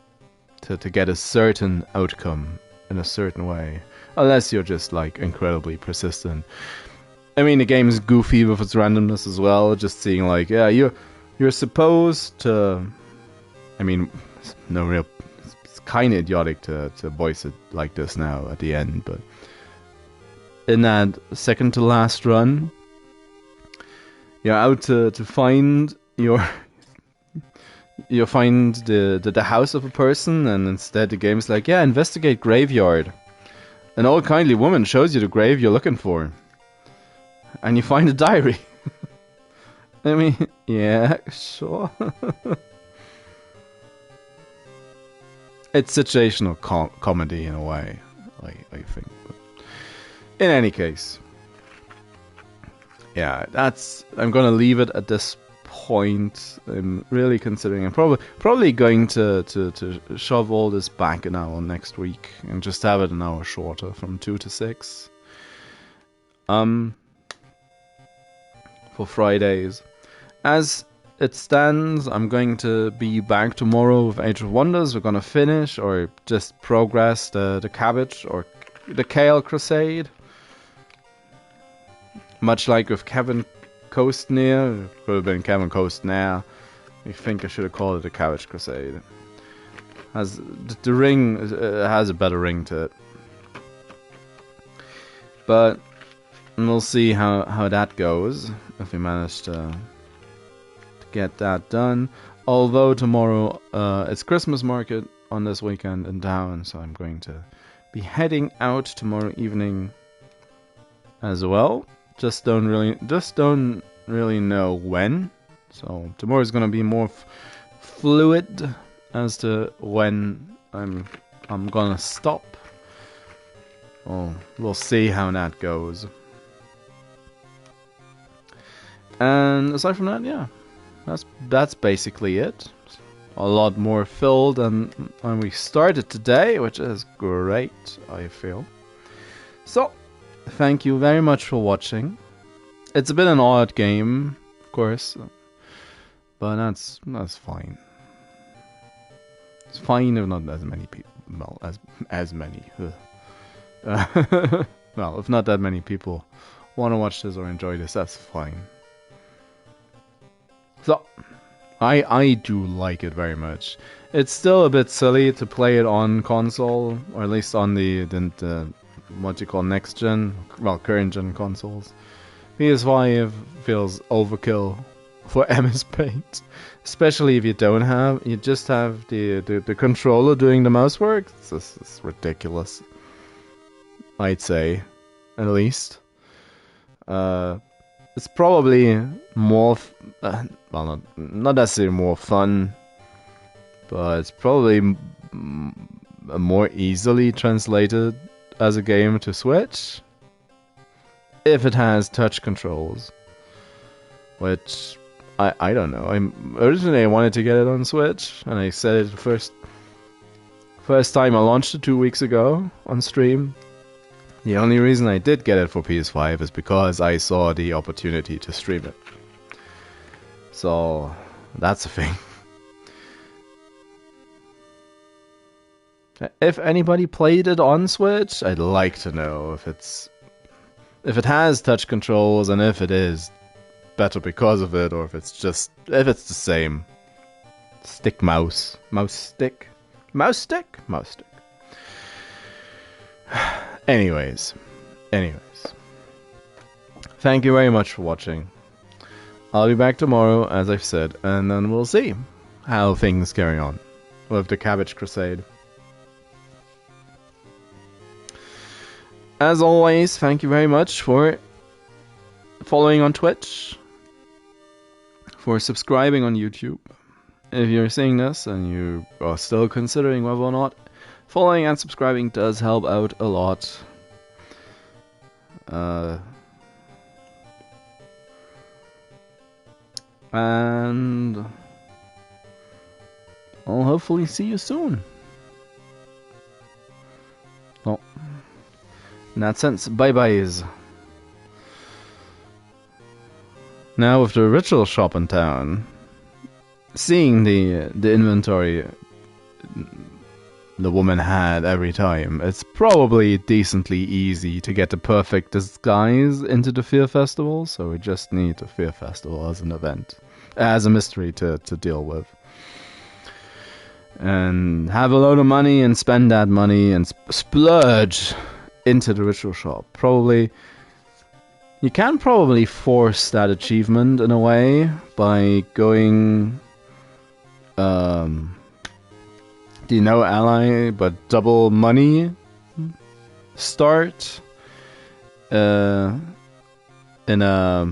to get a certain outcome in a certain way, unless you're just like incredibly persistent. I mean, the game is goofy with its randomness as well. Just seeing like, yeah, you're supposed to. I mean, it's kind of idiotic to voice it like this now at the end, but in that second to last run, you're out to find you find the house of a person, and instead the game's like, yeah, investigate graveyard. An old kindly woman shows you the grave you're looking for, and you find a diary. I mean, yeah, sure. It's situational comedy in a way, I think. But in any case, yeah, I'm gonna leave it at this point. I'm really considering. I'm probably going to shove all this back an hour next week and just have it an hour shorter, from 2 to 6. For Fridays. As it stands, I'm going to be back tomorrow with Age of Wonders. We're gonna finish or just progress the cabbage or the kale crusade. Much like with Kevin Costner, it could have been Kevin Costner. I think I should have called it a cabbage crusade. Has the ring has a better ring to it, but we'll see how that goes if we manage to get that done. Although tomorrow it's Christmas market on this weekend in town, so I'm going to be heading out tomorrow evening as well. Just don't really know when. So tomorrow's gonna be more fluid as to when I'm gonna stop. Well, we'll see how that goes. And aside from that, yeah, that's basically it. A lot more filled than when we started today, which is great, I feel. So thank you very much for watching. It's a bit an odd game, of course, but that's fine. It's fine if not as many people. Well, as many. Well, if not that many people want to watch this or enjoy this, that's fine. So, I do like it very much. It's still a bit silly to play it on console, or at least on the what you call next gen, well, current gen consoles. PS5 feels overkill for MS Paint, especially if you just have the controller doing the mouse work. It's ridiculous, I'd say, at least. It's probably more, well, not necessarily more fun, but it's probably more easily translated as a game to Switch if it has touch controls, which I don't know. Originally I wanted to get it on Switch, and I said it the first time I launched it 2 weeks ago on stream. The only reason I did get it for PS5 is because I saw the opportunity to stream it. So that's a thing. If anybody played it on Switch, I'd like to know if it has touch controls, and if it is better because of it, or if it's the same. Stick mouse stick. Anyways, thank you very much for watching. I'll be back tomorrow, as I've said, and then we'll see how things carry on with the Cabbage Crusade. As always, thank you very much for following on Twitch, for subscribing on YouTube. If you're seeing this and you are still considering whether or not, following and subscribing does help out a lot. And I'll hopefully see you soon. Well, in that sense, bye-byes. Now with the ritual shop in town, seeing the inventory the woman had every time, it's probably decently easy to get the perfect disguise into the Fear Festival, so we just need the Fear Festival as an event, as a mystery to deal with. And have a load of money and spend that money and splurge into the ritual shop. You can probably force that achievement in a way by going the no ally but double money start in a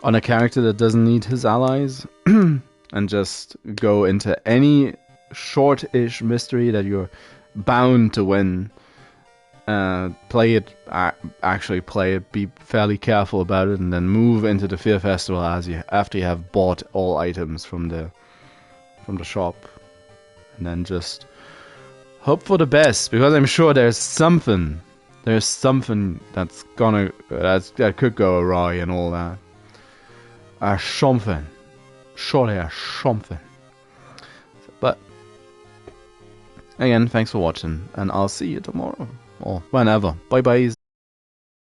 on a character that doesn't need his allies and just go into any short-ish mystery that you're bound to win. Play it, be fairly careful about it, and then move into the Fear Festival after you have bought all items from the shop, and then just hope for the best, because I'm sure there's something that could go awry and all that. Something, surely there's something. But again, thanks for watching, and I'll see you tomorrow. Or whenever. Bye bye.